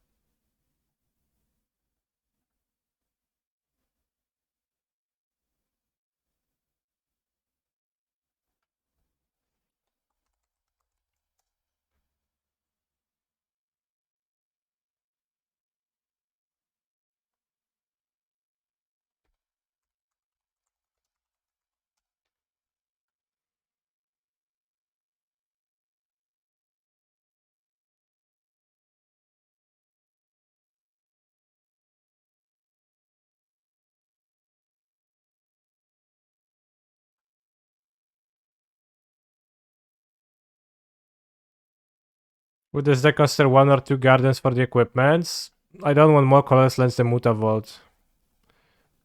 Would this deck consider 1 or 2 gardens for the equipments? I don't want more colorless lands than Mutavault.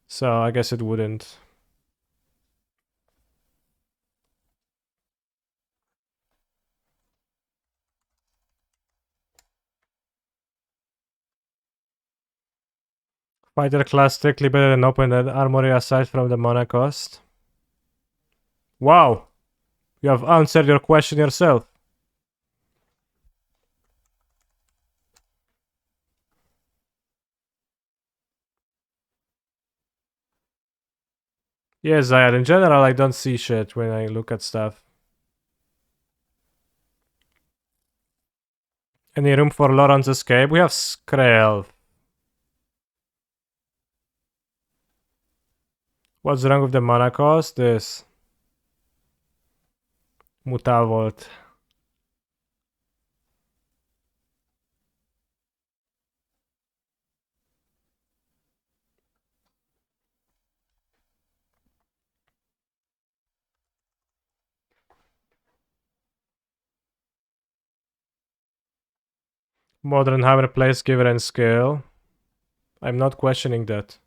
So I guess it wouldn't. Fighter class strictly better than open-ended armory aside from the mana cost. Wow! You have answered your question yourself. Yes, Zayad, in general I don't see shit when I look at stuff. Any room for Laurent's escape? We have Skrelv. What's wrong with the mana cost? This. Mutavolt. Modern hammer, place giver, and scale. I'm not questioning that.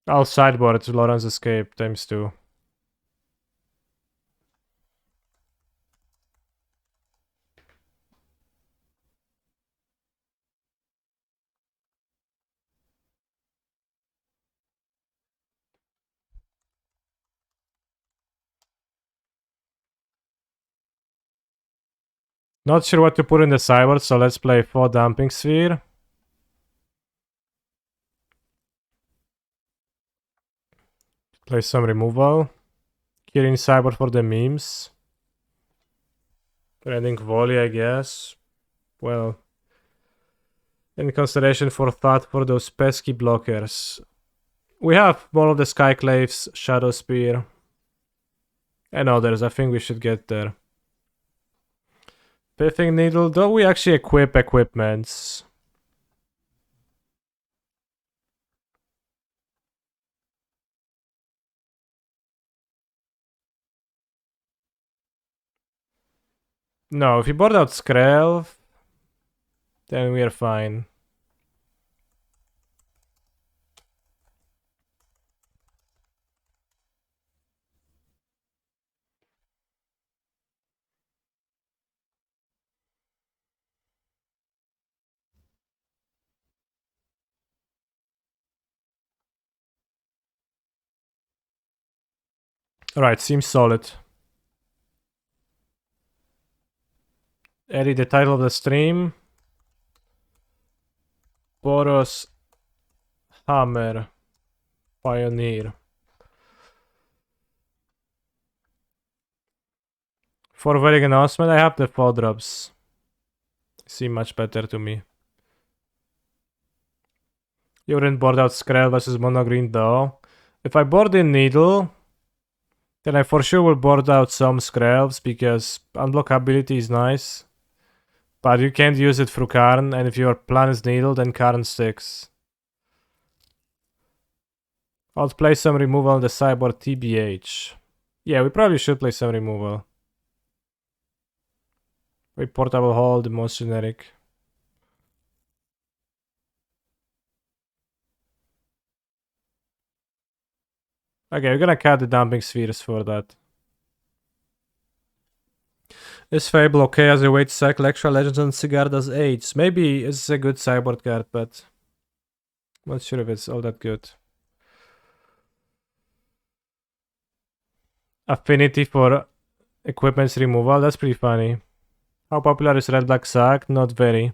I'll sideboard to Lauren's Escape times 2. Not sure what to put in the sideboard, so let's play 4 Dumping Sphere. Play some removal. Kirin sideboard for the memes. Trending volley, I guess. Well, in consideration for thought for those pesky blockers. We have more of the Skyclaves, Shadow Spear, and others. I think we should get there. Pithing Needle, though we actually equip equipments. No, if we board out Skrelv, then we are fine. Alright, seems solid. Edit the title of the stream. Boros Hammer Pioneer. For wedding announcement, I have the 4 drops. Seem much better to me. You wouldn't board out Skrell versus Mono Green though. If I board in Needle, then I for sure will board out some Skrells because unblockability is nice. But you can't use it through Karn, and if your plan is Needle, then Karn sticks. I'll play some removal on the sideboard TBH. Yeah, we probably should play some removal. We portable hold, the most generic. Okay, we're gonna cut the Dumping Spheres for that. Is Fable okay as a way to cycle extra legends on Sigarda's Age? Maybe it's a good sideboard card, but I'm not sure if it's all that good. Affinity for equipment's removal, that's pretty funny. How popular is Red Black Sack? Not very.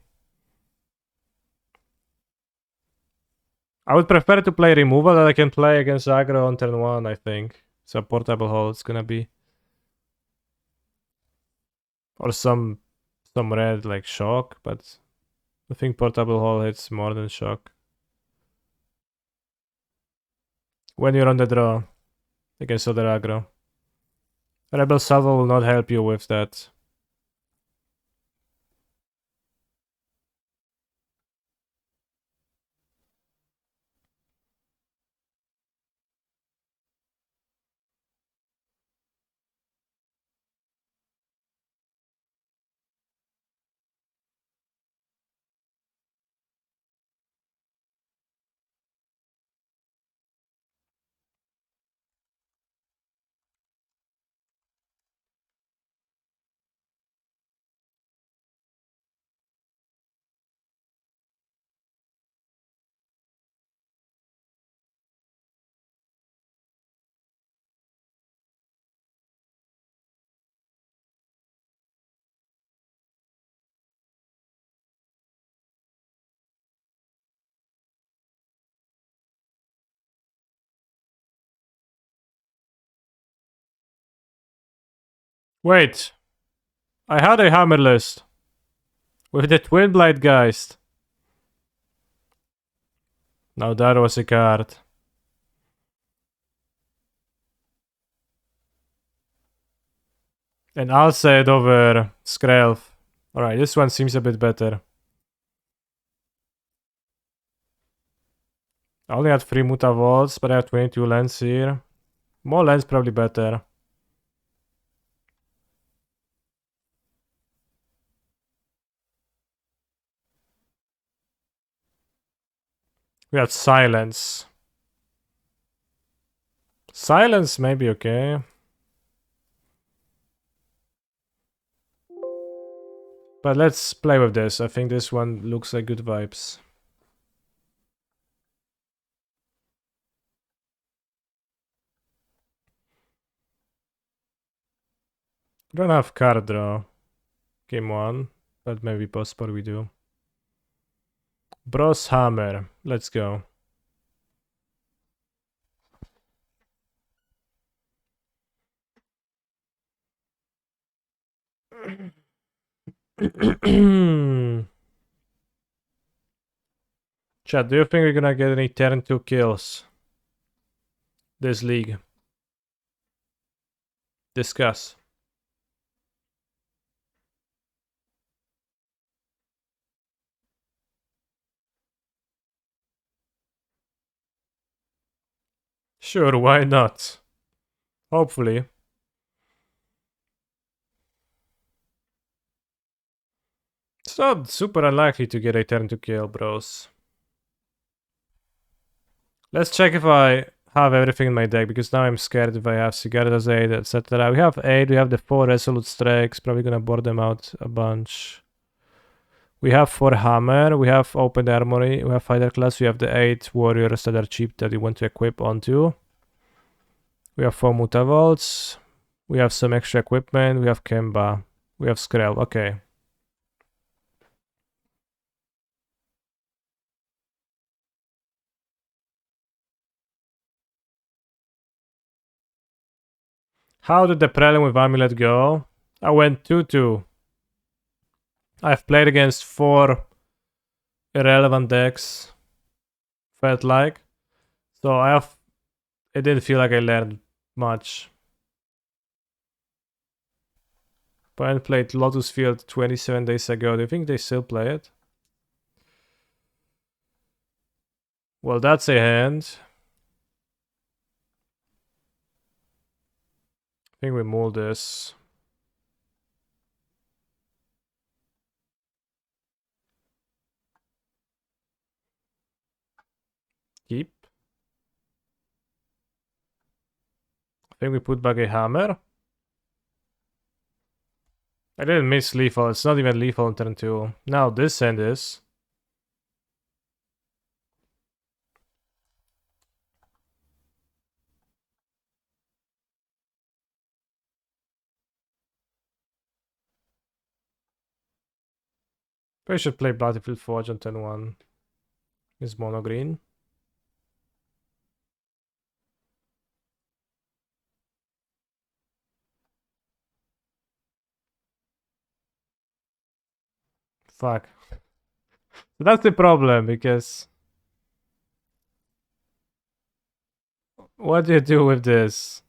I would prefer to play removal that I can play against aggro on turn 1, I think. So portable hold it's gonna be. Or some red like shock, but I think portable hold hits more than shock. When you're on the draw against other aggro. Rebel Salvo will not help you with that. Wait, I had a hammer list with the Twin Blade Geist. Now that was a card. And I'll say it over Skrelv. Alright, this one seems a bit better. I only had 3 Muta Volts, but I have 22 lands here. More lands probably better. We have silence. Silence may be okay. But let's play with this. I think this one looks like good vibes. Don't have card draw. Game 1. But maybe possible we do. Bros Hammer. Let's go. Chat, do you think we're gonna get any turn 2 kills this league? Discuss. Sure, why not? Hopefully. It's not super unlikely to get a turn to kill, bros. Let's check if I have everything in my deck, because now I'm scared if I have Cigarras 8, etc. We have 8, we have the 4 Resolute Strikes, probably gonna board them out a bunch. We have 4 Hammer, we have Open Armory, we have Fighter Class, we have the 8 Warriors that are cheap that you want to equip onto. We have 4 Mutavaults, we have some extra equipment, we have Kemba, we have Skrell, okay. How did the prelim with Amulet go? I went 2-2. I've played against 4 irrelevant decks, felt like. So it didn't feel like I learned much. Opponent played Lotus Field 27 days ago. Do you think they still play it? Well, that's a hand. I think we mull this. Keep. I think we put back a hammer. I didn't miss lethal. It's not even lethal in turn 2. Now this hand is. I should play Battlefield Forge on turn 1. Is mono green. Fuck. So that's the problem, because what do you do with this?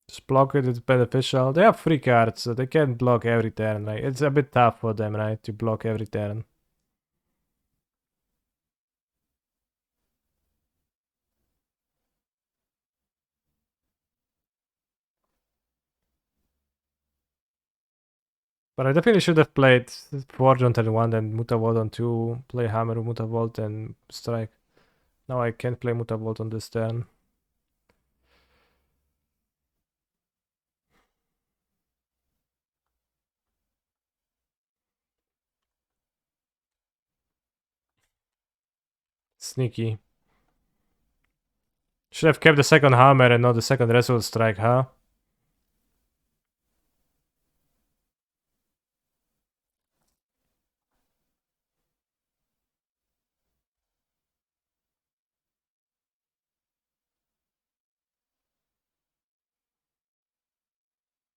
Just block it, it's beneficial. They have 3 cards, so they can block every turn. Like, it's a bit tough for them, right? To block every turn. But I definitely should have played Forge on turn 1, then Mutavault on 2, play Hammer, Mutavault, and Strike. Now I can't play Mutavault on this turn. Sneaky. Should have kept the second Hammer and not the second Resolute Strike, huh?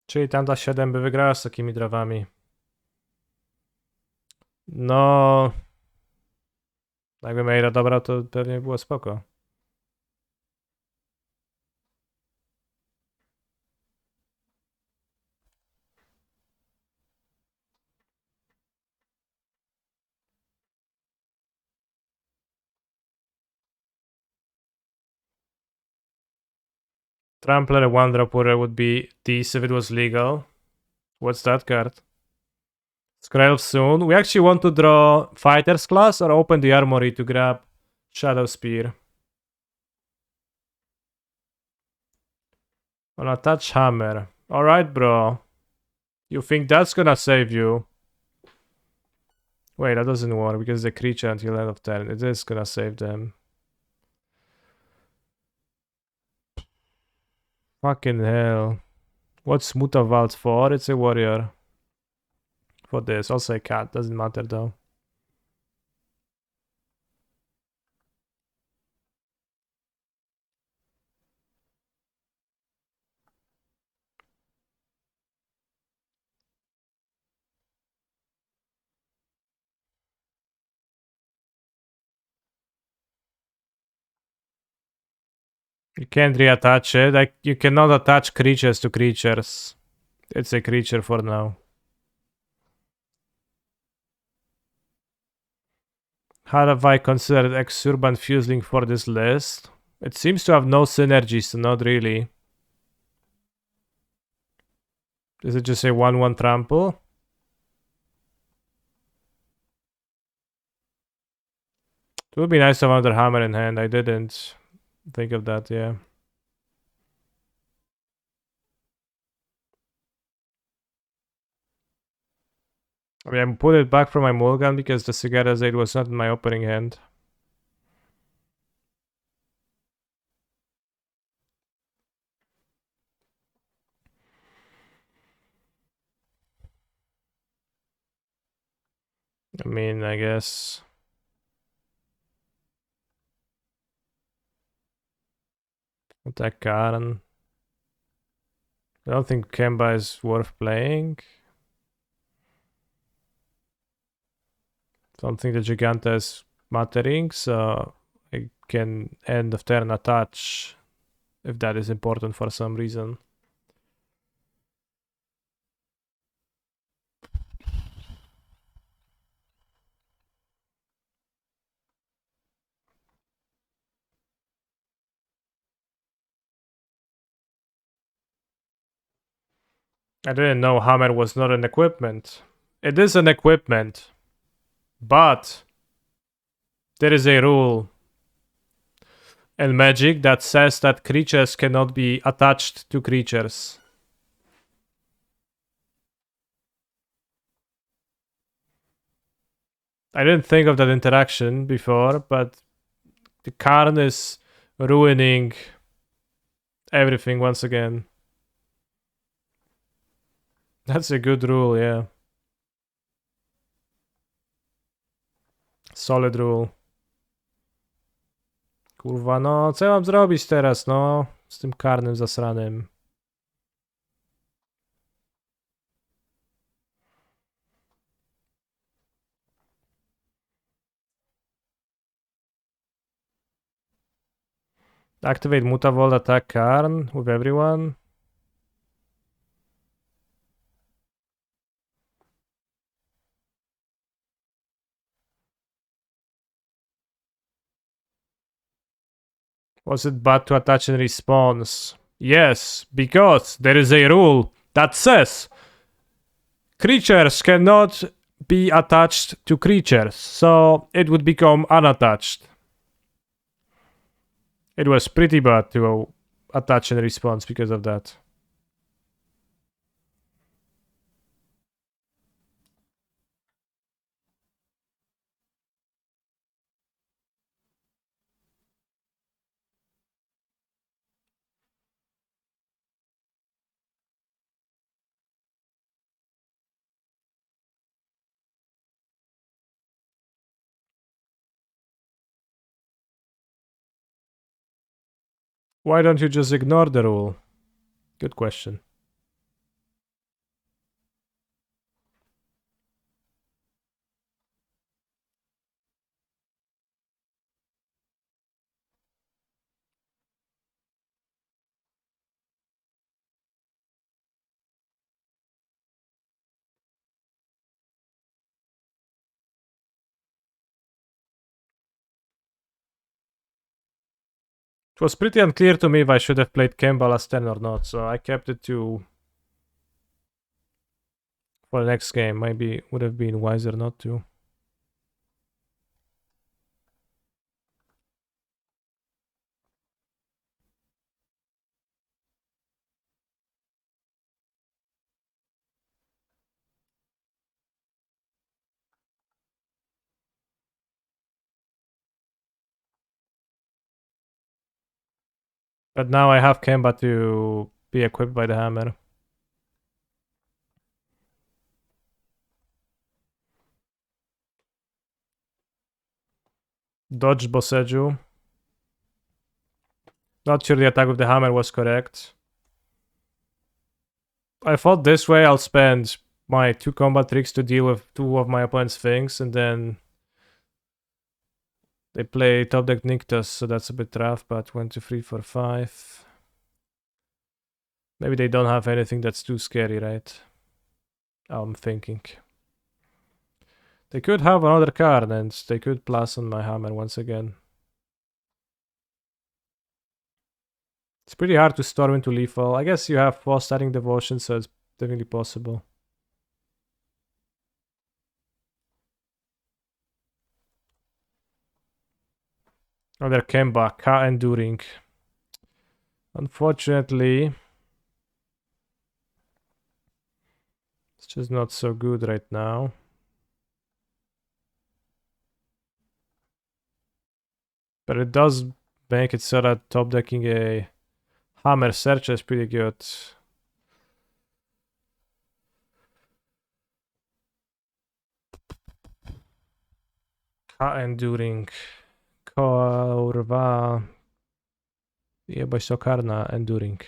Czyli tamta 7 by wygrała z takimi drawami. No... Jakby Meira dobra, to pewnie było spoko. Trampler 1-drop warrior would be this if it was legal. What's that card? Skrelv soon. We actually want to draw Fighter's Class or open the Armory to grab Shadow Spear. Wanna touch Hammer. Alright, bro. You think that's gonna save you? Wait, that doesn't work because the creature until end of turn. It is gonna save them. Fucking hell. What's Mutavault for? It's a warrior. For this. I'll say cat. Doesn't matter though. You can't reattach it. Like, you cannot attach creatures to creatures. It's a creature for now. How have I considered Exurban Fuseling for this list? It seems to have no synergy, so not really. Is it just a 1-1 trample? It would be nice to have another hammer in hand. I didn't think of that, yeah. I mean, I put it back from my mulligan because the Cigarras 8 was not in my opening hand. I mean, I guess... Attack Karen. I don't think Kemba is worth playing. Don't think the Giganta is mattering, so I can end of turn attach if that is important for some reason. I didn't know hammer was not an equipment. It is an equipment, but there is a rule in Magic that says that creatures cannot be attached to creatures. I didn't think of that interaction before, but the Karn is ruining everything once again. That's a good rule, yeah. Solid rule. Kurwa, no, co ja mam zrobić teraz, no? Z tym karnym zasranym. Activate Mutavolt attack Karn with everyone. Was it bad to attach in response? Yes, because there is a rule that says creatures cannot be attached to creatures, so it would become unattached. It was pretty bad to attach in response because of that. Why don't you just ignore the rule? Good question. It was pretty unclear to me if I should have played Kemba last turn or not, so I kept it to For the next game, maybe would have been wiser not to. But now I have Kemba to be equipped by the hammer. Dodge Boseju. Not sure the attack with the hammer was correct. I thought this way I'll spend my 2 combat tricks to deal with 2 of my opponent's things, and then they play top deck Nyctus, so that's a bit rough, but 1, 2, 3, 4, 5. Maybe they don't have anything that's too scary, right? I'm thinking. They could have another card, and they could plus on my hammer once again. It's pretty hard to storm into lethal. I guess you have fast-starting devotion, so it's definitely possible. Another Kemba, Ka Enduring. Unfortunately, it's just not so good right now. But it does make it so that top decking a hammer search is pretty good. Ka Enduring. Kurwa. Jebać to karna Enduring.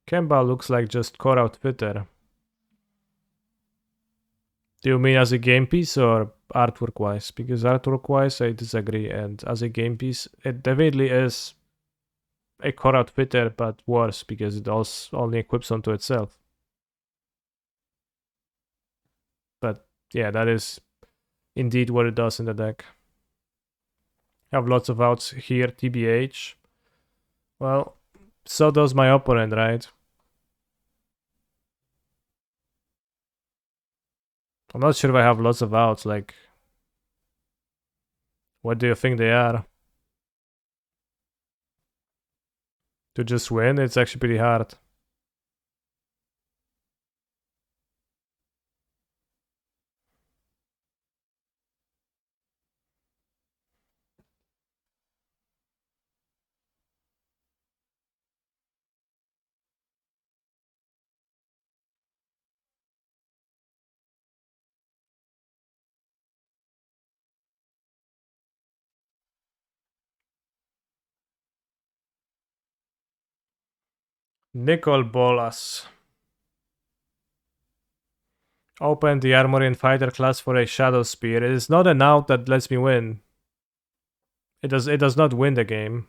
Kemba looks like just core outfitter. Do you mean as a game piece or artwork wise? Because artwork wise I disagree, and as a game piece it definitely is a core outfitter, but worse because it also only equips onto itself. But yeah, that is indeed what it does in the deck. Have lots of outs here, TBH. Well, so does my opponent, right? I'm not sure if I have lots of outs, like... What do you think they are? To just win, it's actually pretty hard. Nicol Bolas. Open the Armory and Fighter class for a Shadow Spear. It is not an out that lets me win. It does not win the game.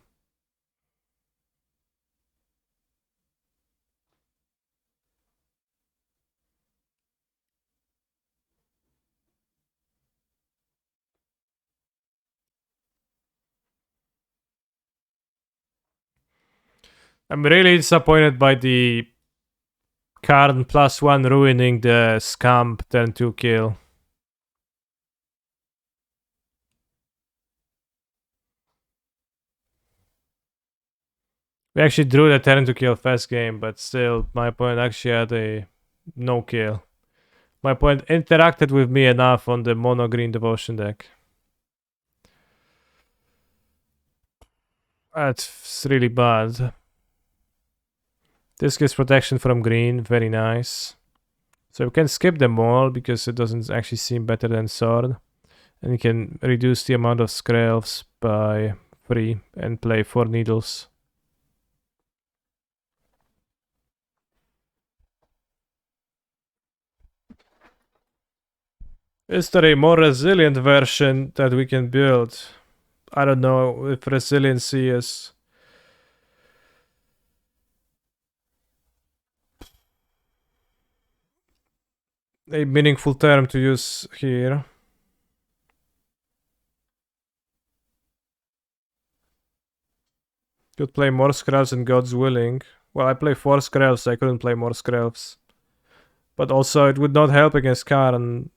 I'm really disappointed by the Karn +1 ruining the Scamp turn 2 kill. We actually drew the turn 2 kill first game, but still, my opponent actually had a no kill. My opponent interacted with me enough on the mono green devotion deck. That's really bad. This gives protection from green, very nice. So we can skip them all because it doesn't actually seem better than sword. And you can reduce the amount of scrolls by 3 and play 4 needles. Is there a more resilient version that we can build? I don't know if resiliency is... a meaningful term to use here. Could play more scrolls and God's willing. Well, I play 4 Skrells, so I couldn't play more Skrells. But also, it would not help against Karn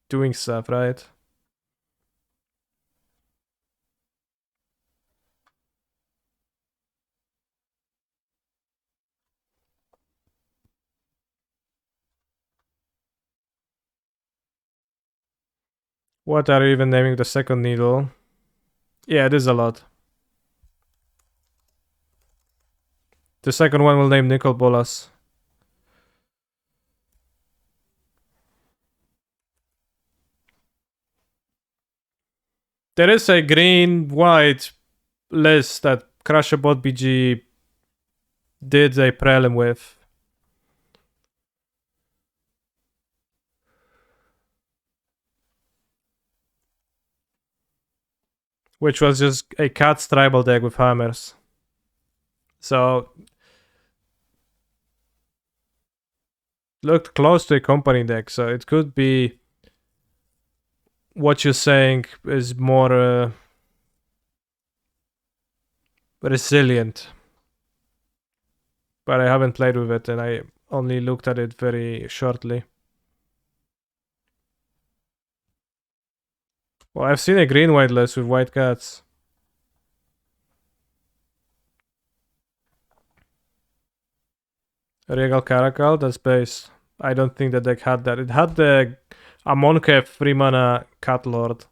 doing stuff, right? What are you even naming the second needle? Yeah, it is a lot. The second one will name Nicol Bolas. There is a green-white list that Crusherbot BG did a prelim with. Which was just a Cat's tribal deck with hammers. So, looked close to a company deck, so it could be what you're saying is more resilient. But I haven't played with it and I only looked at it very shortly. Well, I've seen a green-white list with white cats. Regal Caracal, that's base. I don't think the deck had that. It had the Amonkhet 3 mana Cat Lord.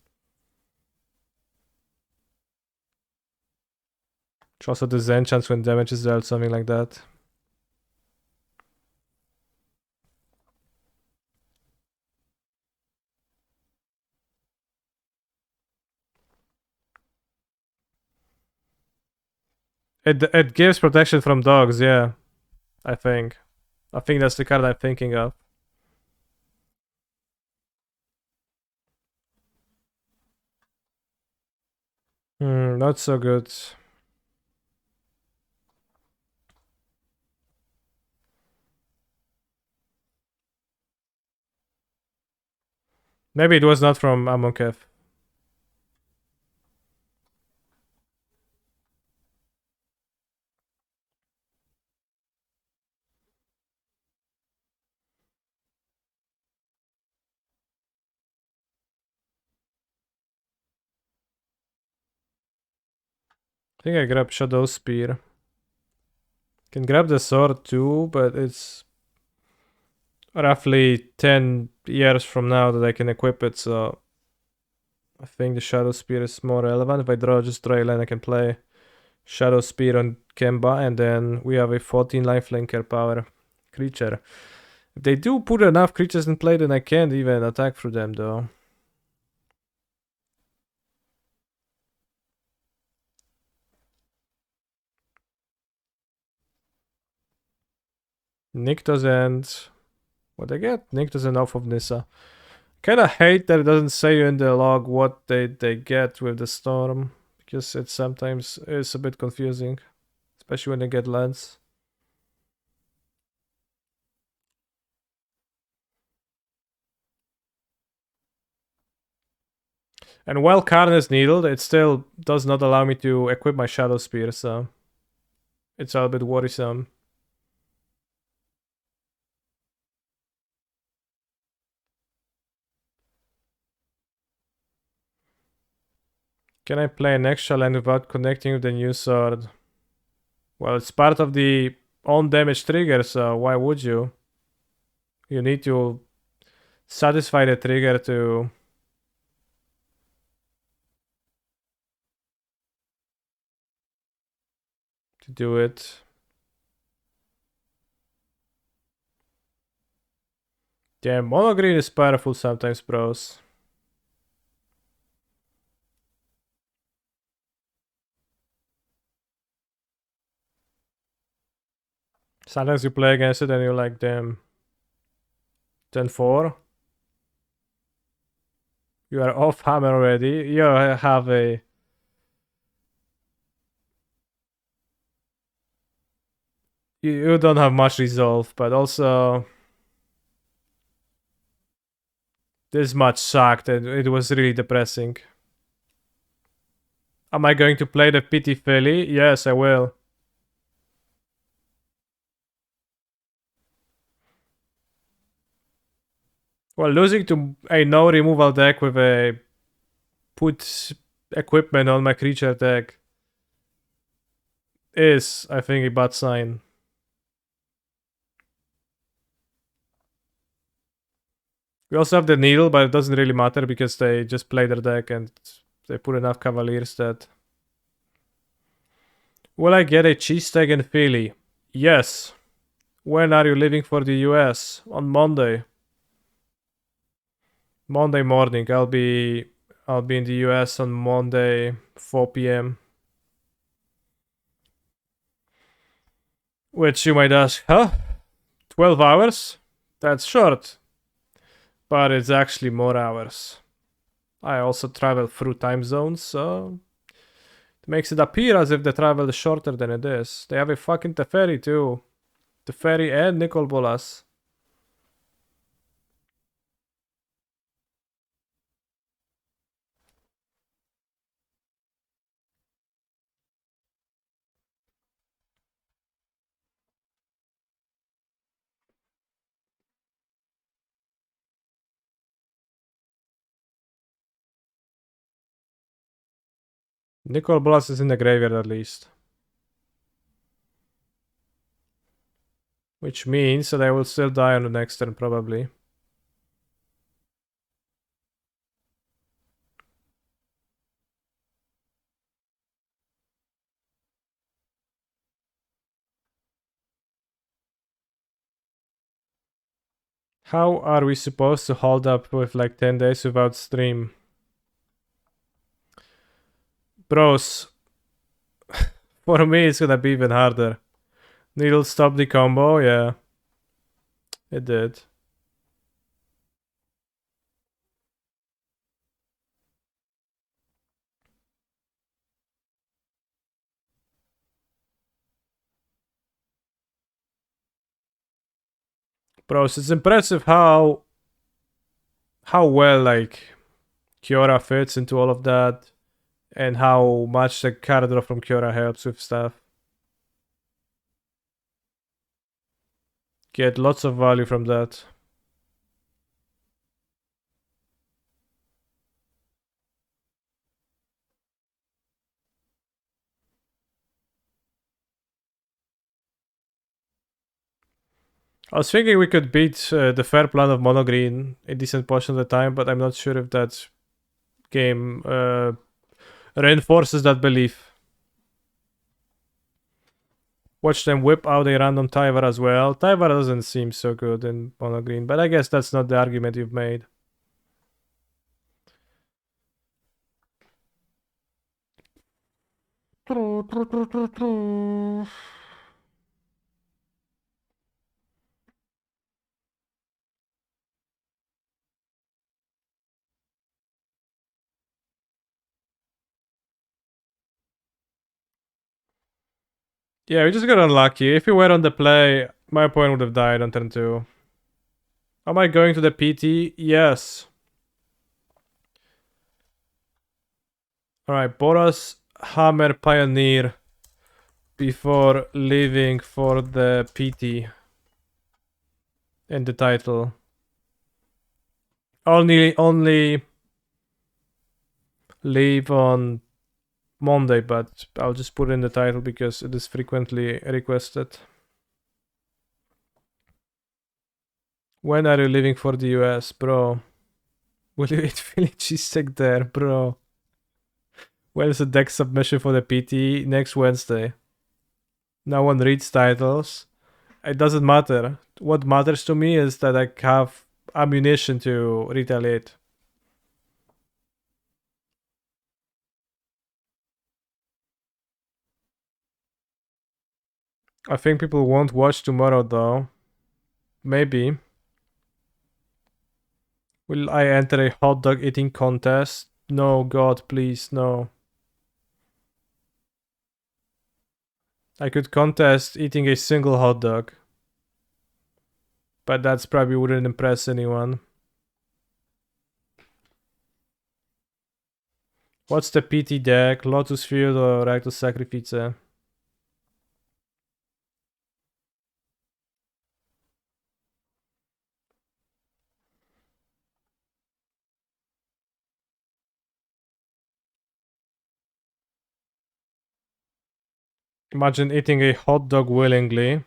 Which also does enchants when damage is dealt, something like that. It gives protection from dogs, yeah. I think. I think that's the card I'm thinking of. Not so good. Maybe it was not from Amonkhet. I think I grab Shadow Spear. Can grab the sword too, but it's roughly 10 years from now that I can equip it, so I think the Shadow Spear is more relevant. If I just draw a land, I can play Shadow Spear on Kemba, and then we have a 14 lifelinker power creature. If they do put enough creatures in play, then I can't even attack through them, though. Nykthos and... what I get? Nykthos and Oath of Nissa. Kinda hate that it doesn't say in the log what they get with the storm, because it sometimes is a bit confusing, especially when they get lands. And while Karn is needled, it still does not allow me to equip my Shadow Spear, so it's a bit worrisome. Can I play an extra land without connecting with the new sword? Well, it's part of the own damage trigger, so why would you? You need to satisfy the trigger to do it. Damn, mono green is powerful sometimes, bros. Sometimes you play against it and you're like, damn. 10-4. You are off hammer already. You have a... You don't have much resolve, but also... this much sucked and it was really depressing. Am I going to play the Pity Philly? Yes, I will. Well, losing to a no removal deck with a put equipment on my creature deck is, I think, a bad sign. We also have the needle, but it doesn't really matter because they just play their deck and they put enough Cavaliers that... Will I get a cheesesteak in Philly? Yes. When are you leaving for the US? On Monday. Monday morning. I'll be in the US on Monday, 4 p.m. Which you might ask, huh? 12 hours? That's short. But it's actually more hours. I also travel through time zones, so it makes it appear as if the travel is shorter than it is. They have a fucking Teferi too. Teferi and Nicol Bolas. Nicol Bolas is in the graveyard at least. Which means that I will still die on the next turn probably. How are we supposed to hold up with like 10 days without stream? Bros, for me it's gonna be even harder. Needle stop the combo, yeah. It did. Bros, it's impressive how well like Kiora fits into all of that and how much the card draw from Kiora helps with stuff. Get lots of value from that. I was thinking we could beat the fair plan of mono green a decent portion of the time, but I'm not sure if that game reinforces that belief. Watch them whip out a random Tyvar as well. Tyvar doesn't seem so good in mono green, but I guess that's not the argument you've made. Yeah, we just got unlucky. If we were on the play, my opponent would have died on turn 2. Am I going to the PT? Yes. Alright, Boras Hammer Pioneer before leaving for the PT in the title. Only leave on Monday, but I'll just put in the title because it is frequently requested. When are you leaving for the US, bro? Will you eat Philly cheesesteak there, bro? When is the deck submission for the PT? Next Wednesday. No one reads titles. It doesn't matter. What matters to me is that I have ammunition to retaliate. I think people won't watch tomorrow though. Maybe. Will I enter a hot dog eating contest? No, God, please, no. I could contest eating a single hot dog. But that's probably wouldn't impress anyone. What's the PT deck? Lotus Field or Rectus Sacrifice? Imagine eating a hot dog willingly.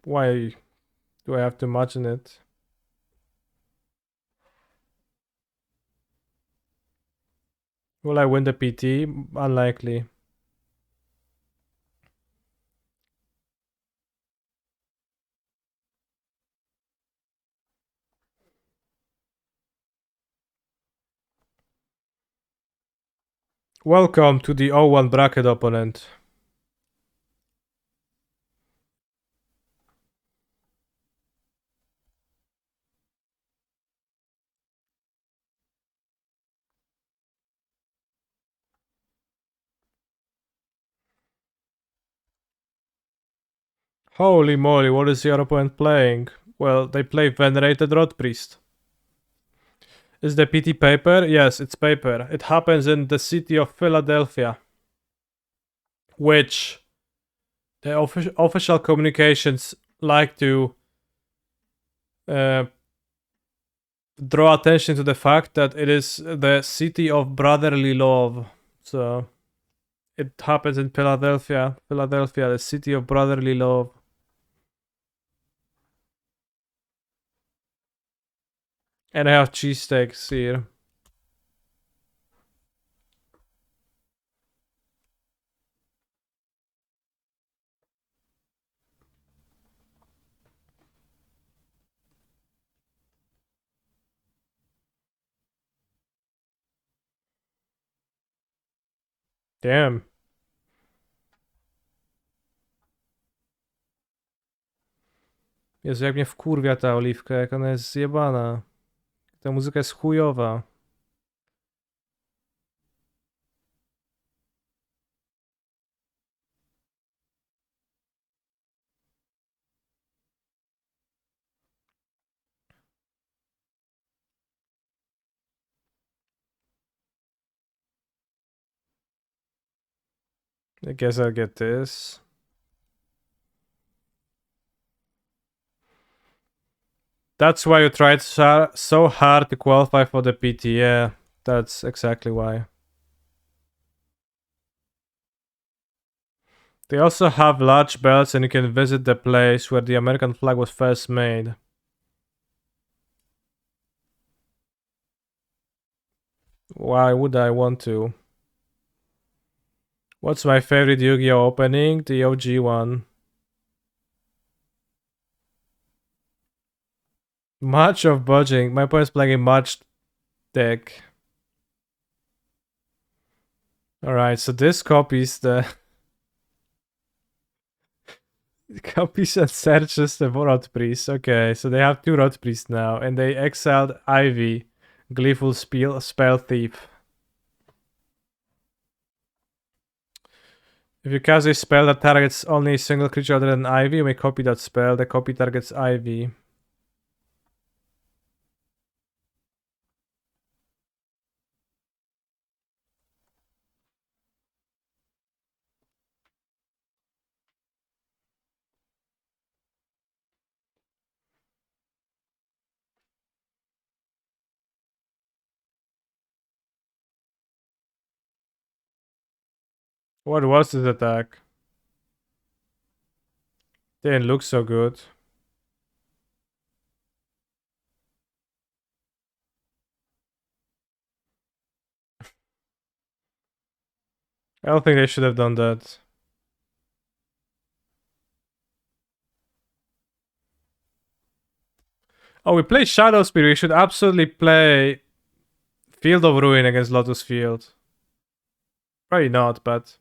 Why do I have to imagine it? Will I win the PT? Unlikely. Welcome to the 0-1 bracket opponent. Holy moly, what is your opponent playing? Well, they play Venerated Rod Priest. Is the PT paper? Yes, it's paper. It happens in the city of Philadelphia, which the official communications like to uh, draw attention to the fact that it is the city of brotherly love. So it happens in Philadelphia. Philadelphia, the city of brotherly love. And I have cheesesteaks here. Damn. Jezu, jak mnie wkurwia ta oliwka, jak ona jest zjebana. Ta muzyka jest chujowa. I guess I'll get this. That's why you tried so hard to qualify for the PT. Yeah, that's exactly why. They also have large belts and you can visit the place where the American flag was first made. Why would I want to? What's my favorite Yu-Gi-Oh opening? The OG one. March of Budging. My opponent's playing a March deck. Alright, so this copies the... copies and searches the Rod Priest. Okay, so they have two Rod Priests now. And they exiled Ivy. Gleeful Spell Thief. If you cast a spell that targets only a single creature other than Ivy, you may copy that spell. The copy targets Ivy. What was this attack? Didn't look so good. I don't think they should have done that. Oh, we play Shadow Spear. We should absolutely play Field of Ruin against Lotus Field. Probably not, but...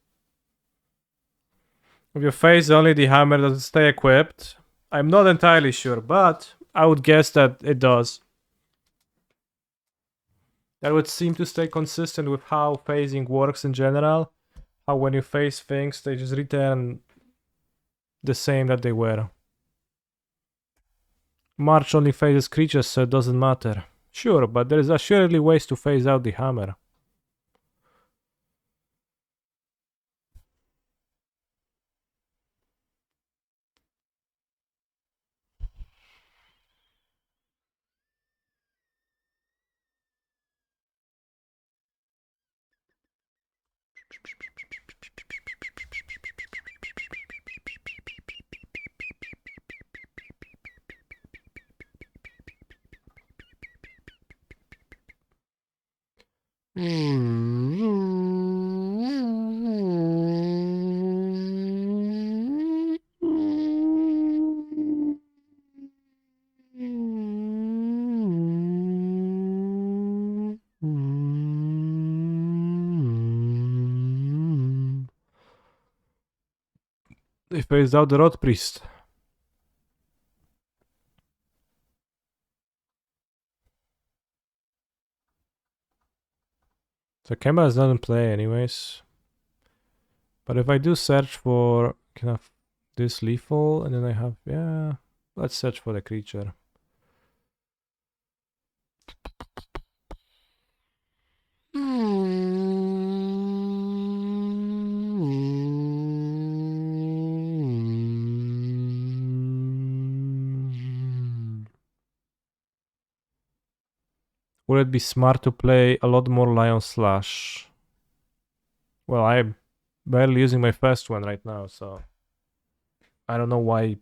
If you face only the hammer, does it stay equipped? I'm not entirely sure, but I would guess that it does. That would seem to stay consistent with how phasing works in general. How when you face things, they just return the same that they were. March only phases creatures, so it doesn't matter. Sure, but there is assuredly ways to phase out the hammer. They phased out the Rot Priest. So Kemba doesn't play anyways. But if I do search for, can I have this lethal, and then I have, yeah, let's search for the creature. Would it be smart to play a lot more Lion Slash? Well, I'm barely using my first one right now, so I don't know why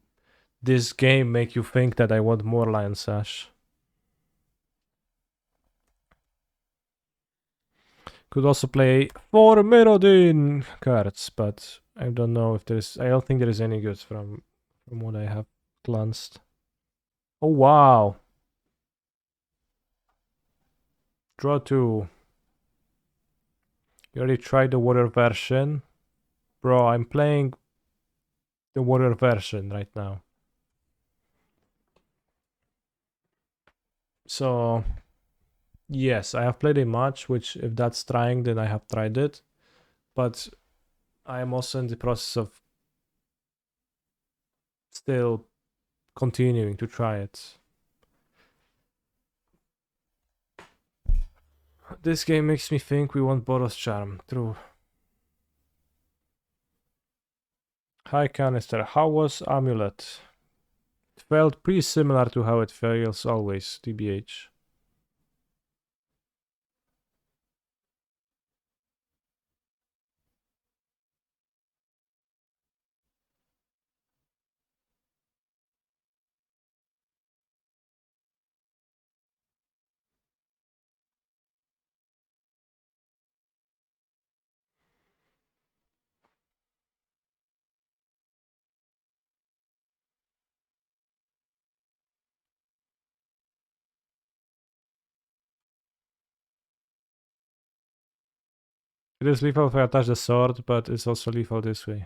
this game make you think that I want more Lion Slash. Could also play 4 Mirrodin cards, but I don't know if there's. I don't think there is any good from what I have glanced. Oh wow! Draw 2. You already tried the water version, bro. I'm playing the water version right now. So yes, I have played a match, which if that's trying, then I have tried it. But I am also in the process of still continuing to try it. This game makes me think we want Boros Charm. True. Hi Canister, how was Amulet? It felt pretty similar to how it feels always, TBH. It is lethal if I attach the sword, but it's also lethal this way.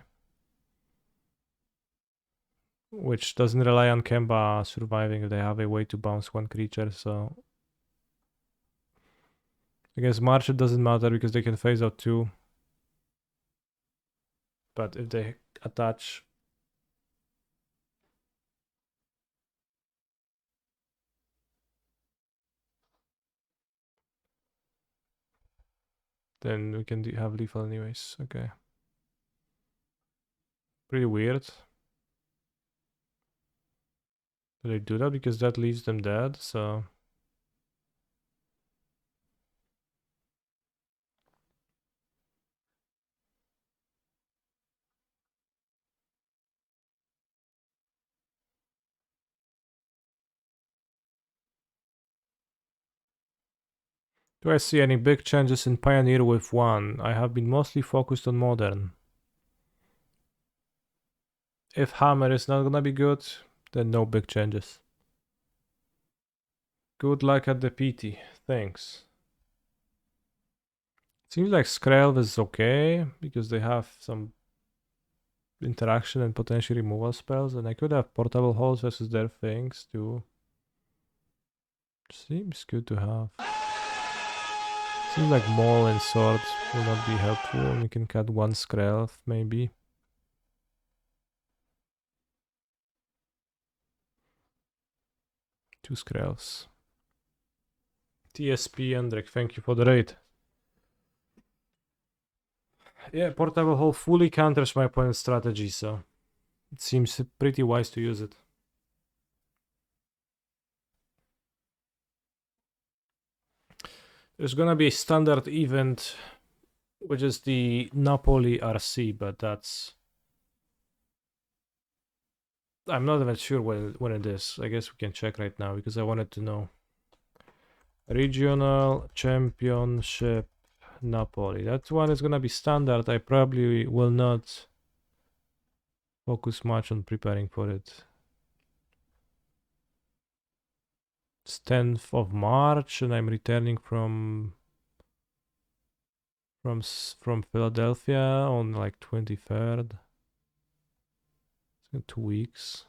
Which doesn't rely on Kemba surviving if they have a way to bounce one creature, so... Against March it doesn't matter because they can phase out 2. But if they attach... then we can have lethal anyways, okay. Pretty weird. Do they do that because that leaves them dead, so... Do I see any big changes in Pioneer with 1? I have been mostly focused on Modern. If Hammer is not gonna be good, then no big changes. Good luck at the PT, thanks. Seems like Skrelv is okay, because they have some interaction and potential removal spells, and I could have portable holes versus their things too. Seems good to have. Seems like Maul and Sword will not be helpful, and we can cut 1 Skrelv maybe. Two Skrelvs. TSP Hendrik, thank you for the raid. Yeah, portable hole fully counters my opponent's strategy, so it seems pretty wise to use it. There's gonna be a standard event, which is the Napoli RC, but that's... I'm not even sure when it is. I guess we can check right now, because I wanted to know. Regional Championship Napoli. That one is gonna be standard. I probably will not focus much on preparing for it. It's 10th of March and I'm returning from Philadelphia on like 23rd. It's in 2 weeks.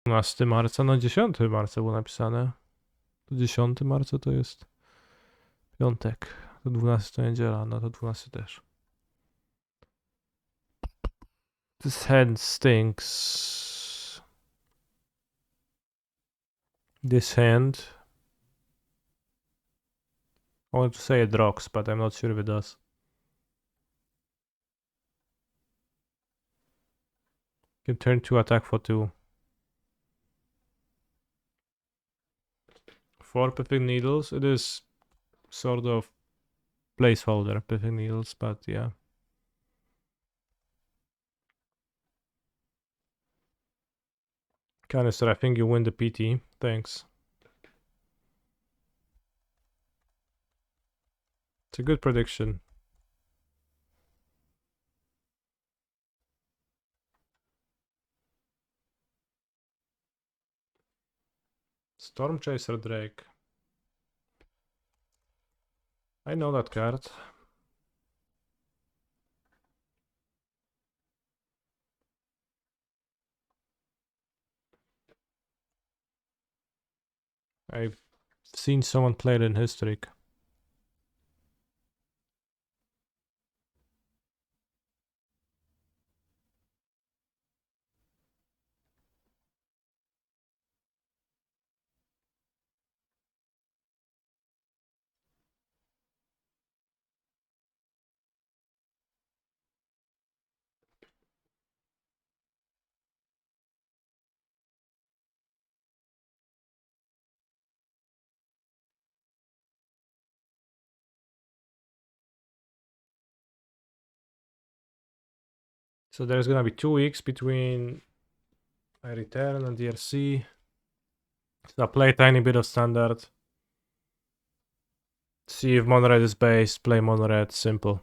Marca, no 10 marca było napisane. To 10 marca to jest piątek. To 12 to niedziela, no to 12 też. This hand stinks. This hand. I want to say it rocks, but I'm not sure if it does. Can turn to attack for 2. 4 pithing needles. It is sort of placeholder pithing needles, but yeah. Canister, I think you win the PT. Thanks. It's a good prediction. Storm Chaser Drake. I know that card. I've seen someone play it in history. So there's gonna be 2 weeks between I return and DRC. So I play a tiny bit of standard. See if mono-red is based, play mono-red, simple.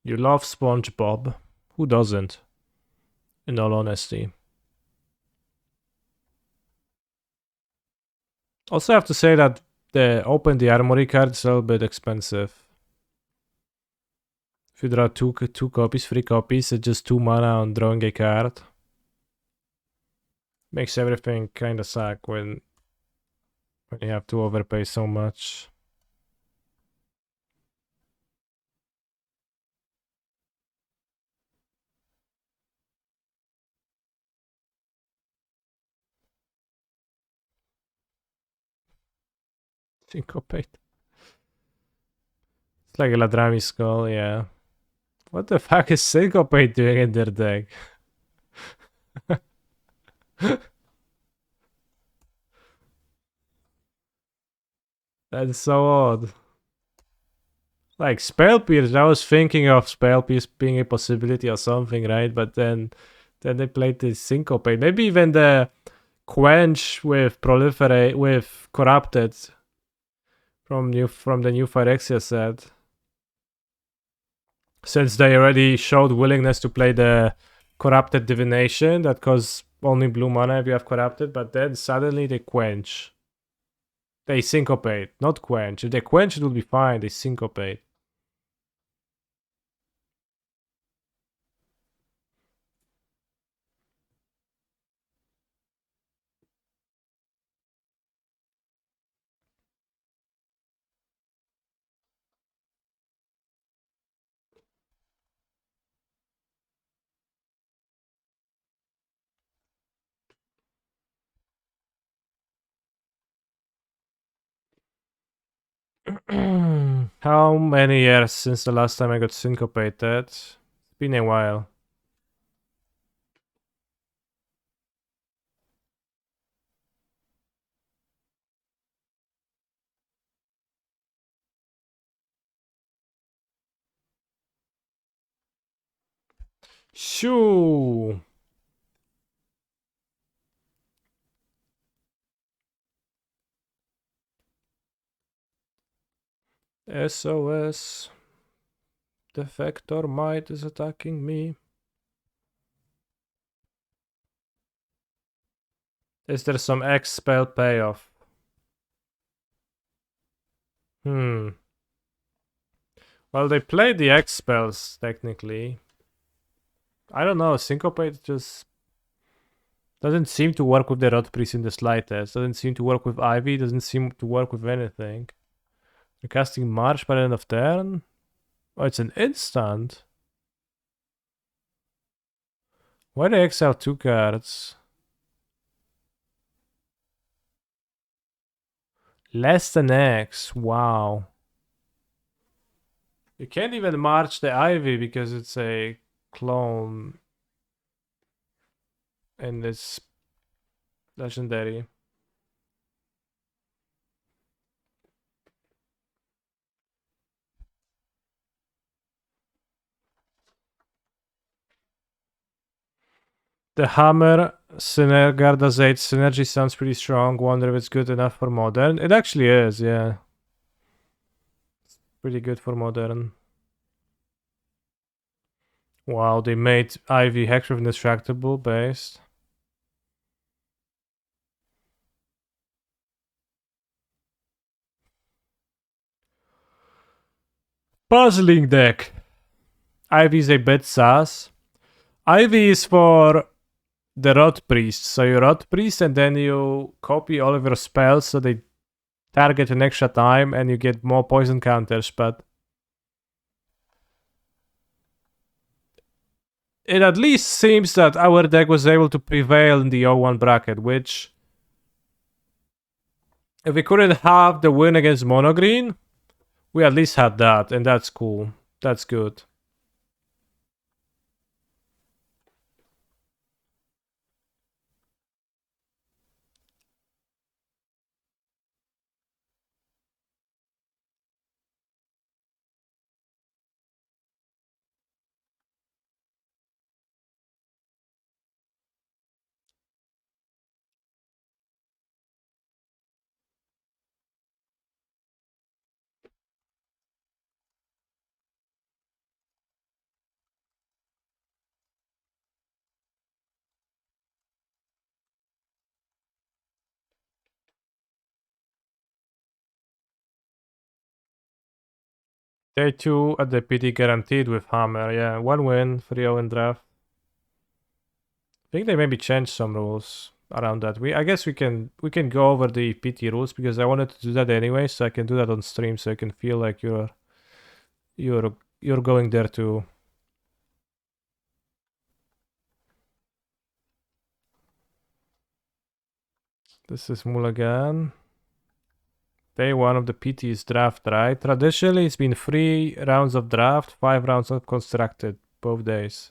You love SpongeBob. Who doesn't? In all honesty. Also have to say that the open the armory card is a little bit expensive. If you draw two copies, 3 copies, it's just 2 mana on drawing a card. Makes everything kinda suck when you have to overpay so much. Syncopate. It's like a Ladrami skull, yeah. What the fuck is Syncopate doing in their deck? That's so odd. Like Spell Pierce, I was thinking of Spell Pierce being a possibility or something, right? But then they played the Syncopate. Maybe even the Quench with Proliferate with Corrupted from the new Phyrexia set. Since they already showed willingness to play the Corrupted Divination that costs only blue mana if you have Corrupted, but then suddenly they Quench. They Syncopate, not Quench. If they Quench, it will be fine. They Syncopate. How many years since the last time I got syncopated? It's been a while. Shoo! SOS. Defector Might is attacking me. Is there some X spell payoff? Well, they played the X spells, technically. I don't know, Syncopate just doesn't seem to work with the Rot Priest in the slightest. Doesn't seem to work with Ivy, doesn't seem to work with anything. You're casting March by the end of turn? Oh, it's an instant. Why they exile 2 cards? Less than X, wow. You can't even march the Ivy because it's a clone. And it's legendary. The Hammer Garda's 8 synergy sounds pretty strong. Wonder if it's good enough for modern. It actually is, yeah. It's pretty good for modern. Wow, they made Ivy Hexproof Indestructible based. Puzzling deck. Ivy is a bit sus. Ivy is for the Rot Priest. So you Rot Priest and then you copy all of your spells so they target an extra time and you get more poison counters, but it at least seems that our deck was able to prevail in the 0-1 bracket, which if we couldn't have the win against Mono Green, we at least had that, and that's cool. That's good. Day 2 at the PD guaranteed with Hammer. Yeah, 1 win, 3-0 in draft. I think they maybe changed some rules around that. I guess we can go over the PT rules because I wanted to do that anyway, so I can do that on stream so I can feel like you're going there too. This is Mulligan. Day 1 of the PT is draft, right? Traditionally, it's been 3 rounds of draft, 5 rounds of constructed, both days.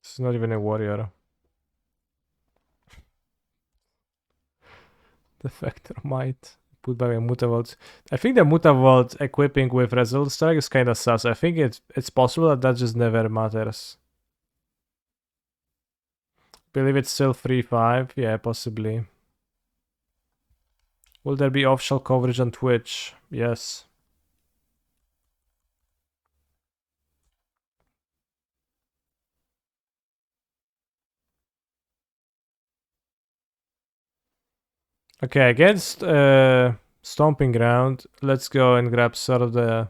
It's not even a warrior. Defector might put back a Mutavault. I think the Mutavault equipping with Result Strike is kind of sus. I think it's possible that just never matters. Believe it's still 3-5. Yeah, possibly. Will there be official coverage on Twitch? Yes. Okay, against Stomping Ground, let's go and grab sort of the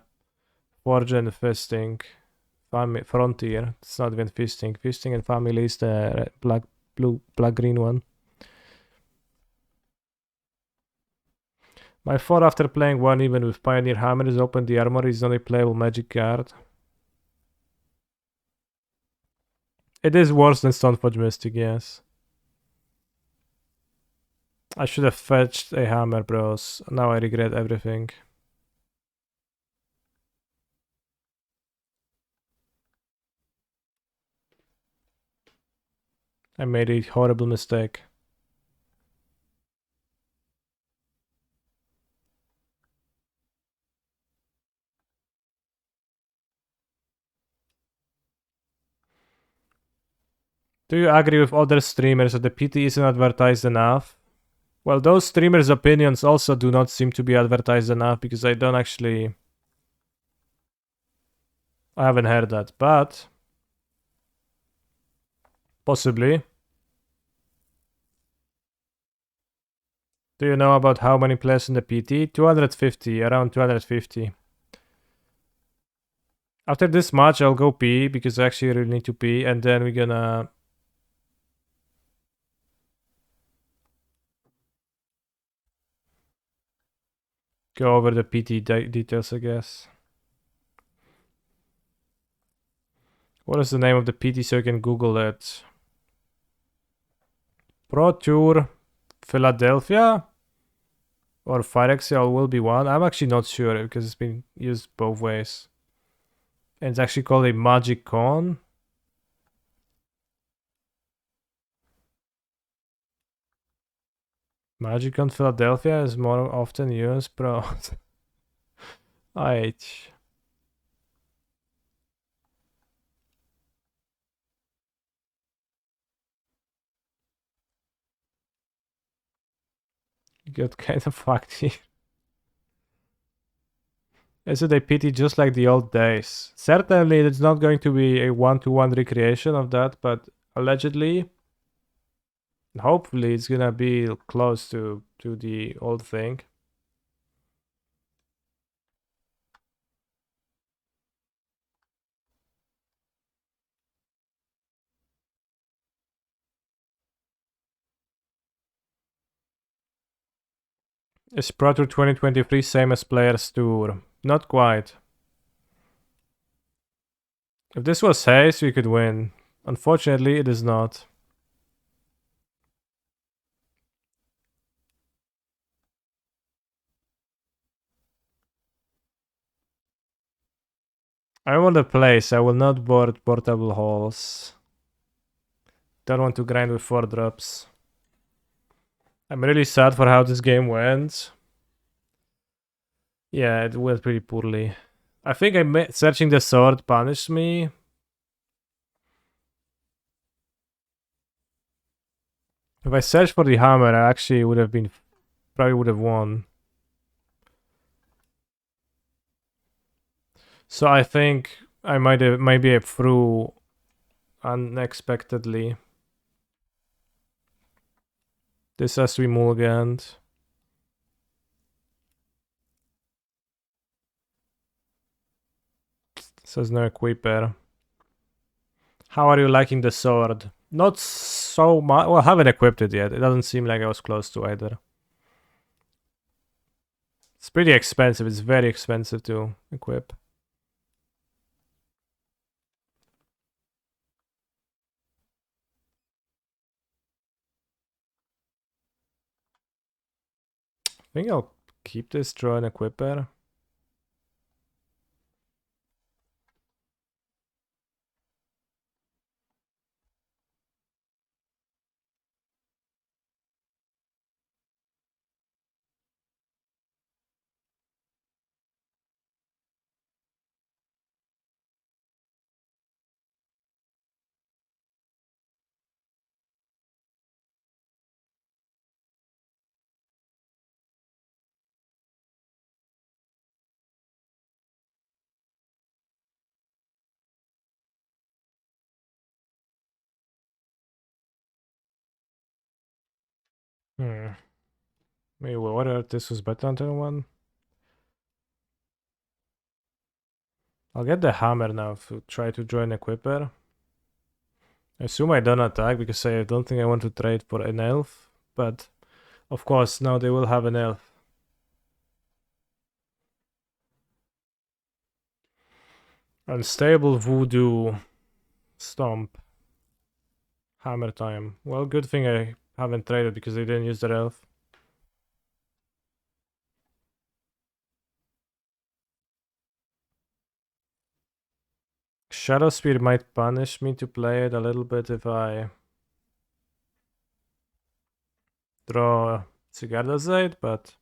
Forge and Fisting. Frontier. It's not even Fisting. Fisting and Family is the black green one. My thought after playing 1 even with Pioneer Hammer is open the armor is the only playable magic card. It is worse than Stoneforge Mystic, yes. I should have fetched a hammer, bros. Now I regret everything. I made a horrible mistake. Do you agree with other streamers that the PT isn't advertised enough? Well, those streamers' opinions also do not seem to be advertised enough because I don't actually... I haven't heard that, but... Possibly. Do you know about how many players in the PT? 250, around 250. After this match, I'll go pee because I actually really need to pee, and then we're gonna... go over the PT details, I guess. What is the name of the PT so you can Google it? Pro Tour Philadelphia? Or Phyrexia will be one. I'm actually not sure because it's been used both ways. And it's actually called a Magic Con. Magic Con Philadelphia is more often used, bro. IH. You got kind of fucked here. Is it a pity just like the old days? Certainly, it's not going to be a one-to-one recreation of that, but allegedly, hopefully, it's gonna be close to the old thing. Is Pro Tour 2023 same as Players Tour? Not quite. If this was Haze, we could win. Unfortunately, it is not. I want a place. I will not board portable halls. Don't want to grind with 4 drops. I'm really sad for how this game went. Yeah, it went pretty poorly. I think searching the sword punished me. If I searched for the hammer, I actually probably would have won. So I think I maybe have threw unexpectedly. This has to be mulliganed. Says no equiper. How are you liking the sword? Not so much. Well, I haven't equipped it yet. It doesn't seem like I was close to either. It's pretty expensive. It's very expensive to equip. I think I'll keep this draw and equiper. Maybe what this was better than one. I'll get the hammer now to try to join equiper. I assume I don't attack because I don't think I want to trade for an elf. But of course now they will have an elf. Unstable voodoo stomp. Hammer time. Well, good thing I haven't traded because they didn't use their elf. Shadow Spear might punish me to play it a little bit if I draw Sigarda, but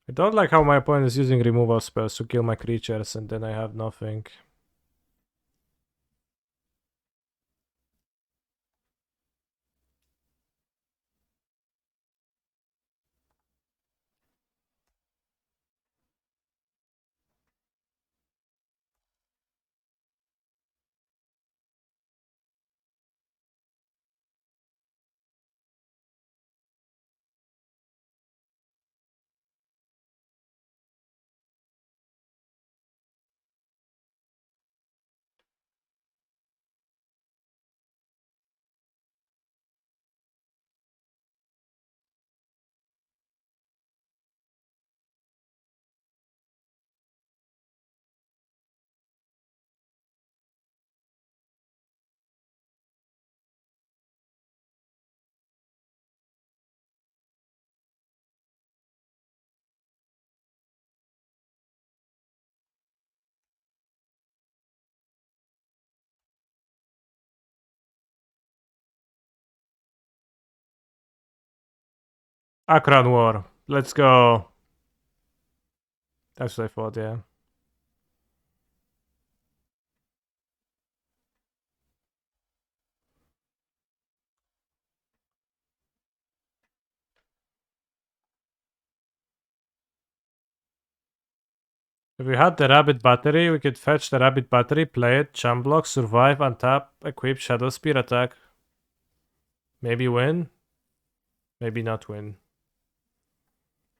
I don't like how my opponent is using removal spells to kill my creatures and then I have nothing. Akran War. Let's go. That's what I thought, yeah. If we had the rabbit battery, we could fetch the rabbit battery, play it, champ block, survive, untap, equip Shadow Spear attack. Maybe win. Maybe not win.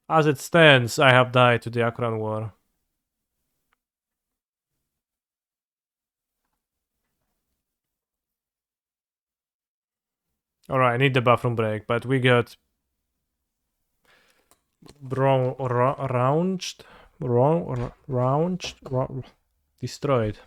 As it stands, I have died to the Akran War. Alright, I need the bathroom break, but we got destroyed.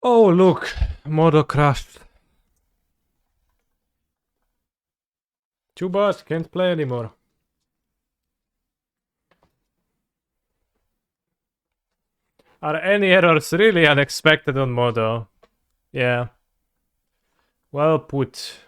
Oh, look. Model crashed. Too bad, can't play anymore. Are any errors really unexpected on Modo? Yeah. Well put.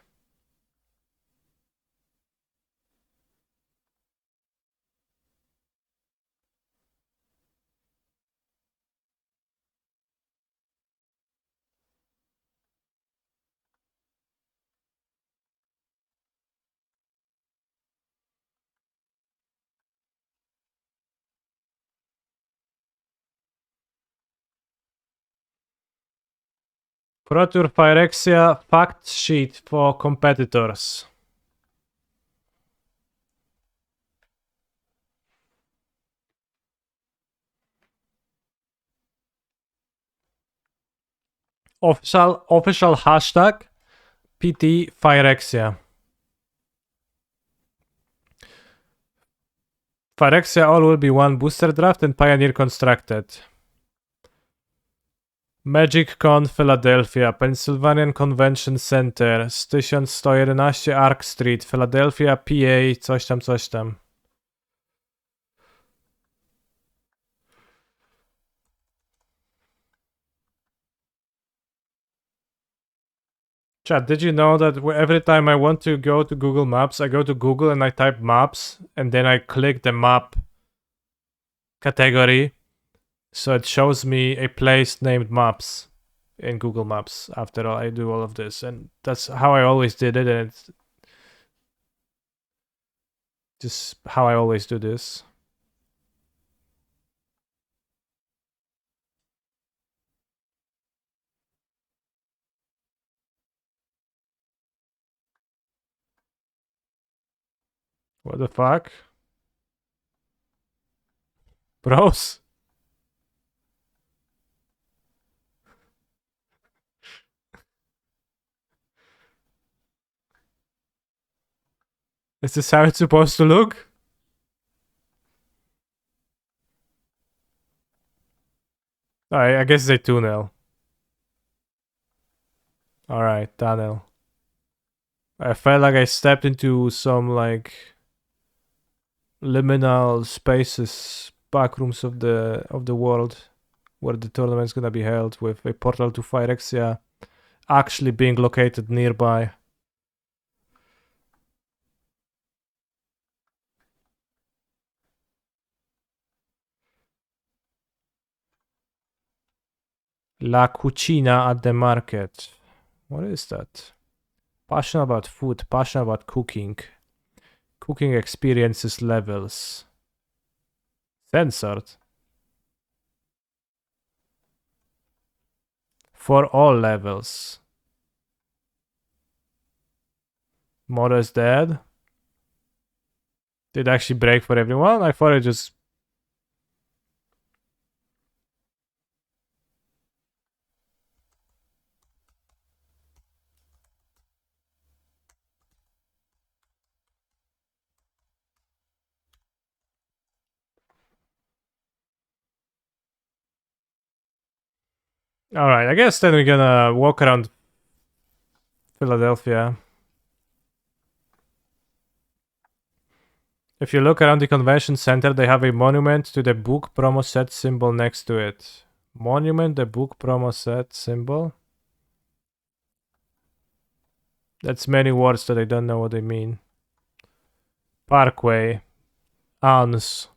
Protur Phyrexia fact sheet for competitors. Official hashtag PT Phyrexia. Phyrexia all will be one booster draft and Pioneer constructed. Magic Con Philadelphia, Pennsylvania Convention Center, 1111 Ark Street, Philadelphia, PA, coś tam, coś tam. Chat, did you know that every time I want to go to Google Maps, I go to Google and I type maps, and then I click the map category, so it shows me a place named maps in Google Maps after I do all of this, and that's how I always did it, and it's just how I always do this. What the fuck? Bros? Is this how it's supposed to look? I guess it's a tunnel. Alright, tunnel. I felt like I stepped into some like liminal spaces, backrooms of the world where the tournament's gonna be held, with a portal to Phyrexia actually being located nearby. La Cucina at the market. What is that? Passion about food, passion about cooking. Cooking experiences levels. Censored. For all levels. Mother is dead. Did it actually break for everyone? I thought it just... Alright, I guess then we're gonna walk around Philadelphia. If you look around the convention center, they have a monument to the book promo set symbol next to it. Monument, the book promo set symbol? That's many words that I don't know what they mean. Parkway. Ans.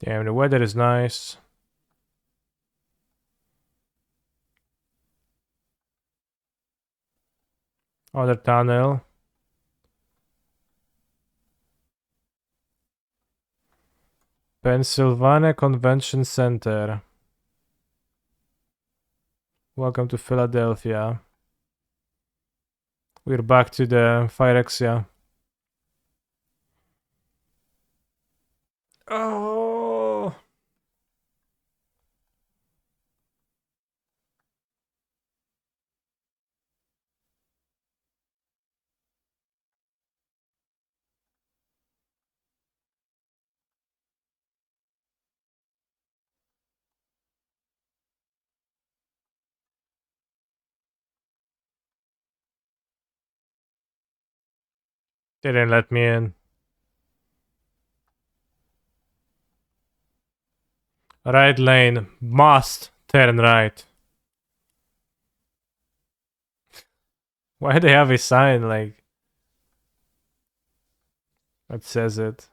Damn, the weather is nice. Other tunnel. Pennsylvania Convention Center. Welcome to Philadelphia. We're back to the Phyrexia. Oh! They didn't let me in. Right lane. Must turn right. Why do they have a sign like that says it?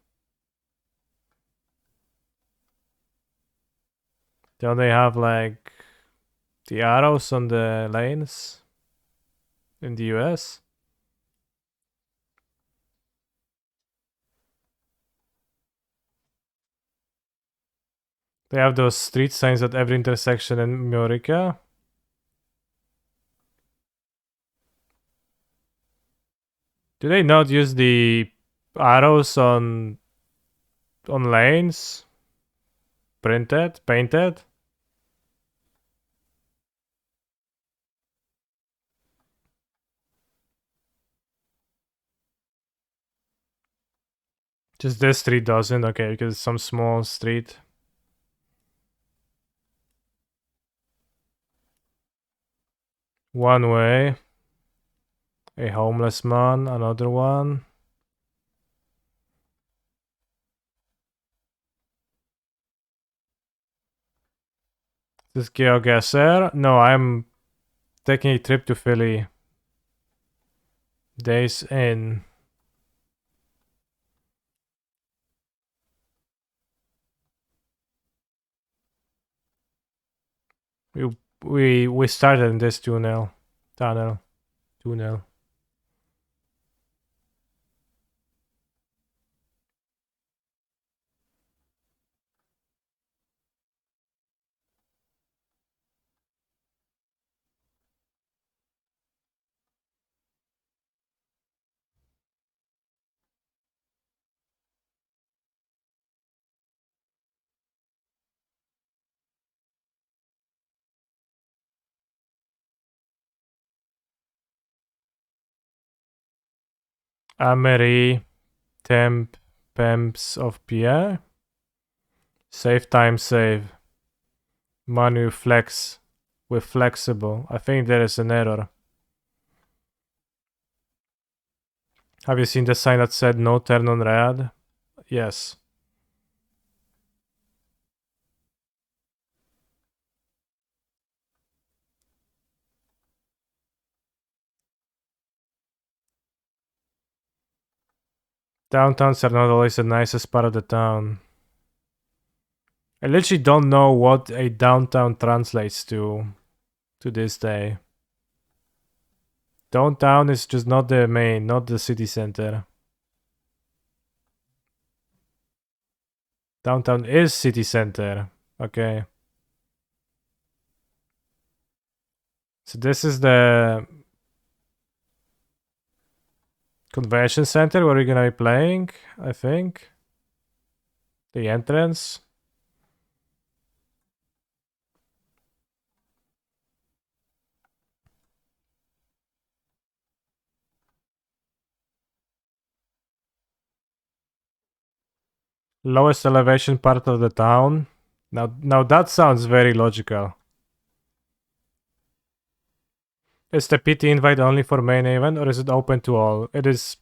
Don't they have like the arrows on the lanes in the US? They have those street signs at every intersection in Murica. Do they not use the arrows on lanes? Printed? Painted? Just this street doesn't? Okay, because it's some small street. One way. A homeless man, another one. This GeoGuessr? No, I'm taking a trip to Philly. Days in. We started in this tunnel. Tunnel. Amery. Temp. Pemps of Pierre. Save time save. Manu flex. With flexible. I think there is an error. Have you seen the sign that said no turn on red? Yes. Downtowns are not always the nicest part of the town. I literally don't know what a downtown translates to this day. Downtown is just not the main, not the city center. Downtown is city center. Okay. So this is the convention center where we're gonna be playing, I think. The entrance. Lowest elevation part of the town. Now that sounds very logical. Is the PT invite only for main event or is it open to all? It is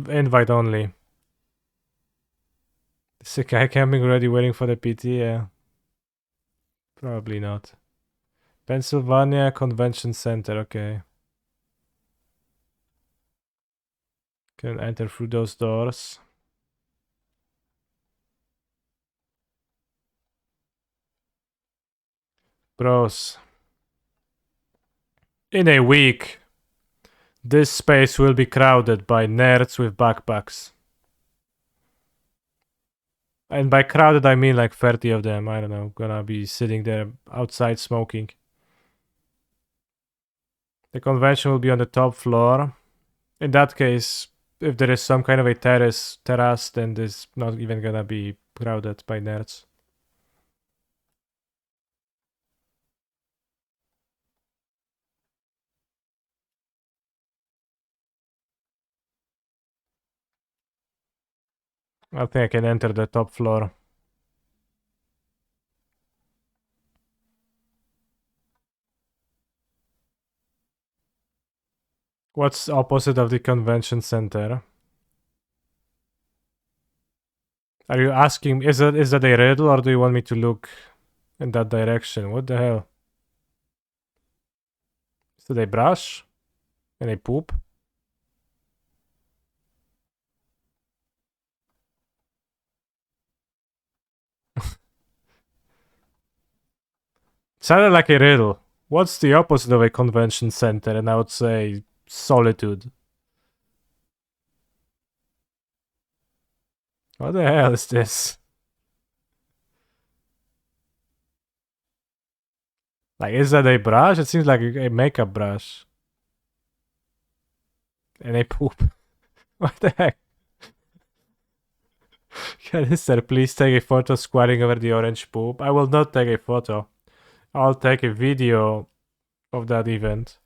invite only. Is the guy camping already waiting for the PT? Yeah. Probably not. Pennsylvania Convention Center, okay. Can enter through those doors. Bros. In a week, this space will be crowded by nerds with backpacks. And by crowded, I mean like 30 of them. I don't know. Gonna be sitting there outside smoking. The convention will be on the top floor. In that case, if there is some kind of a terrace, then it's not even gonna be crowded by nerds. I think I can enter the top floor. What's opposite of the convention center? Are you asking, is that a riddle, or do you want me to look in that direction? What the hell? Is that a brush? And a poop? Sounded like a riddle. What's the opposite of a convention center? And I would say solitude. What the hell is this? Like, is that a brush? It seems like a makeup brush. And a poop. What the heck? Canister, please take a photo squatting over the orange poop. I will not take a photo. I'll take a video of that event.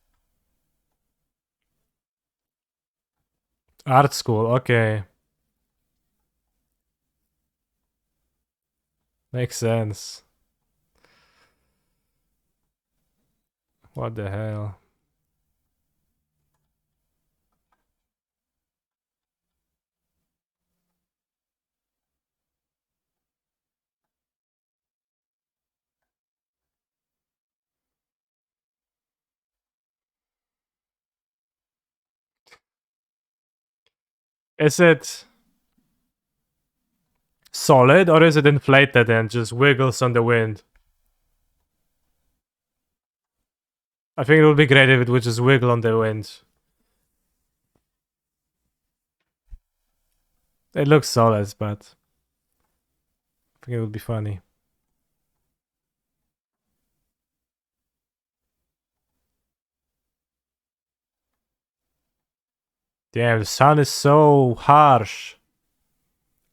Art school, okay. Makes sense. What the hell? Is it solid or is it inflated and just wiggles on the wind? I think it would be great if it would just wiggle on the wind. It looks solid, but I think it would be funny. Damn, the sun is so harsh.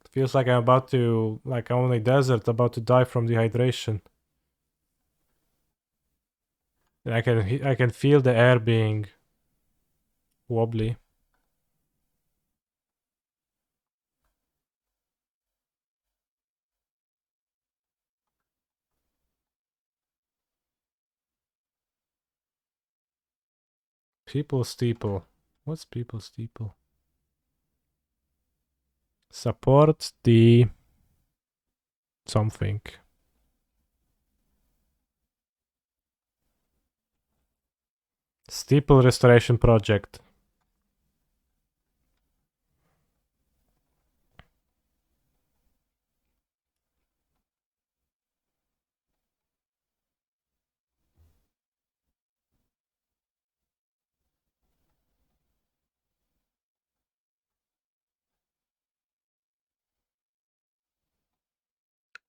It feels like I'm about to, like I'm on a desert, about to die from dehydration. And I can feel the air being wobbly. People steeple. What's people steeple? Support the something. Steeple restoration project.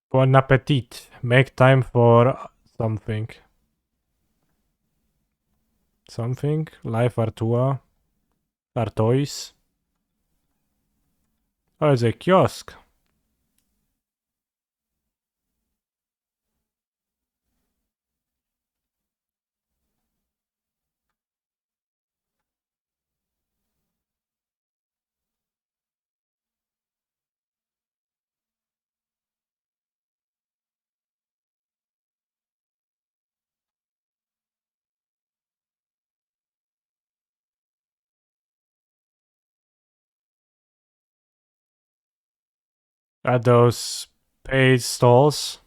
Bon appetit. Make time for something. Something. Life Artua. Artois. Oh, it's a kiosk. At those paid stalls.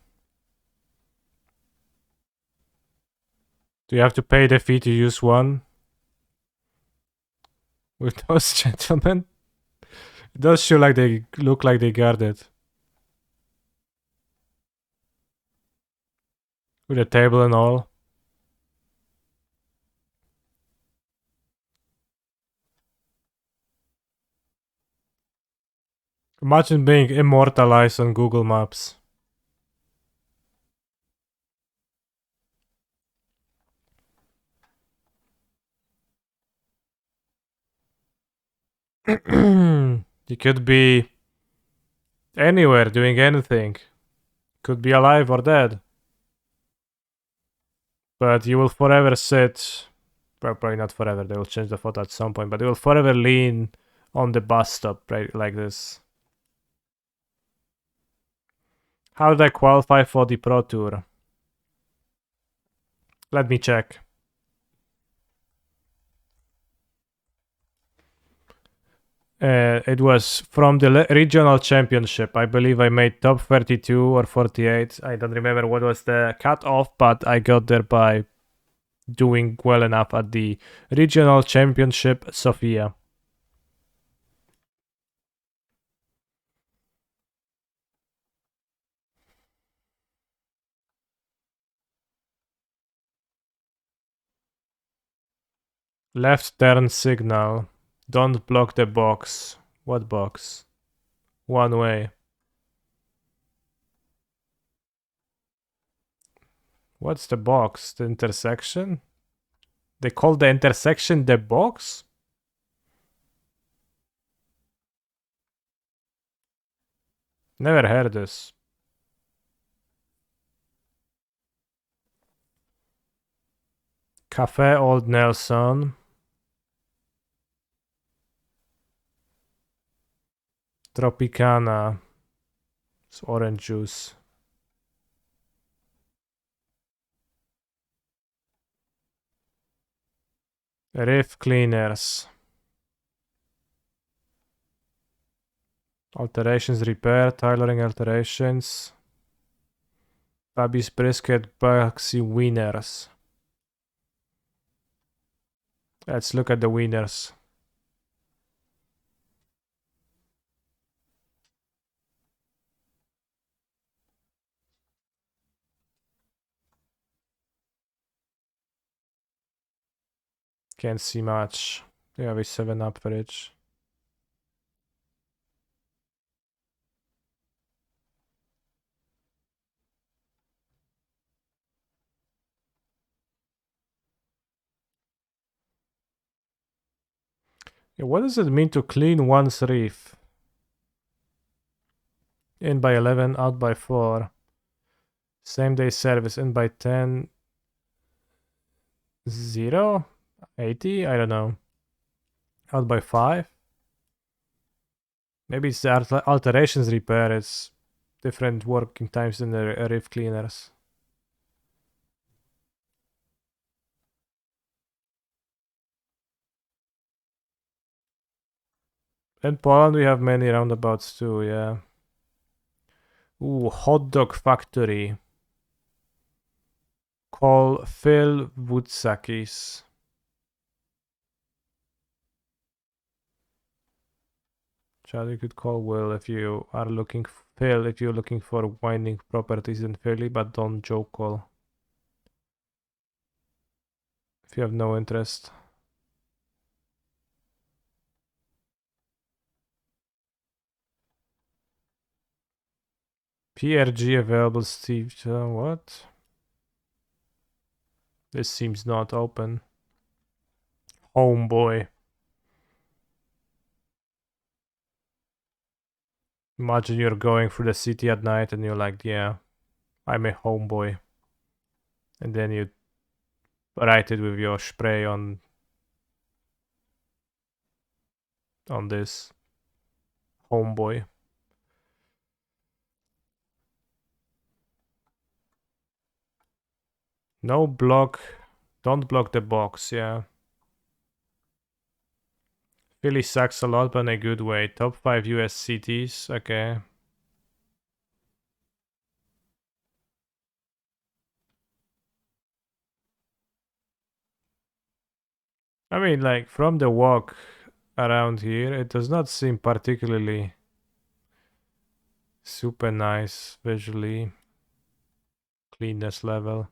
Do you have to pay the fee to use one? With those gentlemen? It does show like they look like they got it. With a table and all. Imagine being immortalized on Google Maps. You could be anywhere doing anything. Could be alive or dead. But you will forever sit. Well, probably not forever, they will change the photo at some point, but you will forever lean on the bus stop, right? Like this. How did I qualify for the Pro Tour? Let me check. It was from the regional championship. I believe I made top 32 or 48. I don't remember what was the cutoff, but I got there by doing well enough at the regional championship Sofia. Left turn signal. Don't block the box. What box? One way. What's the box? The intersection? They call the intersection the box? Never heard this. Cafe Old Nelson. Tropicana. It's orange juice. Riff cleaners. Alterations repair, tailoring alterations. Bobby's brisket, Bugsy wieners. Let's look at the wieners. Can't see much. They have a 7-up fridge. Yeah, what does it mean to clean one's reef? In by 11, out by 4. Same day service, in by 10. 0? 80? I don't know. Out by 5? Maybe it's the alterations repair. It's different working times than the reef cleaners. In Poland we have many roundabouts too, yeah. Ooh, hot dog factory. Call Phil Woodsakis. Chad, you could call Will if you are looking Phil if you're looking for winding properties in Philly, but don't Joe call. If you have no interest. PRG available, Steve. What? This seems not open. Homeboy. Imagine you're going through the city at night and you're like, yeah, I'm a homeboy. And then you write it with your spray on this. Homeboy. No block. Don't block the box, yeah. Philly sucks a lot, but in a good way. Top 5 US cities, okay. I mean, like, from the walk around here, it does not seem particularly super nice visually. Cleanness level.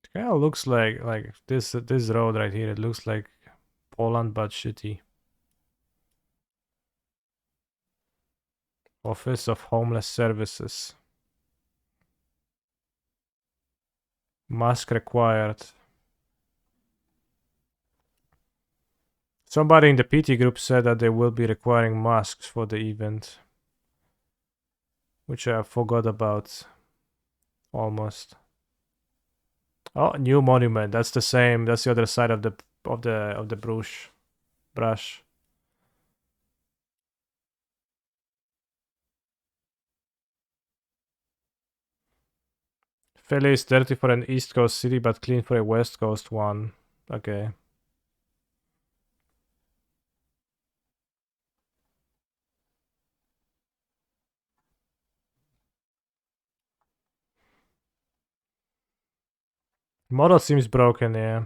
It kind of looks like this road right here. It looks like Poland, but shitty. Office of Homeless Services. Mask required. Somebody in the PT group said that they will be requiring masks for the event, which I forgot about almost. Oh, new monument. That's the same. That's the other side of the brush. Philly is dirty for an East Coast city, but clean for a West Coast one. Okay. Model seems broken, yeah.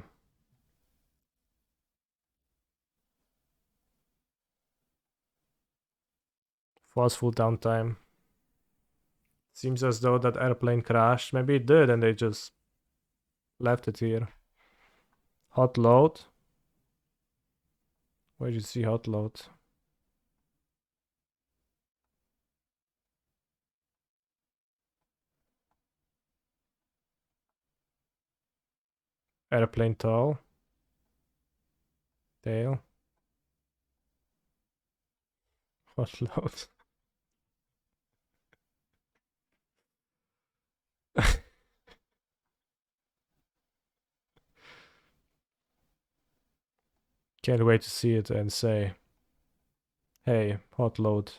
Forceful downtime. Seems as though that airplane crashed. Maybe it did and they just left it here. Hot load. Where did you see hot load? Airplane tail. Tail. Hot load. Can't wait to see it and say, hey, hot load.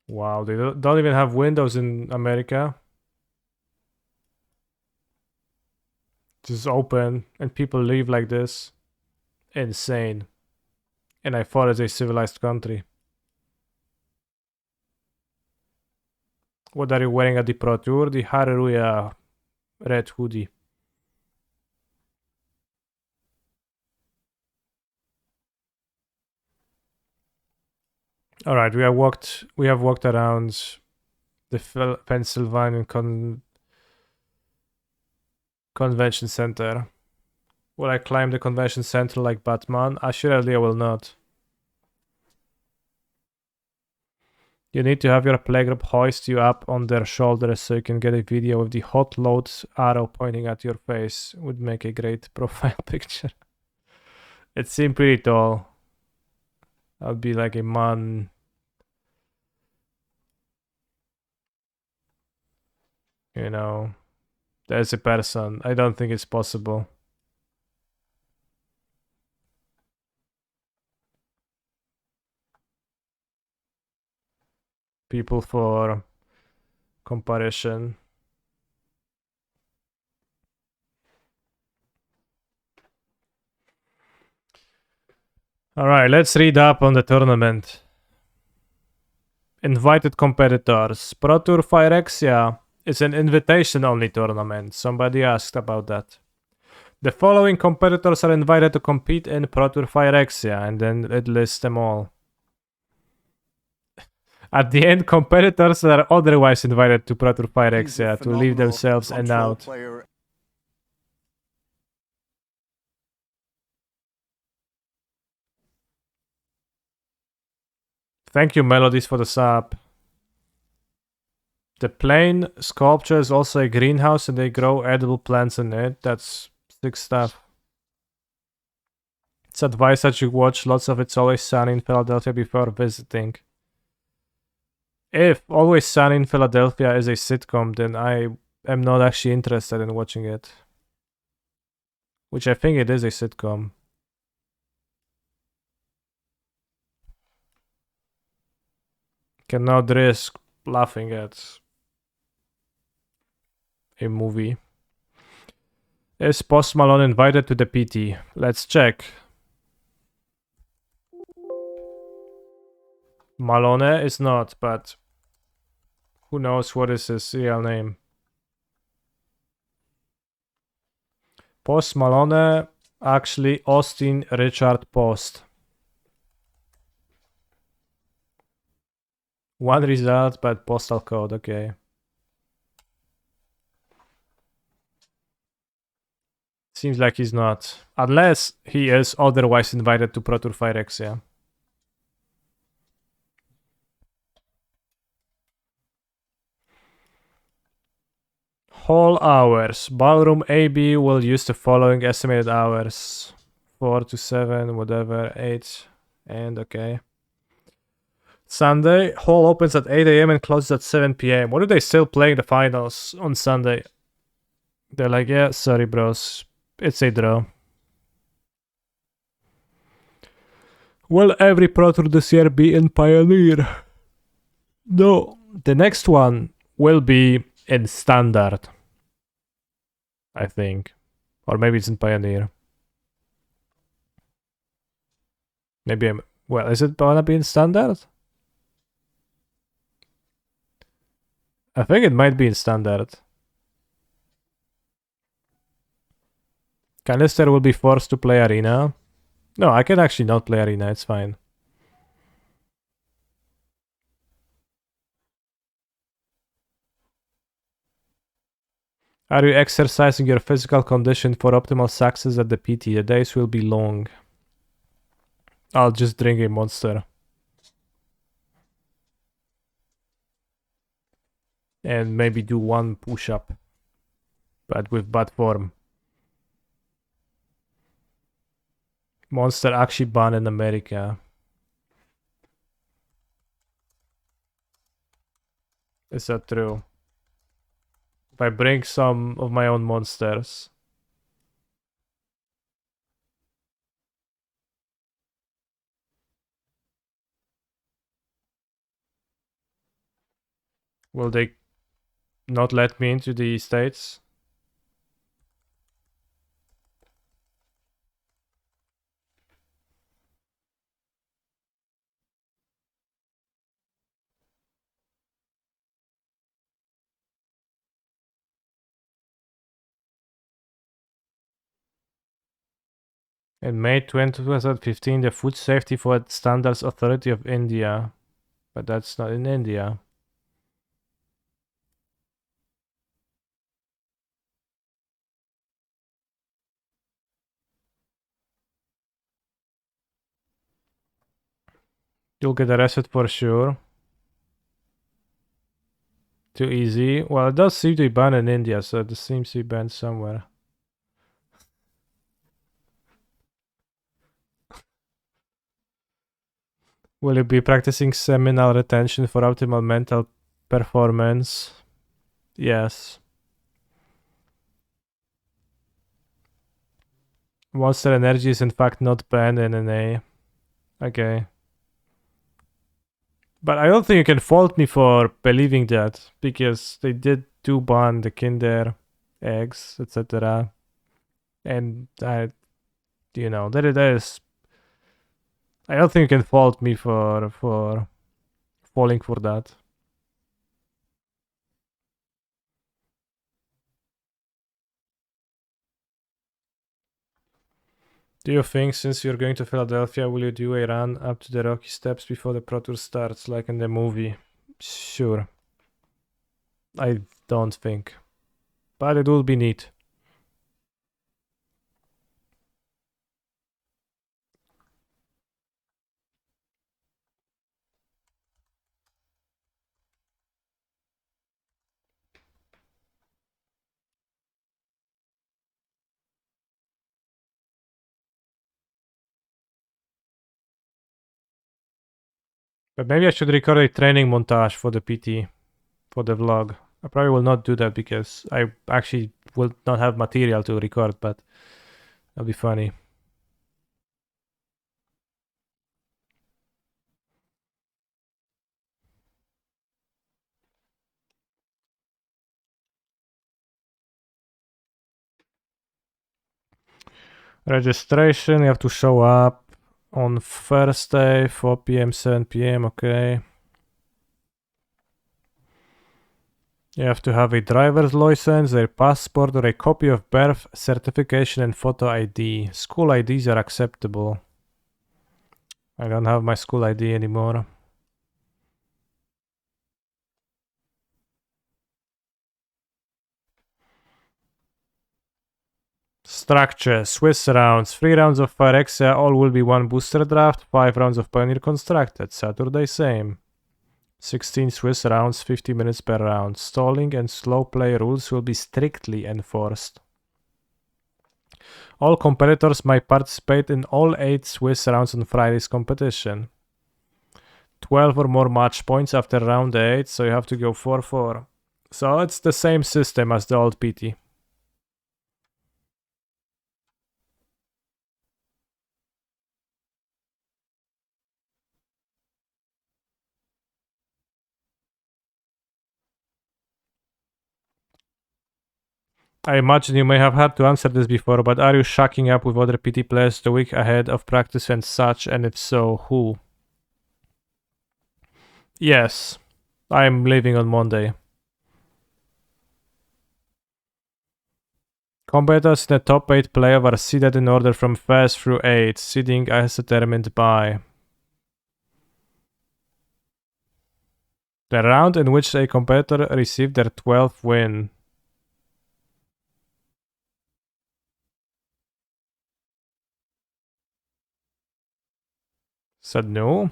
Wow, they don't even have windows in America. Just open and people live like this. Insane. And I thought it's a civilized country. What are you wearing at the Pro Tour? The Hallelujah red hoodie. All right, we have walked around the Pennsylvania Convention Center. Will I climb the convention center like Batman? Assuredly I will not. You need to have your playgroup hoist you up on their shoulders so you can get a video with the hot load arrow pointing at your face. Would make a great profile picture. It seemed pretty tall. I'll be like a man. You know, there's a person. I don't think it's possible. People for comparison. All right, let's read up on the tournament. Invited competitors. Pro Tour Phyrexia is an invitation-only tournament. Somebody asked about that. The following competitors are invited to compete in Pro Tour Phyrexia, and then it lists them all. At the end, competitors are otherwise invited to Pro Tour Phyrexia to leave themselves and out. Player. Thank you, Melodies, for the sub. The plain sculpture is also a greenhouse and they grow edible plants in it. That's sick stuff. It's advised that you watch lots of It's Always Sunny in Philadelphia before visiting. If Always Sunny in Philadelphia is a sitcom, then I am not actually interested in watching it. Which I think it is a sitcom. Cannot risk laughing at a movie. Is Post Malone invited to the PT? Let's check. Malone is not, but who knows what is his real name. Post Malone, actually Austin Richard Post. One result, but postal code, okay. Seems like he's not. Unless he is otherwise invited to Pro Tour Phyrexia. Hall hours. Ballroom AB will use the following estimated hours. 4 to 7, whatever, 8, and okay. Sunday, hall opens at 8 a.m. and closes at 7 p.m. What are they still playing the finals on Sunday? They're like, yeah, sorry bros, it's a draw. Will every Pro Tour this year be in Pioneer? No. The next one will be in Standard. I think. Or maybe it's in Pioneer. Maybe I'm... Well, is it gonna be in Standard? I think it might be in Standard. Canister will be forced to play Arena. No, I can actually not play Arena, it's fine. Are you exercising your physical condition for optimal success at the PT? The days will be long. I'll just drink a monster. And maybe do one push-up. But with bad form. Monster actually banned in America. Is that true? If I bring some of my own monsters. Will they not let me into the States? In May 2015, the Food Safety for Standards Authority of India. But that's not in India. You'll get arrested for sure. Too easy. Well, it does seem to be banned in India, so it seems to be banned somewhere. Will you be practicing seminal retention for optimal mental performance? Yes. Monster Energy is in fact not banned in NA. Okay. But I don't think you can fault me for believing that, because they did do ban the Kinder eggs, etc. And I, you know, that is. I don't think you can fault me for falling for that. Do you think, since you're going to Philadelphia, will you do a run up to the Rocky Steps before the Pro Tour starts, like in the movie? Sure. I don't think. But it will be neat. But maybe I should record a training montage for the PT, for the vlog. I probably will not do that because I actually will not have material to record, but that'll be funny. Registration, you have to show up on Thursday, 4 p.m., 7 p.m., okay. You have to have a driver's license, a passport, or a copy of birth certification and photo ID. School IDs are acceptable. I don't have my school ID anymore. Structure, Swiss rounds, 3 rounds of Phyrexia, all will be 1 booster draft, 5 rounds of Pioneer Constructed. Saturday same. 16 Swiss rounds, 50 minutes per round. Stalling and slow play rules will be strictly enforced. All competitors might participate in all 8 Swiss rounds on Friday's competition. 12 or more match points after round 8, so you have to go 4-4. So it's the same system as the old PT. I imagine you may have had to answer this before, but are you shacking up with other PT players the week ahead of practice and such, and if so, who? Yes, I'm leaving on Monday. Competitors in the top 8 playoff are seeded in order from 1st through 8th, seeding as determined by the round in which a competitor received their 12th win. Said no?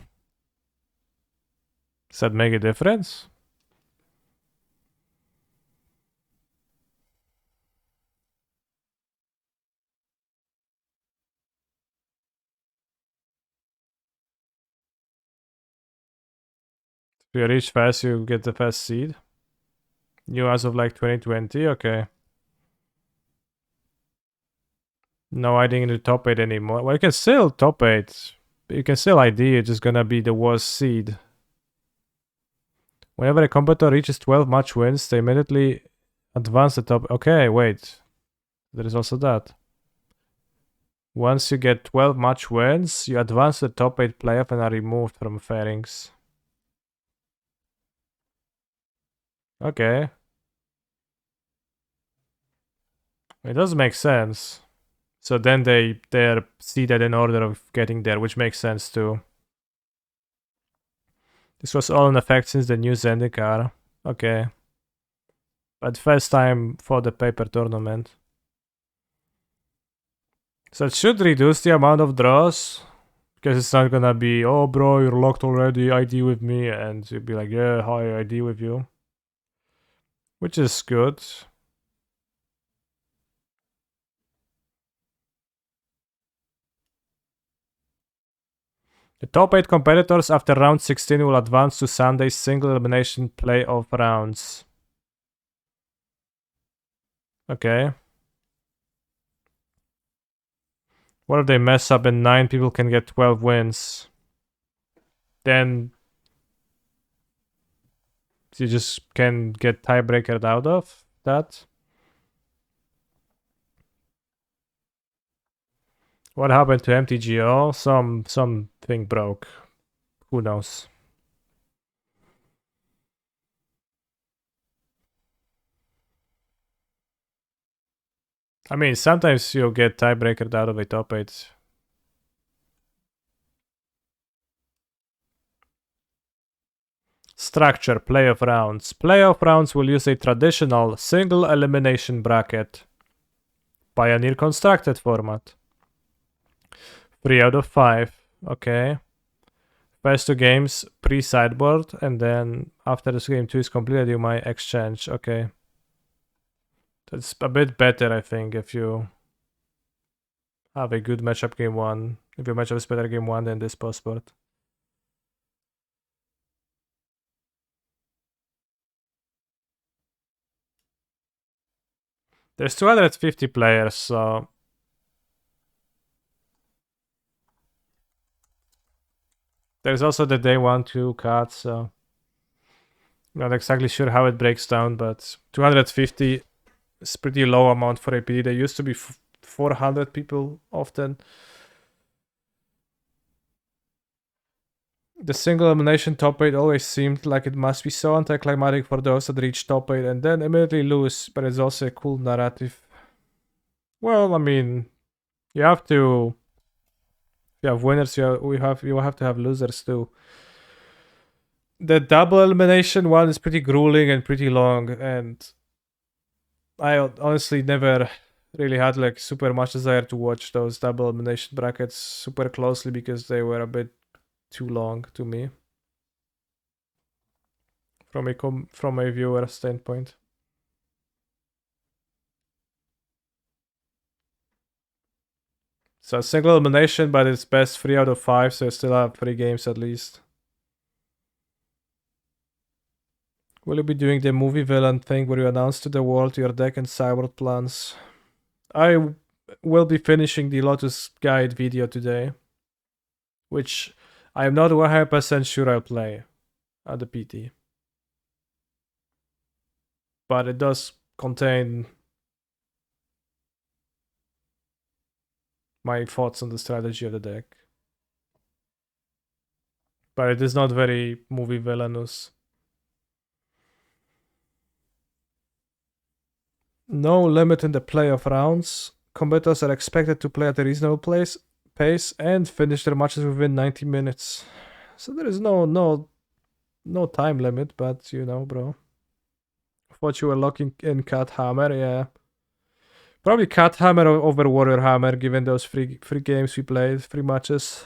Does that make a difference? If you reach fast, you get the first seed. New as of like 2020, okay. No ID in the top 8 anymore. Well, you can still top 8. You can still ID, it's just gonna be the worst seed. Whenever a competitor reaches 12 match wins, they immediately advance the top. Okay, wait. There is also that. Once you get 12 match wins, you advance the top 8 playoff and are removed from fairings. Okay. It does make sense. So then they're seeded in order of getting there, which makes sense too. This was all in effect since the new Zendikar. Okay. But first time for the paper tournament. So it should reduce the amount of draws. Because it's not gonna be, oh bro, you're locked already, ID with me. And you'll be like, yeah, hi, ID with you. Which is good. The top 8 competitors after round 16 will advance to Sunday's single elimination playoff rounds. Okay. What if they mess up and 9 people can get 12 wins? Then you just can get tiebreaker out of that. What happened to MTGO? Something broke. Who knows? I mean, sometimes you'll get tiebreaker out of a top 8. Structure, playoff rounds. Playoff rounds will use a traditional single elimination bracket. Pioneer constructed format. 3 out of 5. Okay. First 2 games pre-sideboard, and then after this game 2 is completed, you might exchange. Okay. That's a bit better, I think, if you have a good matchup game 1. If your matchup is better game 1 than this post-board. There's 250 players, so there's also the day 1-2 cut, so not exactly sure how it breaks down, but 250 is pretty low amount for APD. There used to be 400 people often. The single elimination top 8 always seemed like it must be so anticlimactic for those that reach top 8 and then immediately lose, but it's also a cool narrative. Well, I mean, you have to. You have winners. You have to have losers too. The double elimination one is pretty grueling and pretty long, and I honestly never really had like super much desire to watch those double elimination brackets super closely because they were a bit too long to me from a viewer standpoint. So single elimination, but it's best 3 out of 5, so you still have 3 games at least. Will you be doing the movie villain thing where you announce to the world your deck and sideboard plans? I will be finishing the Lotus Guide video today, which I am not 100% sure I'll play at the PT. But it does contain my thoughts on the strategy of the deck. But it is not very movie villainous. No limit in the playoff rounds. Combatants are expected to play at a reasonable pace and finish their matches within 90 minutes. So there is no time limit, but you know, bro. Thought you were locking in Cat Hammer, yeah. Probably Cat Hammer over Warrior Hammer, given those three games we played, 3 matches.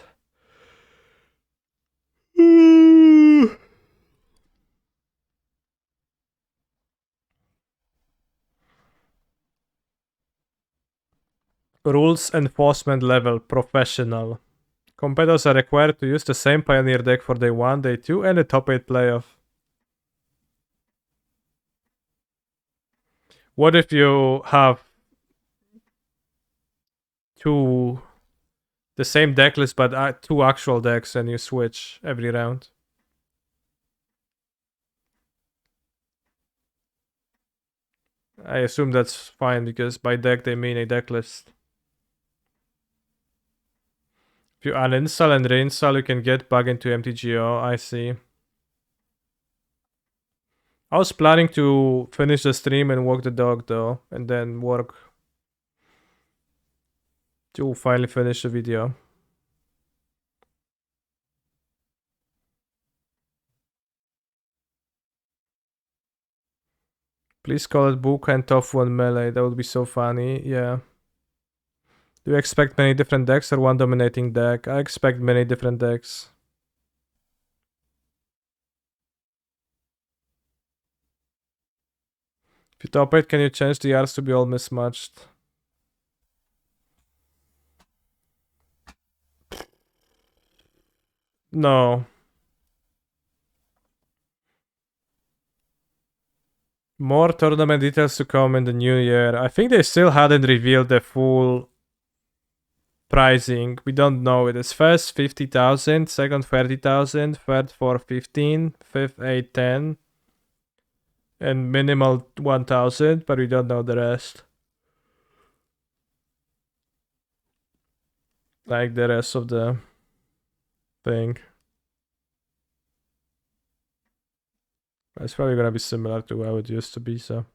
Rules enforcement level professional. Competitors are required to use the same Pioneer deck for day 1, day 2, and the top 8 playoff. What if you have the same deck list but 2 actual decks and you switch every round? I assume that's fine because by deck they mean a deck list. If you uninstall and reinstall, you can get back into MTGO. I see. I was planning to finish the stream and walk the dog though, and then work to finally finish the video. Please call it Book and Top 1 Melee. That would be so funny. Yeah. Do you expect many different decks or one dominating deck? I expect many different decks. If you top it, can you change the yards to be all mismatched? No. More tournament details to come in the new year. I think they still hadn't revealed the full pricing. We don't know it. It's first 50,000, second 30,000, third 415, fifth 810, and minimal 1,000, but we don't know the rest. Like the rest of the thing. It's probably gonna be similar to how it used to be, so.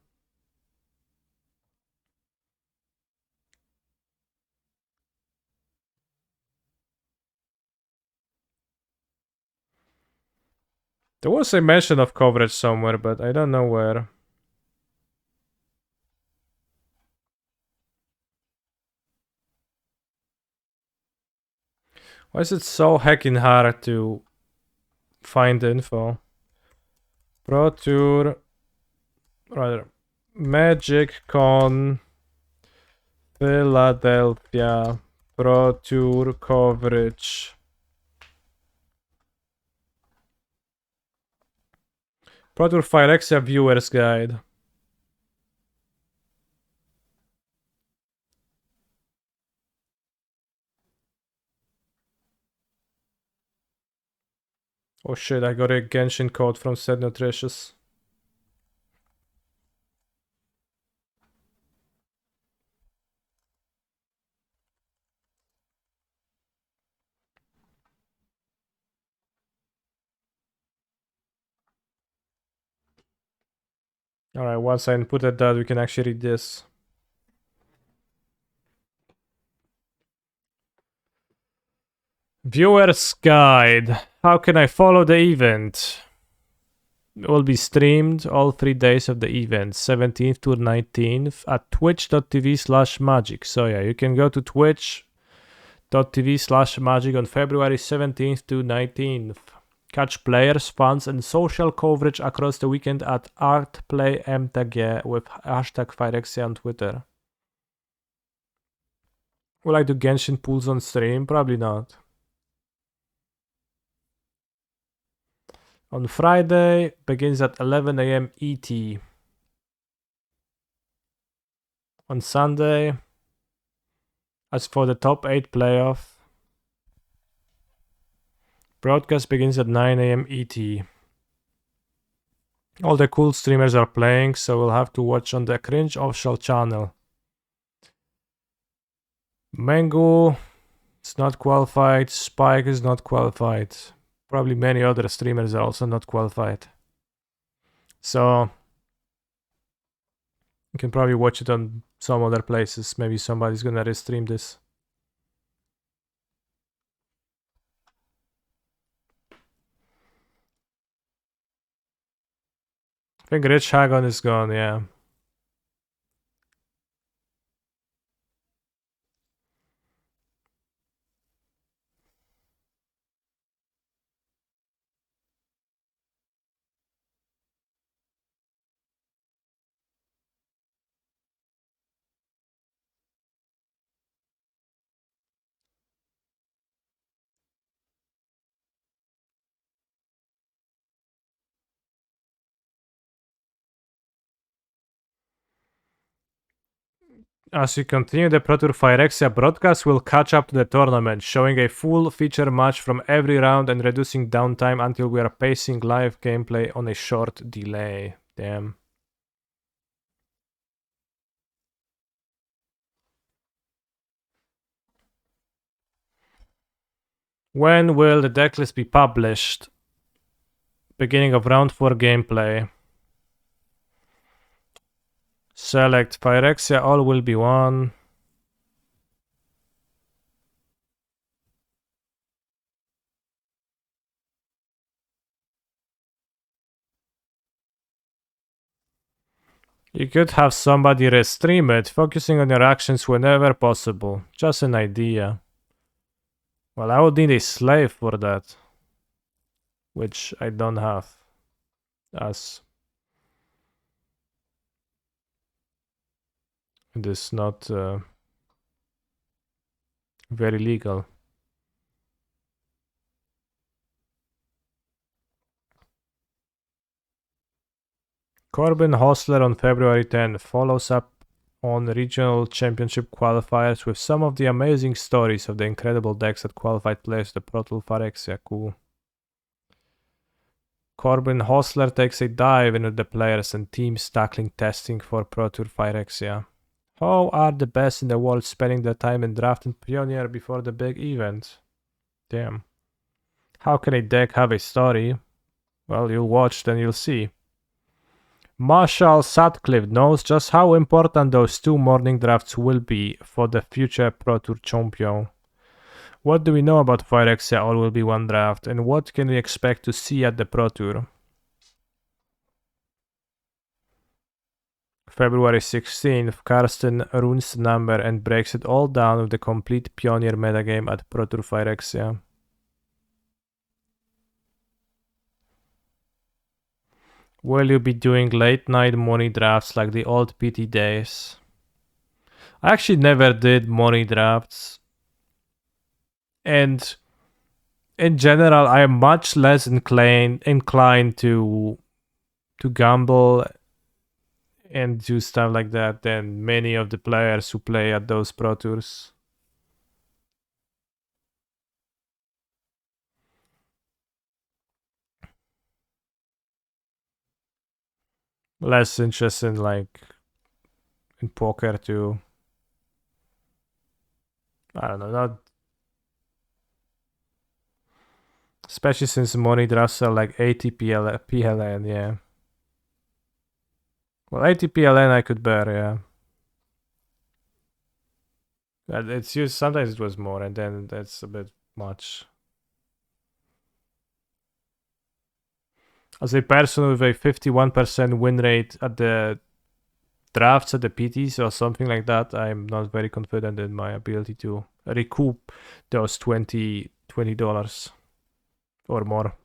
There was a mention of coverage somewhere, but I don't know where. Why is it so heckin' hard to find info? Pro Tour, rather, Magic Con Philadelphia Pro Tour coverage. Pro Tour Phyrexia Viewers Guide. Oh shit, I got a Genshin code from Said Nutritious. Alright, once I inputted that, we can actually read this. Viewer's Guide. How can I follow the event? It will be streamed all 3 days of the event, 17th to 19th, at twitch.tv/magic. So yeah, you can go to twitch.tv/magic on February 17th to 19th. Catch players, fans, and social coverage across the weekend at ArtPlayMTG with hashtag Phyrexia on Twitter. Will I do Genshin pools on stream? Probably not. On Friday, begins at 11 AM ET. On Sunday, as for the top 8 playoff, broadcast begins at 9 AM ET. All the cool streamers are playing, so we'll have to watch on the Cringe official channel. Mango is not qualified. Spike is not qualified. Probably many other streamers are also not qualified. So you can probably watch it on some other places. Maybe somebody's gonna restream this. I think Rich Hagon is gone, yeah. As we continue, the Pro Tour Phyrexia broadcast will catch up to the tournament, showing a full feature match from every round and reducing downtime until we are pacing live gameplay on a short delay. Damn. When will the decklist be published? Beginning of round 4 gameplay. Select Phyrexia, all will be one. You could have somebody restream it, focusing on your actions whenever possible. Just an idea. Well, I would need a slave for that, which I don't have. As it is not very legal. Corbin Hostler on February 10 follows up on regional championship qualifiers with some of the amazing stories of the incredible decks that qualified players to the Pro Tour Phyrexia. Cool. Corbin Hostler takes a dive into the players and teams tackling testing for Pro Tour Phyrexia. How are the best in the world spending their time in Draft and Pioneer before the big event? Damn. How can a deck have a story? Well, you'll watch, then you'll see. Marshall Sutcliffe knows just how important those 2 morning drafts will be for the future Pro Tour champion. What do we know about Phyrexia All Will Be One draft, and what can we expect to see at the Pro Tour? February 16th, Karsten runs the number and breaks it all down with the complete Pioneer metagame at Pro Tour Phyrexia. Will you be doing late night money drafts like the old PT days? I actually never did money drafts. And in general, I am much less inclined to gamble and do stuff like that than many of the players who play at those Pro Tours. Less interest in in poker too. I don't know, not especially since money drafts are like ATP PLN, yeah. Well, ATPLN I could bear, yeah. But it's used sometimes it was more, and then that's a bit much. As a person with a 51% win rate at the drafts at the PTs or something like that, I'm not very confident in my ability to recoup those $20 or more.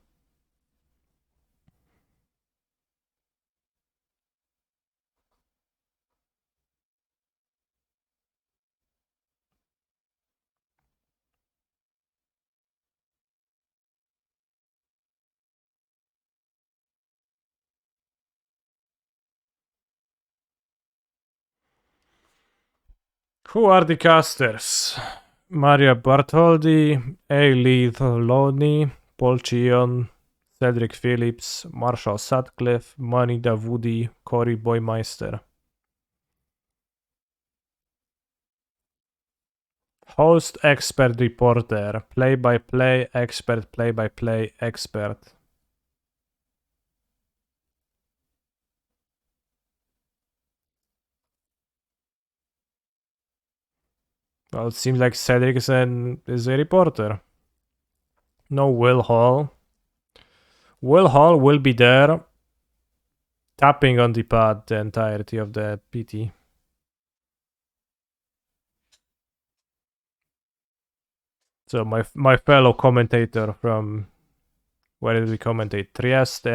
Who are the casters? Mario Bartholdi, A. Lee Loney, Paul Chion, Cedric Phillips, Marshall Sutcliffe, Manny Davudi, Corey Boymeister. Host, expert, reporter. Play-by-play, expert, play-by-play, expert. Well, it seems like Cedric is a reporter. No Will Hall. Will Hall will be there, tapping on the pad the entirety of the PT. So my fellow commentator from, where did we commentate? Trieste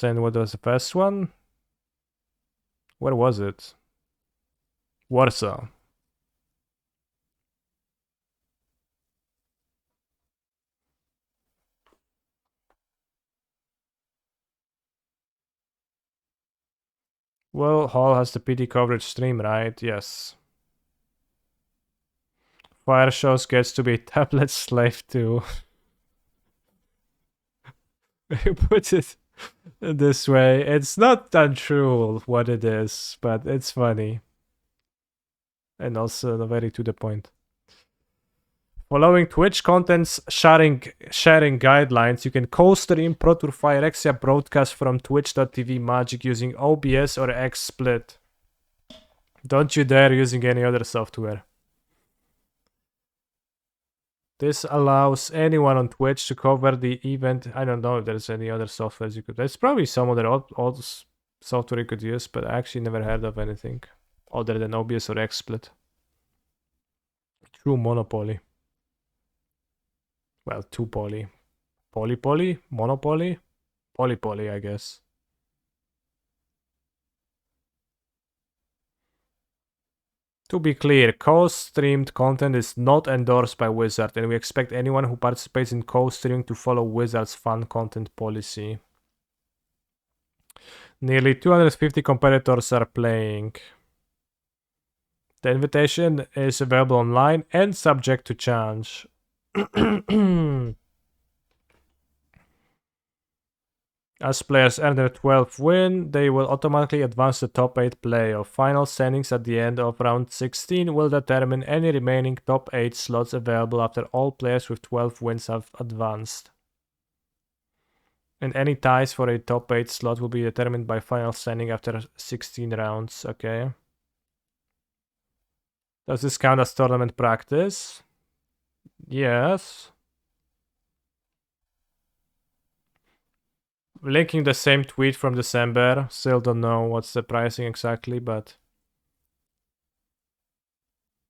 and what was the first one? Where was it? Warsaw. Well, Hall has the PT coverage stream, right? Yes. Fire Shows gets to be tablet slave too. You put it this way. It's not untrue what it is, but it's funny. And also very to the point. Following Twitch contents sharing guidelines, you can co-stream Pro Tour Phyrexia broadcast from twitch.tv Magic using OBS or XSplit. Don't you dare using any other software. This allows anyone on Twitch to cover the event. I don't know if there's any other softwares you could. There's probably some other old software you could use, but I actually never heard of anything other than OBS or XSplit. True monopoly. Well, two poly. Poly? Monopoly? Poly, I guess. To be clear, co-streamed content is not endorsed by Wizard, and we expect anyone who participates in co-streaming to follow Wizard's fan content policy. Nearly 250 competitors are playing. The invitation is available online and subject to change. As players earn their 12th win, they will automatically advance to top 8 playoff. Final standings at the end of round 16 will determine any remaining top 8 slots available after all players with 12 wins have advanced. And any ties for a top 8 slot will be determined by final standing after 16 rounds, okay? Does this count as tournament practice? Yes. Linking the same tweet from December. Still don't know what's the pricing exactly, but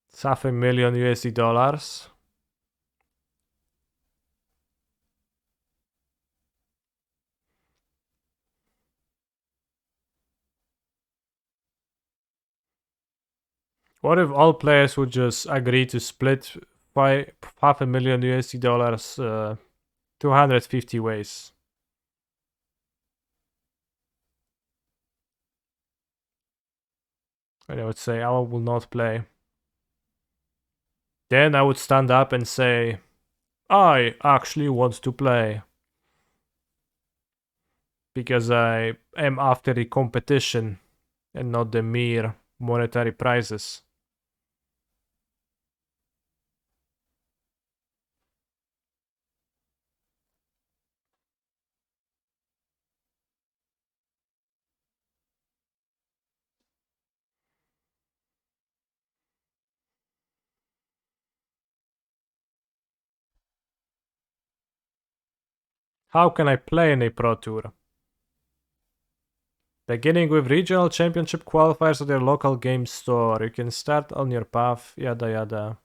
it's $500,000 USD. What if all players would just agree to split $500,000 USD 250 ways? And I would say, I will not play. Then I would stand up and say, I actually want to play. Because I am after the competition and not the mere monetary prizes. How can I play in a Pro Tour? Beginning with regional championship qualifiers at your local game store. You can start on your path, yada yada.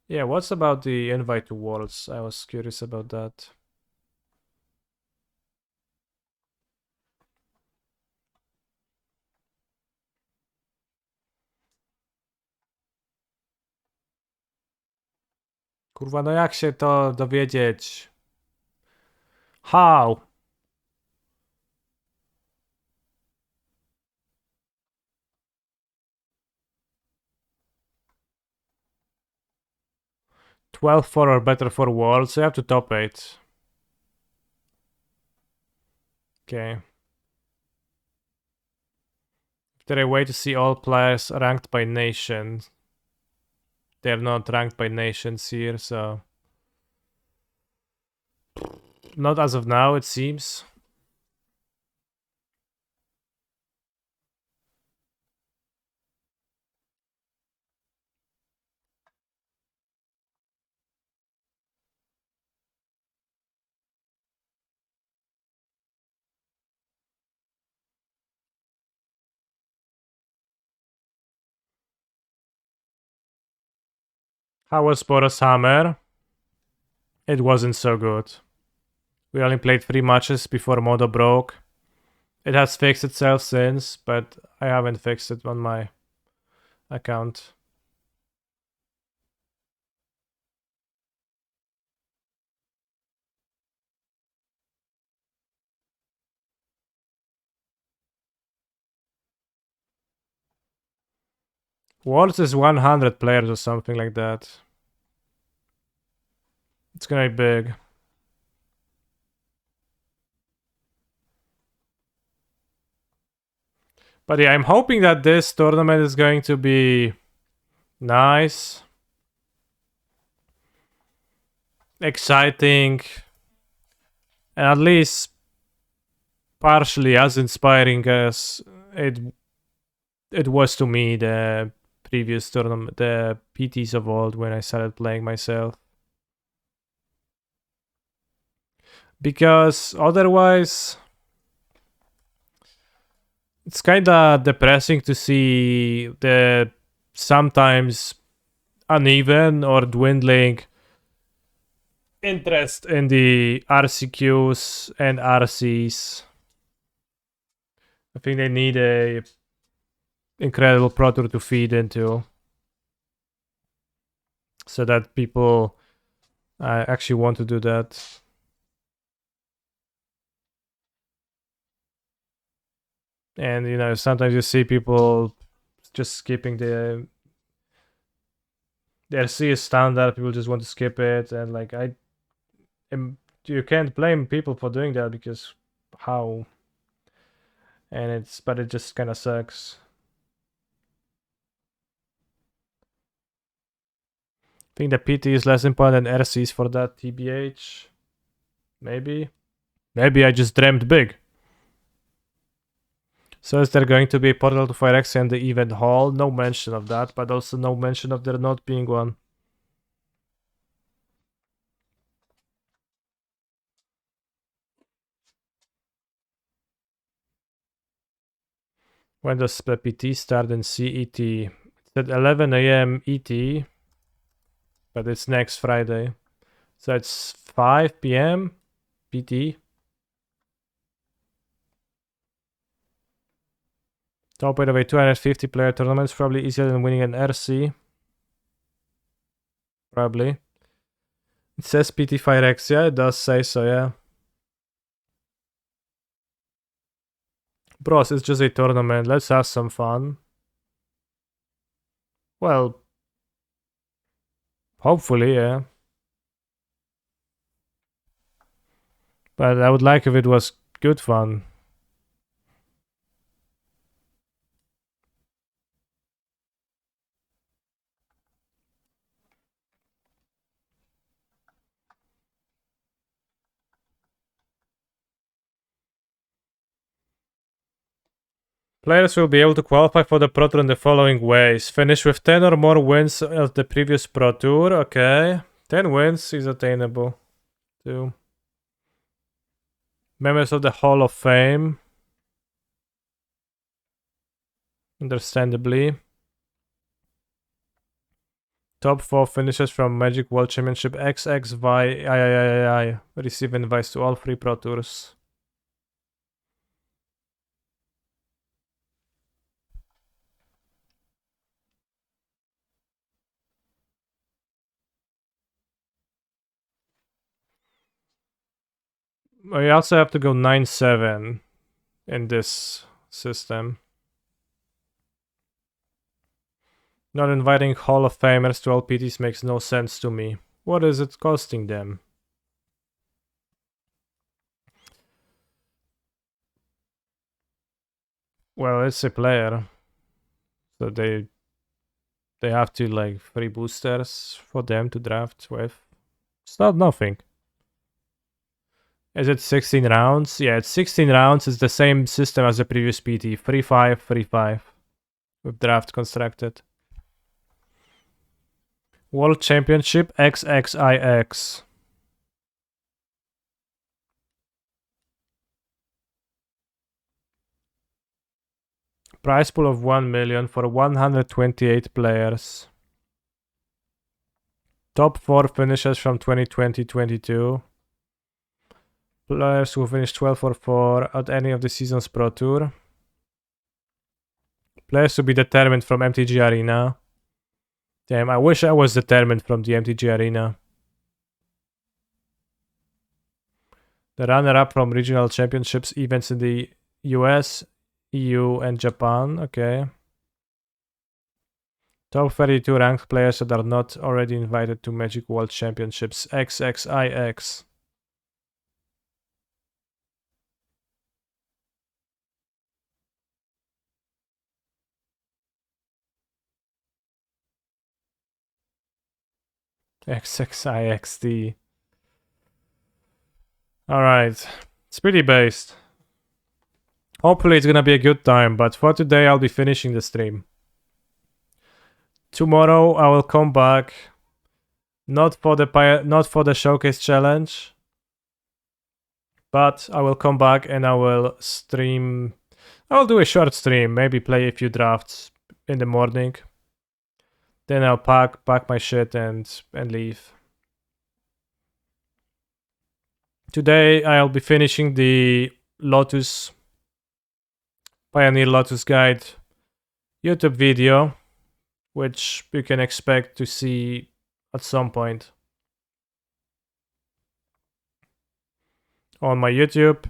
Yeah, what's about the invite to Worlds? I was curious about that. Kurwa, no jak się to dowiedzieć? How? $12 or better for Worlds, so you have to top 8. Okay. there a way to see all players ranked by nation? They're not ranked by nations here, so... Not as of now, it seems. How was Boros Hammer? It wasn't so good. We only played 3 matches before Modo broke. It has fixed itself since, but I haven't fixed it on my account. Worlds is 100 players or something like that. It's gonna be big. But yeah, I'm hoping that this tournament is going to be nice, exciting, and at least partially as inspiring as it was to me the previous tournament, the PTs of old when I started playing myself. Because otherwise, it's kinda depressing to see the sometimes uneven or dwindling interest in the RCQs and RCs. I think they need a incredible Pro Tour to feed into, so that people actually want to do that. And you know, sometimes you see people just skipping the RC is standard. People just want to skip it, and like you can't blame people for doing that because how? And but it just kind of sucks. I think the PT is less important than RCs for that, TBH. Maybe I just dreamt big. So is there going to be a portal to Phyrexia in the event hall? No mention of that, but also no mention of there not being one. When does the PT start in CET? It's at 11 a.m. ET, but it's next Friday. So it's 5 p.m. PT. Top 8 of a 250 player tournament is probably easier than winning an RC. Probably. It says PT Phyrexia, it does say so, yeah. Bros, it's just a tournament, let's have some fun. Well, hopefully, yeah. But I would like if it was good fun. Players will be able to qualify for the Pro Tour in the following ways. Finish with 10 or more wins of the previous Pro Tour. Okay. 10 wins is attainable. 2. Members of the Hall of Fame. Understandably. Top 4 finishes from Magic World Championship XXY receive invites to all 3 Pro Tours. We also have to go 9-7 in this system. Not inviting Hall of Famers to all PTs makes no sense to me. What is it costing them? Well, it's a player. So they have to like 3 boosters for them to draft with. It's not nothing. Is it 16 rounds? Yeah, it's 16 rounds. It's the same system as the previous PT. 3-5, 3-5. With draft constructed. World Championship XXIX. Prize pool of 1 million for 128 players. Top 4 finishers from 2020-22. Players who finished 12 or 4 at any of the season's Pro Tour. Players to be determined from MTG Arena. Damn, I wish I was determined from the MTG Arena. The runner-up from regional championships events in the US, EU, and Japan. Okay. Top 32 ranked players that are not already invited to Magic World Championships XXIX. XXIXD. Alright. It's pretty based. Hopefully it's gonna be a good time, but for today I'll be finishing the stream. Tomorrow I will come back. Not for the showcase challenge. But I will come back and I will stream. I will do a short stream, maybe play a few drafts in the morning. Then I'll pack my shit and leave. Today I'll be finishing the Lotus Pioneer Lotus Guide YouTube video, which you can expect to see at some point on my YouTube,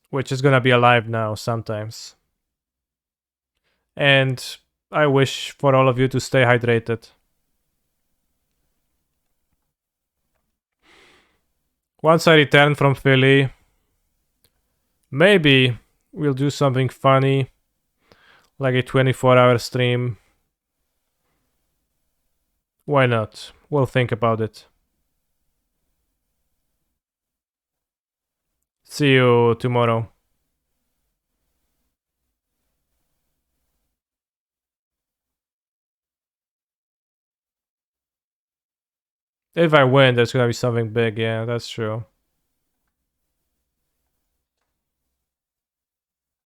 which is gonna be alive now sometimes. And I wish for all of you to stay hydrated. Once I return from Philly, maybe we'll do something funny, like a 24-hour stream. Why not? We'll think about it. See you tomorrow. If I win, there's gonna be something big. Yeah, that's true.